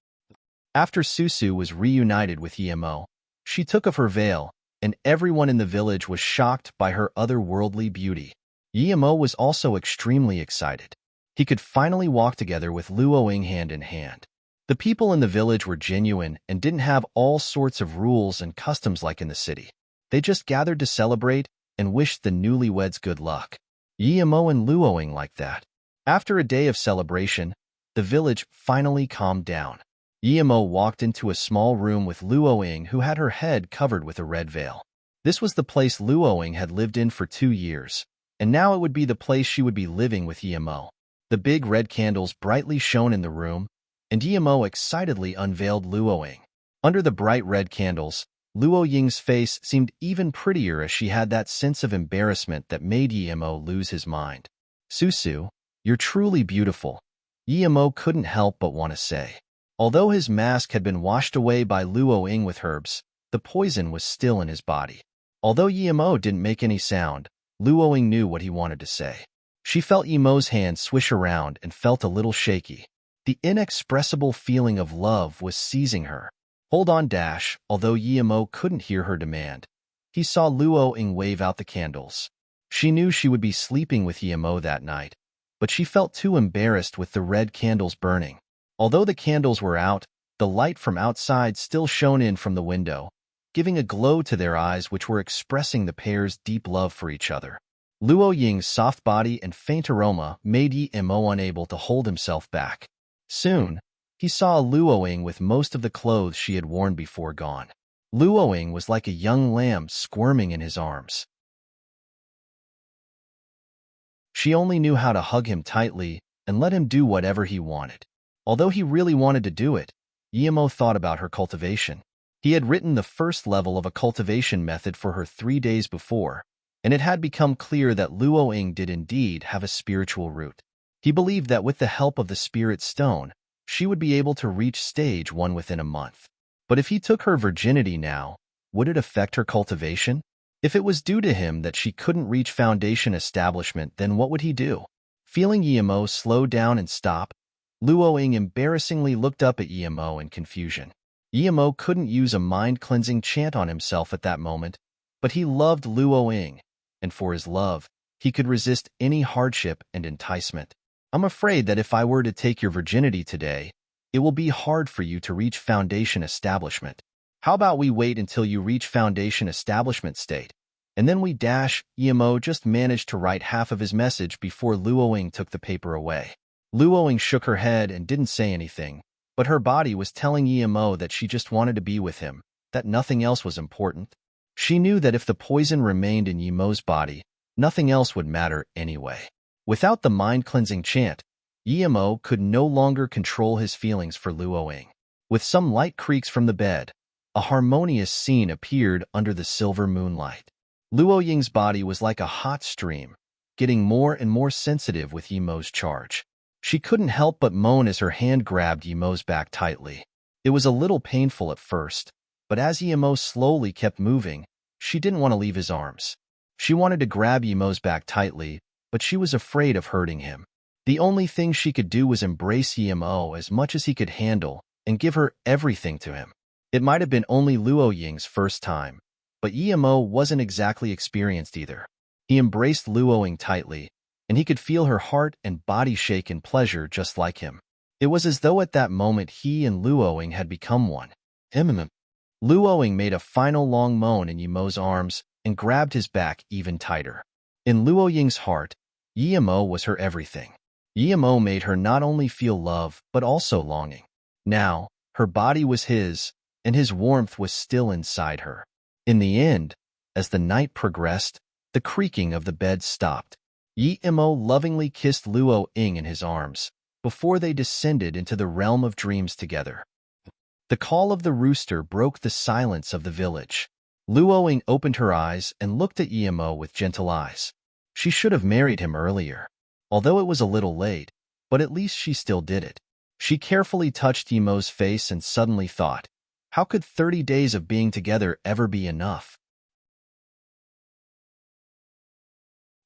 After Susu was reunited with Yemo, she took off her veil, and everyone in the village was shocked by her otherworldly beauty. Yemo was also extremely excited. He could finally walk together with Luoying hand in hand. The people in the village were genuine and didn't have all sorts of rules and customs like in the city. They just gathered to celebrate and wished the newlyweds good luck. Yemo and Luoying liked that. After a day of celebration, the village finally calmed down. Yemo walked into a small room with Luoying, who had her head covered with a red veil. This was the place Luoying had lived in for 2 years, and now it would be the place she would be living with Yemo. The big red candles brightly shone in the room, and Yemo excitedly unveiled Luoying. Under the bright red candles, Luoying's face seemed even prettier as she had that sense of embarrassment that made Yemo lose his mind. "Susu, you're truly beautiful," Yemo couldn't help but want to say. Although his mask had been washed away by Luoying with herbs, the poison was still in his body. Although Yemo didn't make any sound, Luoying knew what he wanted to say. She felt Yemo's hand swish around and felt a little shaky. The inexpressible feeling of love was seizing her. "Hold on, Dash," although Yemo couldn't hear her demand. He saw Luoying wave out the candles. She knew she would be sleeping with Yemo that night, but she felt too embarrassed with the red candles burning. Although the candles were out, The light from outside still shone in from the window, giving a glow to their eyes which were expressing the pair's deep love for each other. Luo Ying's soft body and faint aroma made Yi Mo unable to hold himself back. Soon, he saw Luo Ying with most of the clothes she had worn before gone. Luo Ying was like a young lamb squirming in his arms. She only knew how to hug him tightly and let him do whatever he wanted. Although he really wanted to do it, Yi Mo thought about her cultivation. He had written the first level of a cultivation method for her 3 days before, and it had become clear that Luo Ying did indeed have a spiritual root. He believed that with the help of the spirit stone, she would be able to reach stage 1 within a month. But if he took her virginity now, would it affect her cultivation? If it was due to him that she couldn't reach foundation establishment, then what would he do? Feeling Yi Mo slow down and stop, Luo Ying embarrassingly looked up at Yi Mo in confusion. Yi Mo couldn't use a mind-cleansing chant on himself at that moment, but he loved Luo Ying, and for his love, he could resist any hardship and enticement. I'm afraid that if I were to take your virginity today, it will be hard for you to reach foundation establishment. How about we wait until you reach foundation establishment state, and then we dash. Yi Mo just managed to write half of his message before Luo Ying took the paper away. Luo Ying shook her head and didn't say anything, but her body was telling Yi Mo that she just wanted to be with him, that nothing else was important. She knew that if the poison remained in Yi Mo's body, nothing else would matter anyway. Without the mind-cleansing chant, Yi Mo could no longer control his feelings for Luo Ying. With some light creaks from the bed, a harmonious scene appeared under the silver moonlight. Luo Ying's body was like a hot stream, getting more and more sensitive with Yi Mo's charge. She couldn't help but moan as her hand grabbed Yi Mo's back tightly. It was a little painful at first, but as Yi Mo slowly kept moving, she didn't want to leave his arms. She wanted to grab Yi Mo's back tightly, but she was afraid of hurting him. The only thing she could do was embrace Yi Mo as much as he could handle and give her everything to him. It might have been only Luo Ying's first time, but Yi Mo wasn't exactly experienced either. He embraced Luo Ying tightly, and he could feel her heart and body shake in pleasure just like him. It was as though at that moment he and Luo Ying had become one. Luo Ying made a final long moan in Yi Mo's arms and grabbed his back even tighter. In Luo Ying's heart, Yi Mo was her everything. Yi Mo made her not only feel love, but also longing. Now, her body was his, and his warmth was still inside her. In the end, as the night progressed, the creaking of the bed stopped. Yi Mo lovingly kissed Luo Ying in his arms, before they descended into the realm of dreams together. The call of the rooster broke the silence of the village. Luo Ying opened her eyes and looked at Yi Mo with gentle eyes. She should have married him earlier, although it was a little late, but at least she still did it. She carefully touched Yi Mo's face and suddenly thought, how could 30 days of being together ever be enough?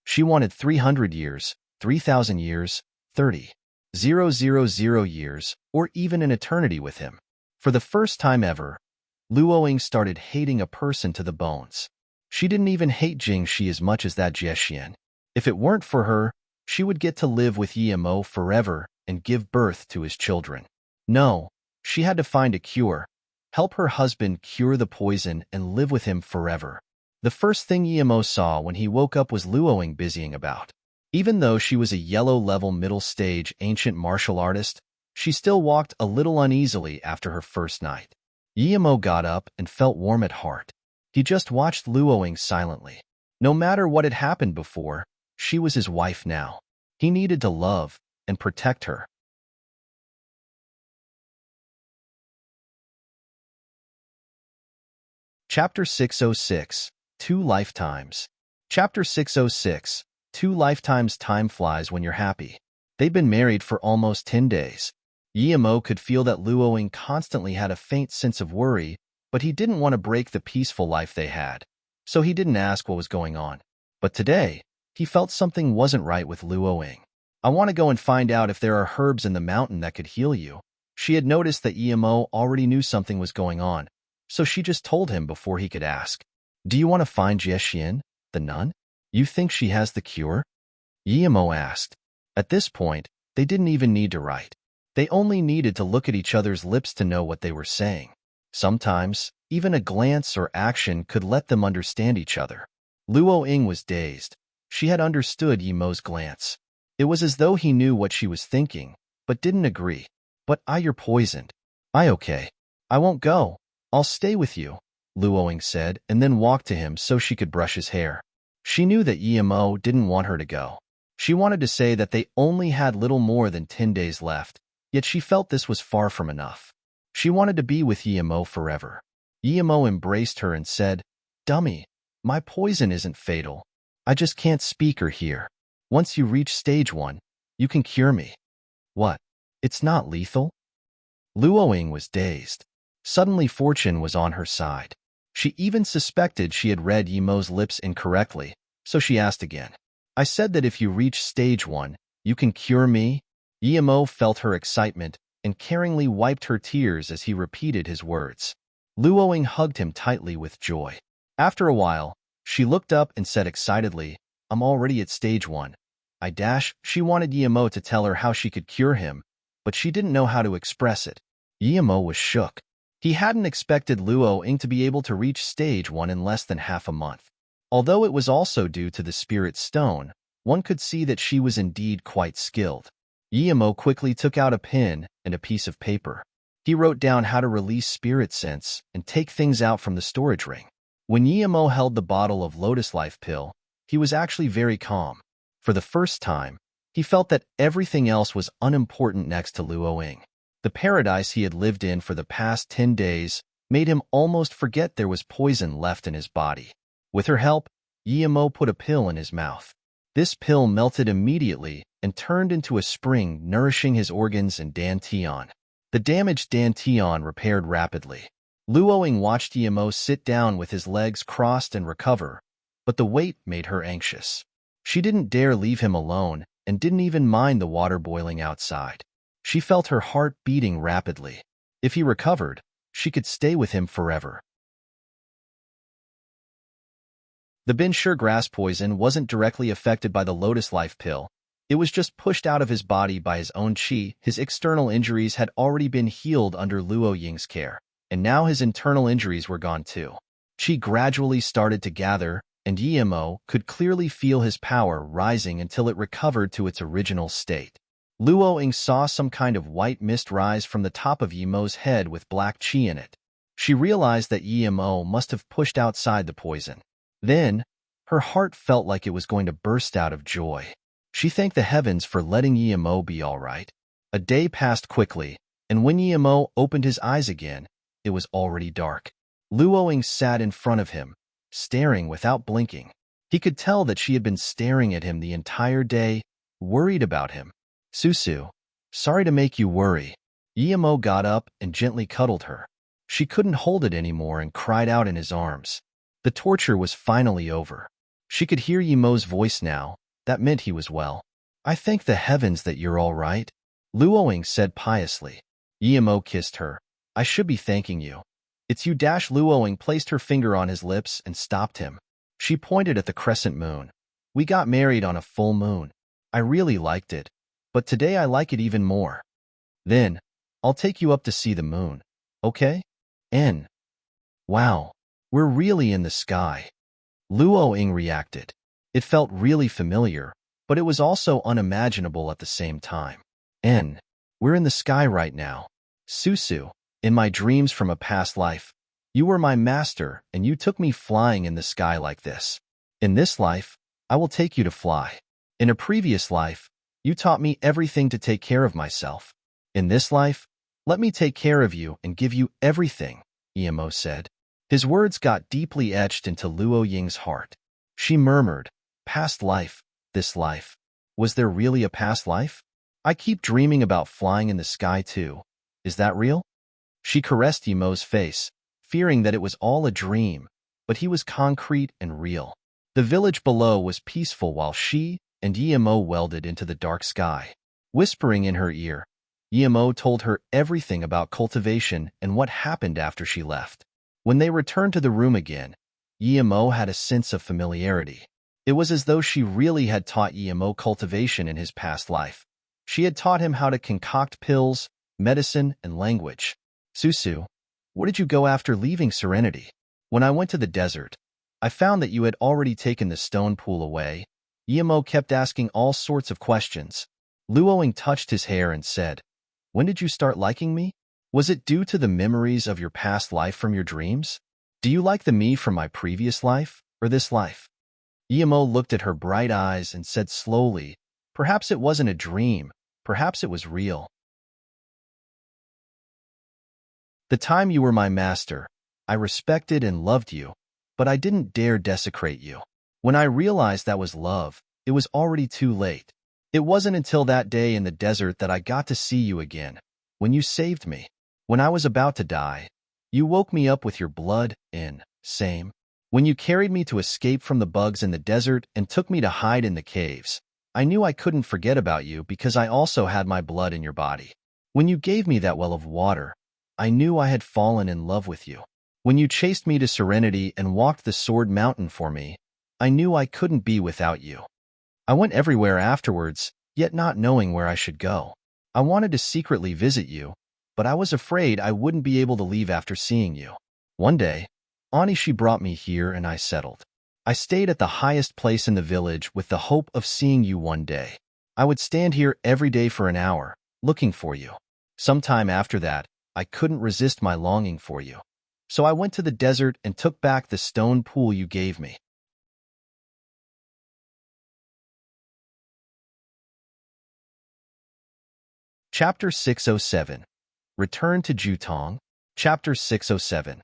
She wanted 300 years, 3,000 years, 30,000 years, or even an eternity with him. For the first time ever, Luo Ying started hating a person to the bones. She didn't even hate Jingxi as much as that Jiexian. If it weren't for her, she would get to live with Yi Mo forever and give birth to his children. No, she had to find a cure, help her husband cure the poison and live with him forever. The first thing Yi Mo saw when he woke up was Luo Ying busying about. Even though she was a yellow-level middle-stage ancient martial artist, she still walked a little uneasily after her first night. Yi Mo got up and felt warm at heart. He just watched Luo Ying silently. No matter what had happened before, she was his wife now. He needed to love and protect her. Chapter 606, 2 Lifetimes. Chapter 606, 2 Lifetimes. Time flies when you're happy. They'd been married for almost 10 days. Yi Mo could feel that Luo Ying constantly had a faint sense of worry, but he didn't want to break the peaceful life they had, so he didn't ask what was going on. But today, he felt something wasn't right with Luo Ying. I want to go and find out if there are herbs in the mountain that could heal you. She had noticed that Yi Mo already knew something was going on, so she just told him before he could ask. Do you want to find Jiexian, the nun? You think she has the cure? Yi Mo asked. At this point, they didn't even need to write. They only needed to look at each other's lips to know what they were saying. Sometimes, even a glance or action could let them understand each other. Luo Ying was dazed. She had understood Yimo's glance. It was as though he knew what she was thinking, but didn't agree. But you're poisoned. Okay. I won't go. I'll stay with you, Luo Ying said, and then walked to him so she could brush his hair. She knew that Yimo didn't want her to go. She wanted to say that they only had little more than 10 days left, yet she felt this was far from enough. She wanted to be with Yimo forever. Yimo embraced her and said, "Dummy, my poison isn't fatal. I just can't speak or hear. Once you reach stage 1, you can cure me." "What? It's not lethal?" Luo Ying was dazed. Suddenly fortune was on her side. She even suspected she had read Yimo's lips incorrectly, so she asked again. "I said that if you reach stage 1, you can cure me?" Yimo felt her excitement and caringly wiped her tears as he repeated his words. Luo Ying hugged him tightly with joy. After a while, she looked up and said excitedly, "I'm already at stage 1. She wanted Yimo to tell her how she could cure him, but she didn't know how to express it. Yimo was shook. He hadn't expected Luo Ying to be able to reach stage 1 in less than half a month. Although it was also due to the spirit stone, one could see that she was indeed quite skilled. Yimo quickly took out a pen and a piece of paper. He wrote down how to release spirit sense and take things out from the storage ring. When Yimo held the bottle of Lotus Life pill, he was actually very calm. For the first time, he felt that everything else was unimportant next to Luo Ying. The paradise he had lived in for the past 10 days made him almost forget there was poison left in his body. With her help, Yimo put a pill in his mouth. This pill melted immediately and turned into a spring nourishing his organs and dantian. The damaged dantian repaired rapidly. Luo Ying watched Yimo sit down with his legs crossed and recover, but the weight made her anxious. She didn't dare leave him alone and didn't even mind the water boiling outside. She felt her heart beating rapidly. If he recovered, she could stay with him forever. The Binshur grass poison wasn't directly affected by the Lotus Life pill. It was just pushed out of his body by his own qi. His external injuries had already been healed under Luo Ying's care, and now his internal injuries were gone too. Qi gradually started to gather, and Yimo could clearly feel his power rising until it recovered to its original state. Luo Ying saw some kind of white mist rise from the top of Yimo's head with black qi in it. She realized that Yimo must have pushed outside the poison. Then, her heart felt like it was going to burst out of joy. She thanked the heavens for letting Yimo be all right. A day passed quickly, and when Yimo opened his eyes again, it was already dark. Luo Ying sat in front of him, staring without blinking. He could tell that she had been staring at him the entire day, worried about him. "Susu, sorry to make you worry." Yimo got up and gently cuddled her. She couldn't hold it anymore and cried out in his arms. The torture was finally over. She could hear Yimo's voice now. That meant he was well. "I thank the heavens that you're all right," Luo Ying said piously. Yimo kissed her. "I should be thanking you. It's you." Luo Ying placed her finger on his lips and stopped him. She pointed at the crescent moon. "We got married on a full moon. I really liked it, but today I like it even more. Then, I'll take you up to see the moon, okay? Wow, we're really in the sky." Luo Ying reacted. It felt really familiar, but it was also unimaginable at the same time. We're in the sky right now. Susu, in my dreams from a past life, you were my master and you took me flying in the sky like this. In this life, I will take you to fly. In a previous life, you taught me everything to take care of myself. In this life, let me take care of you and give you everything," Yimo said. His words got deeply etched into Luo Ying's heart. She murmured, "Past life, this life. Was there really a past life? I keep dreaming about flying in the sky too. Is that real?" She caressed Yimo's face, fearing that it was all a dream, but he was concrete and real. The village below was peaceful while she and Yimo welded into the dark sky. Whispering in her ear, Yimo told her everything about cultivation and what happened after she left. When they returned to the room again, Yimo had a sense of familiarity. It was as though she really had taught Yimo cultivation in his past life. She had taught him how to concoct pills, medicine, and language. Susu, what did you go after leaving Serenity? When I went to the desert, I found that you had already taken the stone pool away. Yemo kept asking all sorts of questions. Luoing touched his hair and said, when did you start liking me? Was it due to the memories of your past life from your dreams? Do you like the me from my previous life, or this life? Yemo looked at her bright eyes and said slowly, perhaps it wasn't a dream, perhaps it was real. The time you were my master, I respected and loved you, but I didn't dare desecrate you. When I realized that was love, it was already too late. It wasn't until that day in the desert that I got to see you again, when you saved me. When I was about to die, you woke me up with your blood in, same. When you carried me to escape from the bugs in the desert and took me to hide in the caves, I knew I couldn't forget about you because I also had my blood in your body. When you gave me that well of water, I knew I had fallen in love with you. When you chased me to Serenity and walked the Sword Mountain for me, I knew I couldn't be without you. I went everywhere afterwards, yet not knowing where I should go. I wanted to secretly visit you, but I was afraid I wouldn't be able to leave after seeing you. One day, Anishi brought me here and I settled. I stayed at the highest place in the village with the hope of seeing you one day. I would stand here every day for an hour, looking for you. Sometime after that, I couldn't resist my longing for you. So I went to the desert and took back the stone pool you gave me. Chapter 607. Return to Jutong. Chapter 607.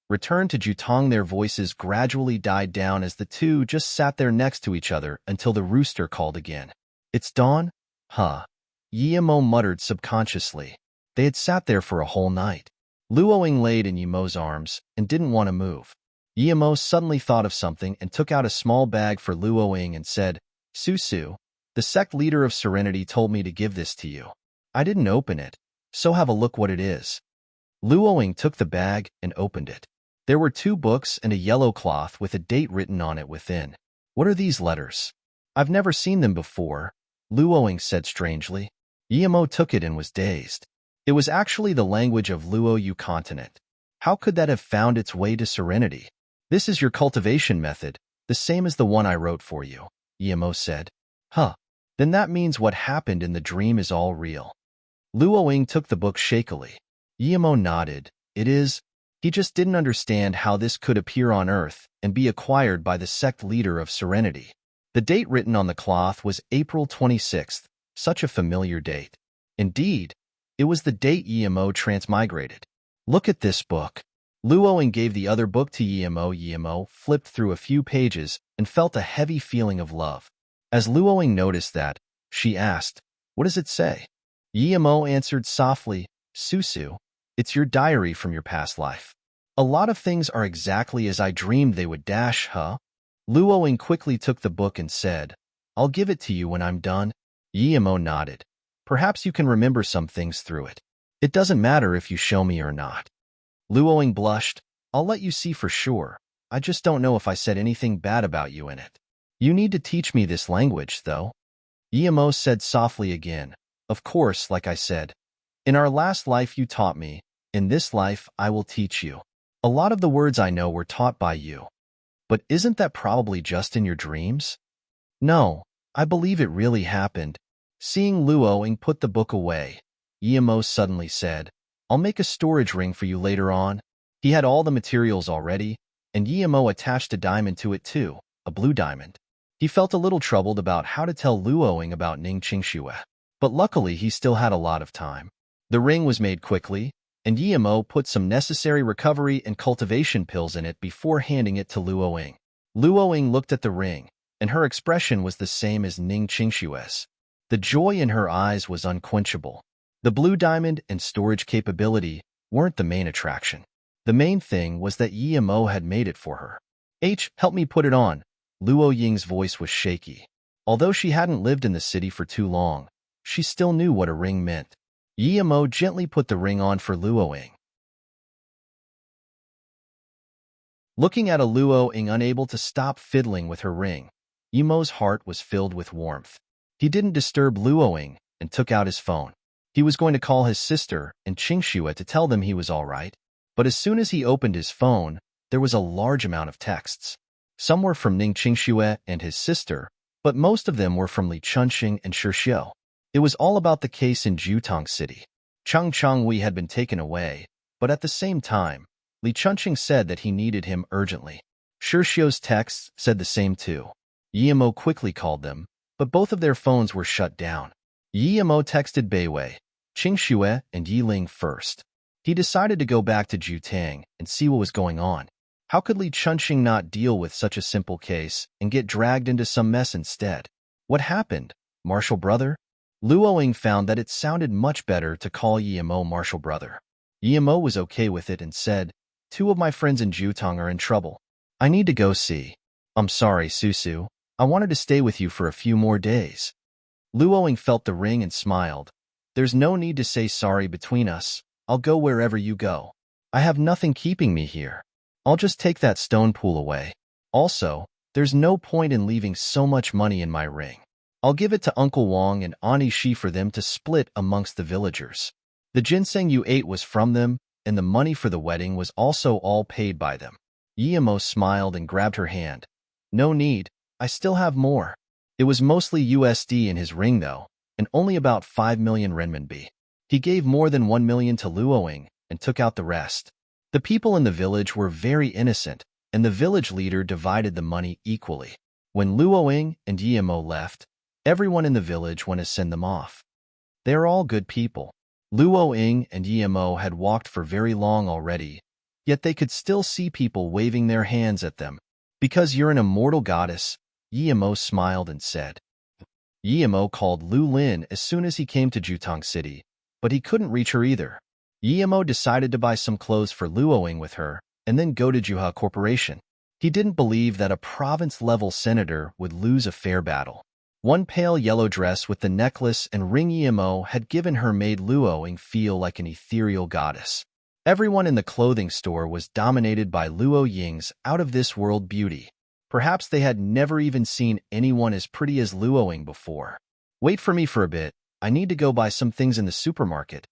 Return to Jutong. Their voices gradually died down as the two just sat there next to each other until the rooster called again. It's dawn? Huh. Yemo muttered subconsciously. They had sat there for a whole night. Luoing laid in Yemo's arms and didn't want to move. Yemo suddenly thought of something and took out a small bag for Luoing and said, Susu, the sect leader of Serenity told me to give this to you. I didn't open it, so have a look what it is. Luoing took the bag and opened it. There were 2 books and a yellow cloth with a date written on it within. What are these letters? I've never seen them before, Luoing said strangely. Yemo took it and was dazed. It was actually the language of Luoyu continent. How could that have found its way to Serenity? This is your cultivation method, the same as the one I wrote for you, Yemo said. Huh. Then that means what happened in the dream is all real. Luoing took the book shakily. Yemo nodded. It is. He just didn't understand how this could appear on Earth and be acquired by the sect leader of Serenity. The date written on the cloth was April 26th, such a familiar date. Indeed, it was the date Yemo transmigrated. Look at this book. Luoing gave the other book to Yemo. Yemo flipped through a few pages and felt a heavy feeling of love. As Luoing noticed that, she asked, what does it say? Yemo answered softly, Susu, it's your diary from your past life. A lot of things are exactly as I dreamed they would dash, huh? Luoing quickly took the book and said, I'll give it to you when I'm done. Yemo nodded. Perhaps you can remember some things through it. It doesn't matter if you show me or not. Luoing blushed. I'll let you see for sure. I just don't know if I said anything bad about you in it. You need to teach me this language, though. Yemo said softly again. Of course, like I said. In our last life you taught me. In this life I will teach you. A lot of the words I know were taught by you. But isn't that probably just in your dreams? No, I believe it really happened. Seeing Luoing put the book away, Yemo suddenly said, I'll make a storage ring for you later on. He had all the materials already, and Yemo attached a diamond to it too, a blue diamond. He felt a little troubled about how to tell Luoing about Ning Qingxue, but luckily he still had a lot of time. The ring was made quickly, and Yemo put some necessary recovery and cultivation pills in it before handing it to Luoing. Luoing looked at the ring, and her expression was the same as Ning Qingxue's. The joy in her eyes was unquenchable. The blue diamond and storage capability weren't the main attraction. The main thing was that Yemo had made it for her. Help me put it on. Luoying's voice was shaky. Although she hadn't lived in the city for too long, she still knew what a ring meant. Yemo gently put the ring on for Luoing. Looking at a Luoing unable to stop fiddling with her ring, Yemo's heart was filled with warmth. He didn't disturb Luoing, and took out his phone. He was going to call his sister and Qingxue to tell them he was all right. But as soon as he opened his phone, there was a large amount of texts. Some were from Ning Qingxue and his sister, but most of them were from Li Chunxing and Shixiu. It was all about the case in Jutong City. Cheng Changwei had been taken away, but at the same time, Li Chunxing said that he needed him urgently. Shixiu's texts said the same too. Yimo quickly called them, but both of their phones were shut down. Yimo texted Beiwei, Qingxue, and Yiling first. He decided to go back to Jutang and see what was going on. How could Li Chunxing not deal with such a simple case and get dragged into some mess instead? What happened, Marshal Brother? Luoying found that it sounded much better to call Yimo Marshal Brother. Yimo was okay with it and said, "Two of my friends in Jutong are in trouble. I need to go see." "I'm sorry, Susu. I wanted to stay with you for a few more days." Luoying felt the ring and smiled. "There's no need to say sorry between us. I'll go wherever you go. I have nothing keeping me here. I'll just take that stone pool away. Also, there's no point in leaving so much money in my ring. I'll give it to Uncle Wang and Ani Shi for them to split amongst the villagers. The ginseng you ate was from them, and the money for the wedding was also all paid by them." Yimo smiled and grabbed her hand. "No need, I still have more." It was mostly USD in his ring though, and only about 5 million renminbi. He gave more than 1 million to Luoying and took out the rest. The people in the village were very innocent, and the village leader divided the money equally. When Luoying and Yimo left, everyone in the village went to send them off. They are all good people. Luoying and Yimo had walked for very long already, yet they could still see people waving their hands at them. "Because you're an immortal goddess," Yimo smiled and said. Yimo called Lu Lin as soon as he came to Jutong City, but he couldn't reach her either. Yimo decided to buy some clothes for Luoying with her and then go to Juha Corporation. He didn't believe that a province-level senator would lose a fair battle. One pale yellow dress with the necklace and ring Yimo had given her made Luoying feel like an ethereal goddess. Everyone in the clothing store was dominated by Luoying's out-of-this-world beauty. Perhaps they had never even seen anyone as pretty as Luoying before. "Wait for me for a bit. I need to go buy some things in the supermarket."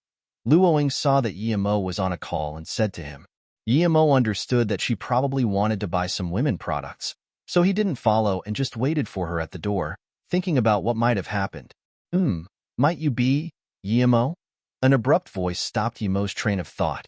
Luoying saw that Yimo was on a call and said to him. Yimo understood that she probably wanted to buy some women products, so he didn't follow and just waited for her at the door, thinking about what might have happened. Might you be, Yimo?" An abrupt voice stopped Yimo's train of thought.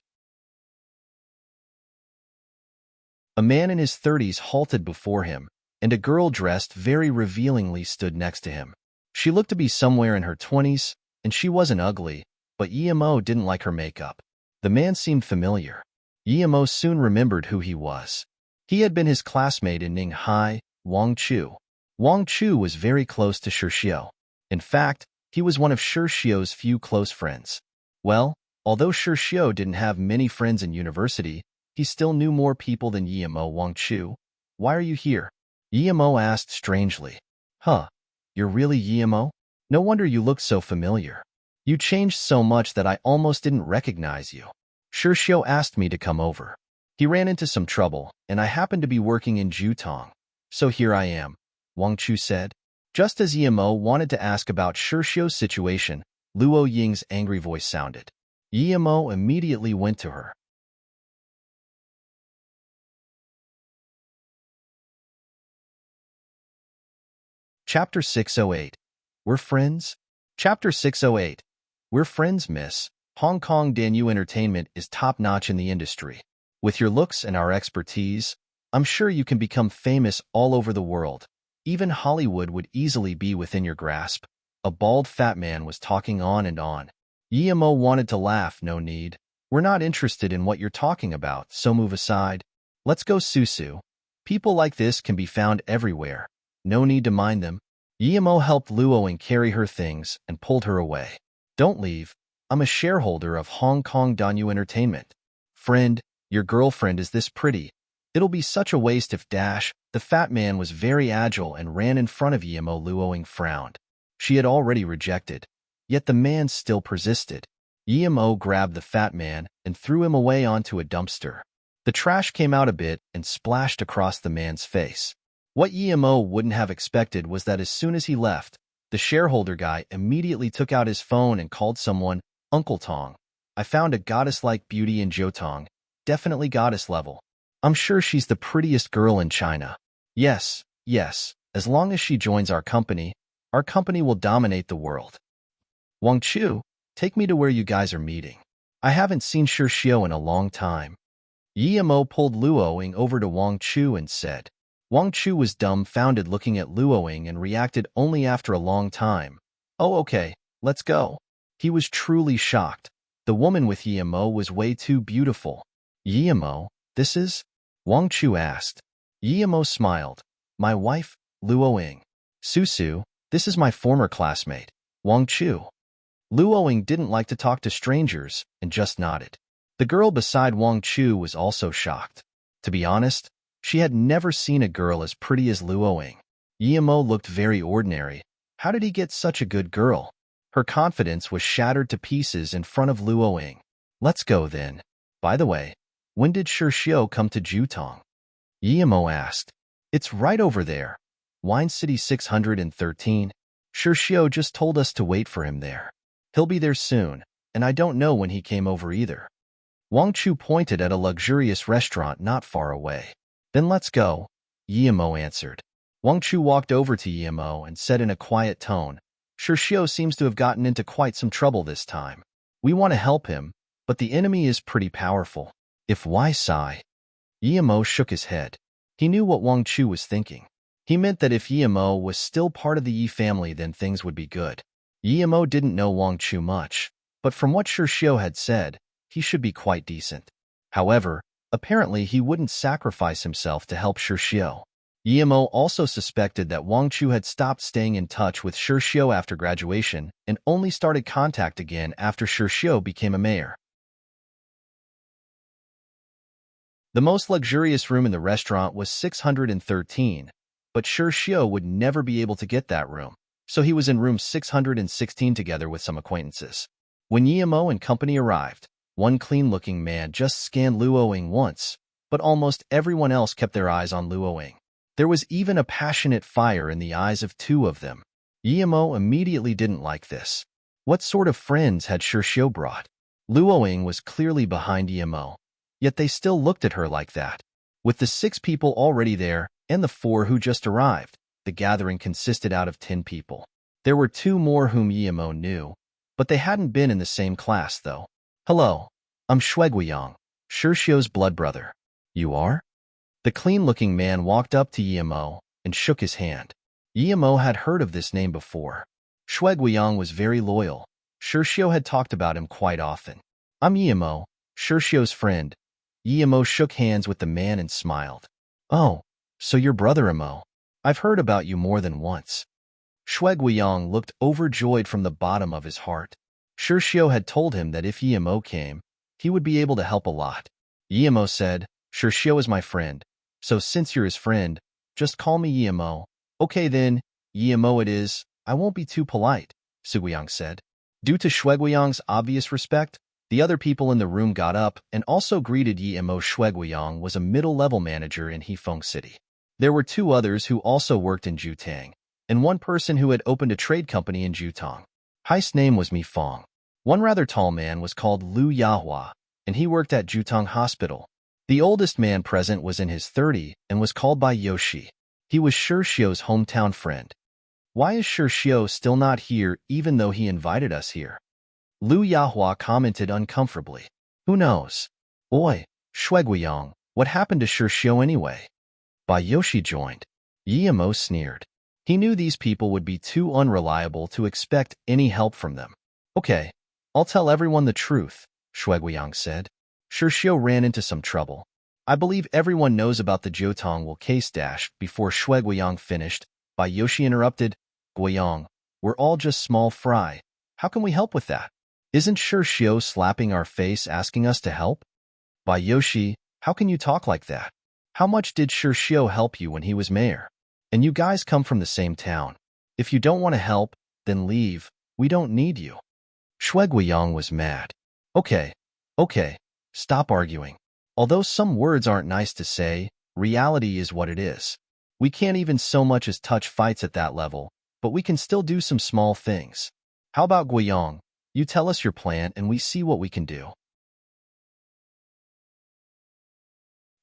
A man in his 30s halted before him, and a girl dressed very revealingly stood next to him. She looked to be somewhere in her 20s, and she wasn't ugly, but Yimo didn't like her makeup. The man seemed familiar. Yimo soon remembered who he was. He had been his classmate in Ninghai, Wang Chu. Wang Chu was very close to Shixiu. In fact, he was one of Shixiu's few close friends. Well, although Shixiu didn't have many friends in university, he still knew more people than Yimo. "Wang Chu, why are you here?" Yimo asked strangely. "Huh, you're really Yimo? No wonder you look so familiar. You changed so much that I almost didn't recognize you. Shixiu asked me to come over. He ran into some trouble, and I happened to be working in Jutong. So here I am," Wang Chu said. Just as Yimo wanted to ask about Shixiu's situation, Luoying's angry voice sounded. Yimo immediately went to her. Chapter 608. We're friends? Chapter 608. We're friends, miss. Hong Kong Danyu Entertainment is top-notch in the industry. With your looks and our expertise, I'm sure you can become famous all over the world. Even Hollywood would easily be within your grasp. A bald fat man was talking on and on. Yimo wanted to laugh. "No need. We're not interested in what you're talking about, so move aside. Let's go, Susu. People like this can be found everywhere. No need to mind them." Yimo helped Luoying carry her things and pulled her away. "Don't leave. I'm a shareholder of Hong Kong Danyu Entertainment. Friend, your girlfriend is this pretty. It'll be such a waste if dash." The fat man was very agile and ran in front of Yimo. Luoying frowned. She had already rejected, yet the man still persisted. Yimo grabbed the fat man and threw him away onto a dumpster. The trash came out a bit and splashed across the man's face. What Yimo wouldn't have expected was that as soon as he left, The shareholder guy immediately took out his phone and called someone Uncle Tong. I found a goddess-like beauty in Jiutong, definitely goddess level. I'm sure she's the prettiest girl in China. Yes, yes, as long as she joins our company will dominate the world. Wang Chu, take me to where you guys are meeting. I haven't seen Xiao in a long time. Yi Mo pulled Luoying over to Wang Chu and said. Wang Chu was dumbfounded looking at Luoying and reacted only after a long time. Oh, okay, let's go. He was truly shocked. The woman with Yi Mo was way too beautiful. Yi Mo, this is? Wang Chu asked. Yi Mo smiled. My wife, Luoying. Susu, this is my former classmate, Wang Chu. Luoying didn't like to talk to strangers and just nodded. The girl beside Wang Chu was also shocked. To be honest, she had never seen a girl as pretty as Luoying. Yi Mo looked very ordinary. How did he get such a good girl? Her confidence was shattered to pieces in front of Luoying. Let's go then. By the way, when did Xiao come to Jiutong? Yi Mo asked. It's right over there. Wine City 613. Xiao just told us to wait for him there. He'll be there soon, and I don't know when he came over either. Wang Chu pointed at a luxurious restaurant not far away. Then let's go, Yi Mo answered. Wang Chu walked over to Yi Mo and said in a quiet tone, Xiao seems to have gotten into quite some trouble this time. We want to help him, but the enemy is pretty powerful. If why sigh? Yi Mo shook his head. He knew what Wang Chu was thinking. He meant that if Yi Mo was still part of the Yi family, then things would be good. Yi Mo didn't know Wang Chu much, but from what Xiao had said, he should be quite decent. However, apparently he wouldn't sacrifice himself to help Xiao. Yi Mo also suspected that Wang Chu had stopped staying in touch with Xiao after graduation and only started contact again after Xiao became a mayor. The most luxurious room in the restaurant was 613, but Xiao would never be able to get that room, so he was in room 616 together with some acquaintances. When Yi Mo and company arrived, one clean-looking man just scanned Luoying once, but almost everyone else kept their eyes on Luoying. There was even a passionate fire in the eyes of two of them. Yi Mo immediately didn't like this. What sort of friends had Xiao brought? Luoying was clearly behind Yi Mo, yet they still looked at her like that. With the 6 people already there and the 4 who just arrived, the gathering consisted out of 10 people. There were 2 more whom Yi Mo knew, but they hadn't been in the same class though. Hello, I'm Guiyang, Xiao's blood brother. You are? The clean-looking man walked up to Yi Mo and shook his hand. Yi Mo had heard of this name before. Guiyang was very loyal. Xiao had talked about him quite often. I'm Yi Mo, Xiao's friend. Yi Mo shook hands with the man and smiled. Oh, so you're brother Mo. I've heard about you more than once. Guiyang looked overjoyed from the bottom of his heart. Xiao had told him that if Yi Mo came, he would be able to help a lot. Yi Mo said, Xiao is my friend, so since you're his friend, just call me Yi Mo. Okay then, Yi Mo it is. I won't be too polite, Guiyang said. Due to Guiyang's obvious respect, the other people in the room got up and also greeted Yi Mo. Guiyang was a middle-level manager in Hefeng City. There were 2 others who also worked in Jiutang, and one person who had opened a trade company in Jiutong. His name was Mi Fong. One rather tall man was called Lu Yahua, and he worked at Jiutong Hospital. The oldest man present was in his 30s and was called by Yoshi. He was Xiao's hometown friend. Why is Xiao still not here even though he invited us here? Lu Yahua commented uncomfortably. Who knows? Oi, Guiyang, what happened to Xiao anyway? Bai Yoshi joined. Yi Mo sneered. He knew these people would be too unreliable to expect any help from them. Okay, I'll tell everyone the truth, Guiyang said. Xiao ran into some trouble. I believe everyone knows about the Jiutong case dash. Before Guiyang finished, Bai Yoshi interrupted. Guiyang, we're all just small fry. How can we help with that? Isn't Xiao slapping our face asking us to help? Bai Yoshi, how can you talk like that? How much did Xiao help you when he was mayor? And you guys come from the same town. If you don't want to help, then leave. We don't need you. Guiyang was mad. Okay, stop arguing. Although some words aren't nice to say, reality is what it is. We can't even so much as touch fights at that level, but we can still do some small things. How about Guiyang? You tell us your plan and we see what we can do.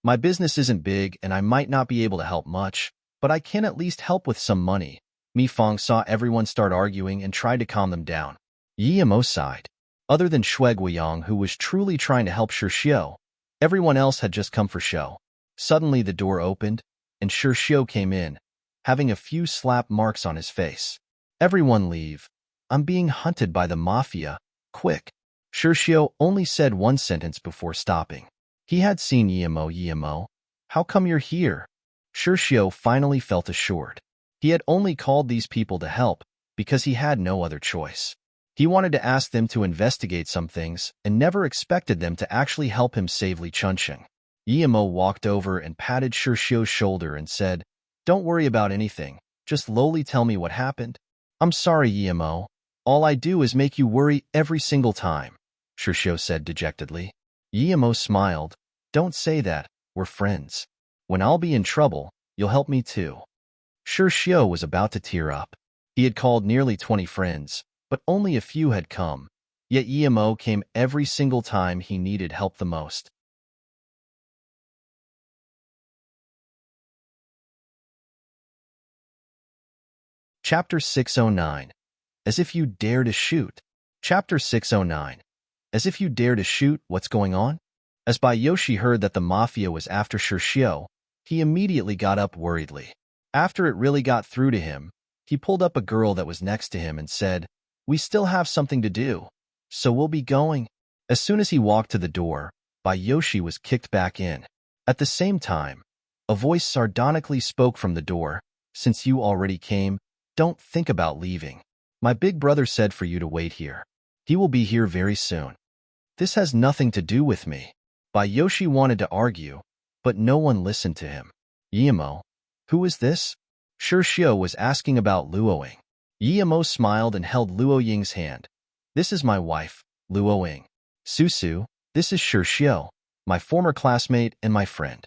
My business isn't big and I might not be able to help much, but I can at least help with some money. Mi Fong saw everyone start arguing and tried to calm them down. Yimo sighed. Other than Shui Guiyang, who was truly trying to help Xiao, everyone else had just come for show. Suddenly the door opened, and Xiao came in, having a few slap marks on his face. Everyone leave. I'm being hunted by the mafia. Quick. Xiao only said one sentence before stopping. He had seen Yimo. How come you're here? Xiao finally felt assured. He had only called these people to help because he had no other choice. He wanted to ask them to investigate some things and never expected them to actually help him save Li Chunqing. Yimo walked over and patted Xiao's shoulder and said, "Don't worry about anything. Just lowly tell me what happened." "I'm sorry, Yimo. All I do is make you worry every single time," Xiao said dejectedly. Yimo smiled. "Don't say that. We're friends. When I'll be in trouble, you'll help me too." Xiao was about to tear up. He had called nearly 20 friends, but only a few had come. Yet Yimo came every single time he needed help the most. Chapter 609. As if you dare to shoot. Chapter 609. As if you dare to shoot, what's going on? As Yoshi heard that the mafia was after Xiao, he immediately got up worriedly. After it really got through to him, he pulled up a girl that was next to him and said, "We still have something to do, so we'll be going." As soon as he walked to the door, Yoshi was kicked back in. At the same time, a voice sardonically spoke from the door, "Since you already came, don't think about leaving. My big brother said for you to wait here. He will be here very soon." "This has nothing to do with me." Yoshi wanted to argue, but no one listened to him. "Yimo, who is this?" Xiao was asking about Luoying. Yimo smiled and held Luoying's hand. "This is my wife, Luoying. Susu, this is Xiao, my former classmate and my friend."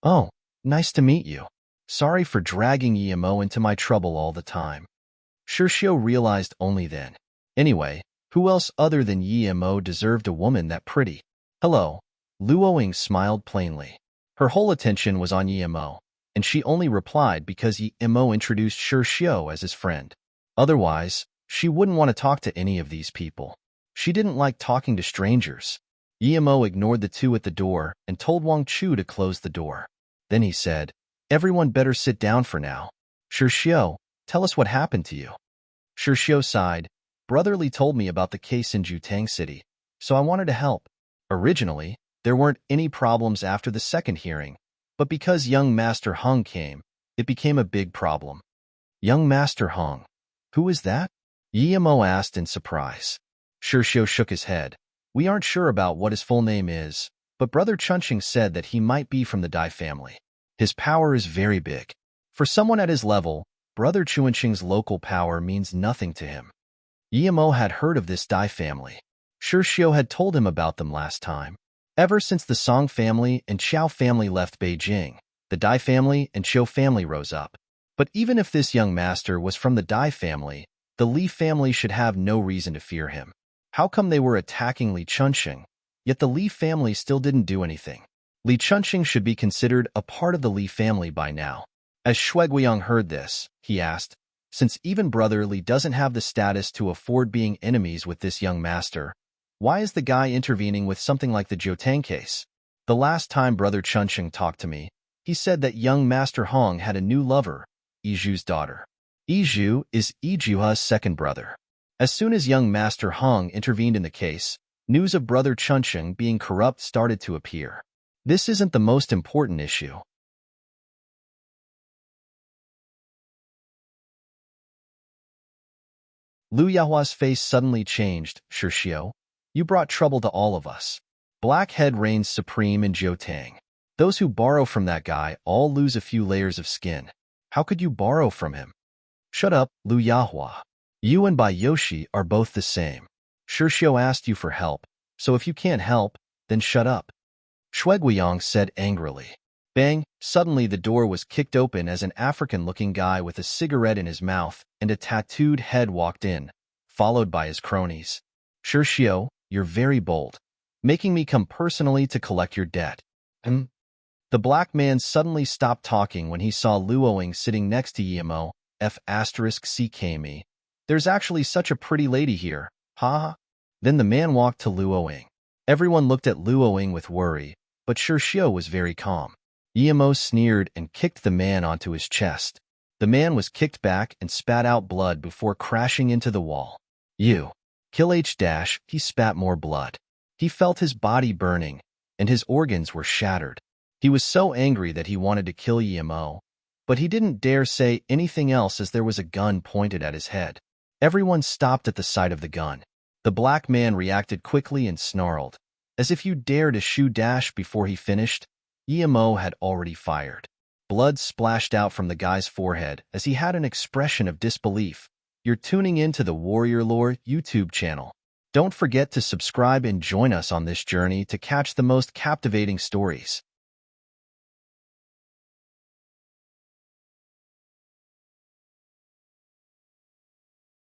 "Oh, nice to meet you. Sorry for dragging Yimo into my trouble all the time." Xiao realized only then. Anyway, who else other than Yimo deserved a woman that pretty? "Hello." Luoying smiled plainly. Her whole attention was on Yimo, and she only replied because Yimo introduced Xiao as his friend. Otherwise, she wouldn't want to talk to any of these people. She didn't like talking to strangers. Yimo ignored the two at the door and told Wang Chu to close the door. Then he said, "Everyone better sit down for now. Xiao, tell us what happened to you." Xiao sighed. "Brotherly told me about the case in Jutang City, so I wanted to help. Originally, there weren't any problems after the second hearing, but because young Master Hung came, it became a big problem." "Young Master Hung? Who is that?" Yimo asked in surprise. Xiao shook his head. "We aren't sure about what his full name is, but Brother Chunqing said that he might be from the Dai family. His power is very big. For someone at his level, Brother Chunqing's local power means nothing to him." Yimo had heard of this Dai family. Xiao had told him about them last time. Ever since the Song family and Qiao family left Beijing, the Dai family and Qiu family rose up. But even if this young master was from the Dai family, the Li family should have no reason to fear him. How come they were attacking Li Chunqing, yet the Li family still didn't do anything? Li Chunqing should be considered a part of the Li family by now. As Shui Guiyang heard this, he asked, "Since even Brother Li doesn't have the status to afford being enemies with this young master, why is the guy intervening with something like the Jiutang case? The last time Brother Chunqing talked to me, he said that young Master Hong had a new lover, Yiju's daughter. Yiju is Yijua's second brother." As soon as young Master Hong intervened in the case, news of Brother Chunqing being corrupt started to appear. This isn't the most important issue. Lu Yahua's face suddenly changed. "Xiao, you brought trouble to all of us. Blackhead reigns supreme in Jiutang. Those who borrow from that guy all lose a few layers of skin. How could you borrow from him?" "Shut up, Lu Yahua. You and Yoshi are both the same. Xiao asked you for help, so if you can't help, then shut up," Shui Guiyang said angrily. Bang! Suddenly the door was kicked open as an African-looking guy with a cigarette in his mouth and a tattooed head walked in, followed by his cronies. Shirshio, you're very bold, making me come personally to collect your debt. The black man suddenly stopped talking when he saw Luoing sitting next to Yemo, F***CKME. There's actually such a pretty lady here, ha. Then the man walked to Luoing. Everyone looked at Luoing with worry, but Shirshio was very calm. Yemo sneered and kicked the man onto his chest. The man was kicked back and spat out blood before crashing into the wall. You. Kill H-. He spat more blood. He felt his body burning, and his organs were shattered. He was so angry that he wanted to kill Yemo, but he didn't dare say anything else as there was a gun pointed at his head. Everyone stopped at the sight of the gun. The black man reacted quickly and snarled, as if you dare to shoot dash before he finished. Yemo had already fired. Blood splashed out from the guy's forehead as he had an expression of disbelief. You're tuning in to the Warrior Lore YouTube channel. Don't forget to subscribe and join us on this journey to catch the most captivating stories.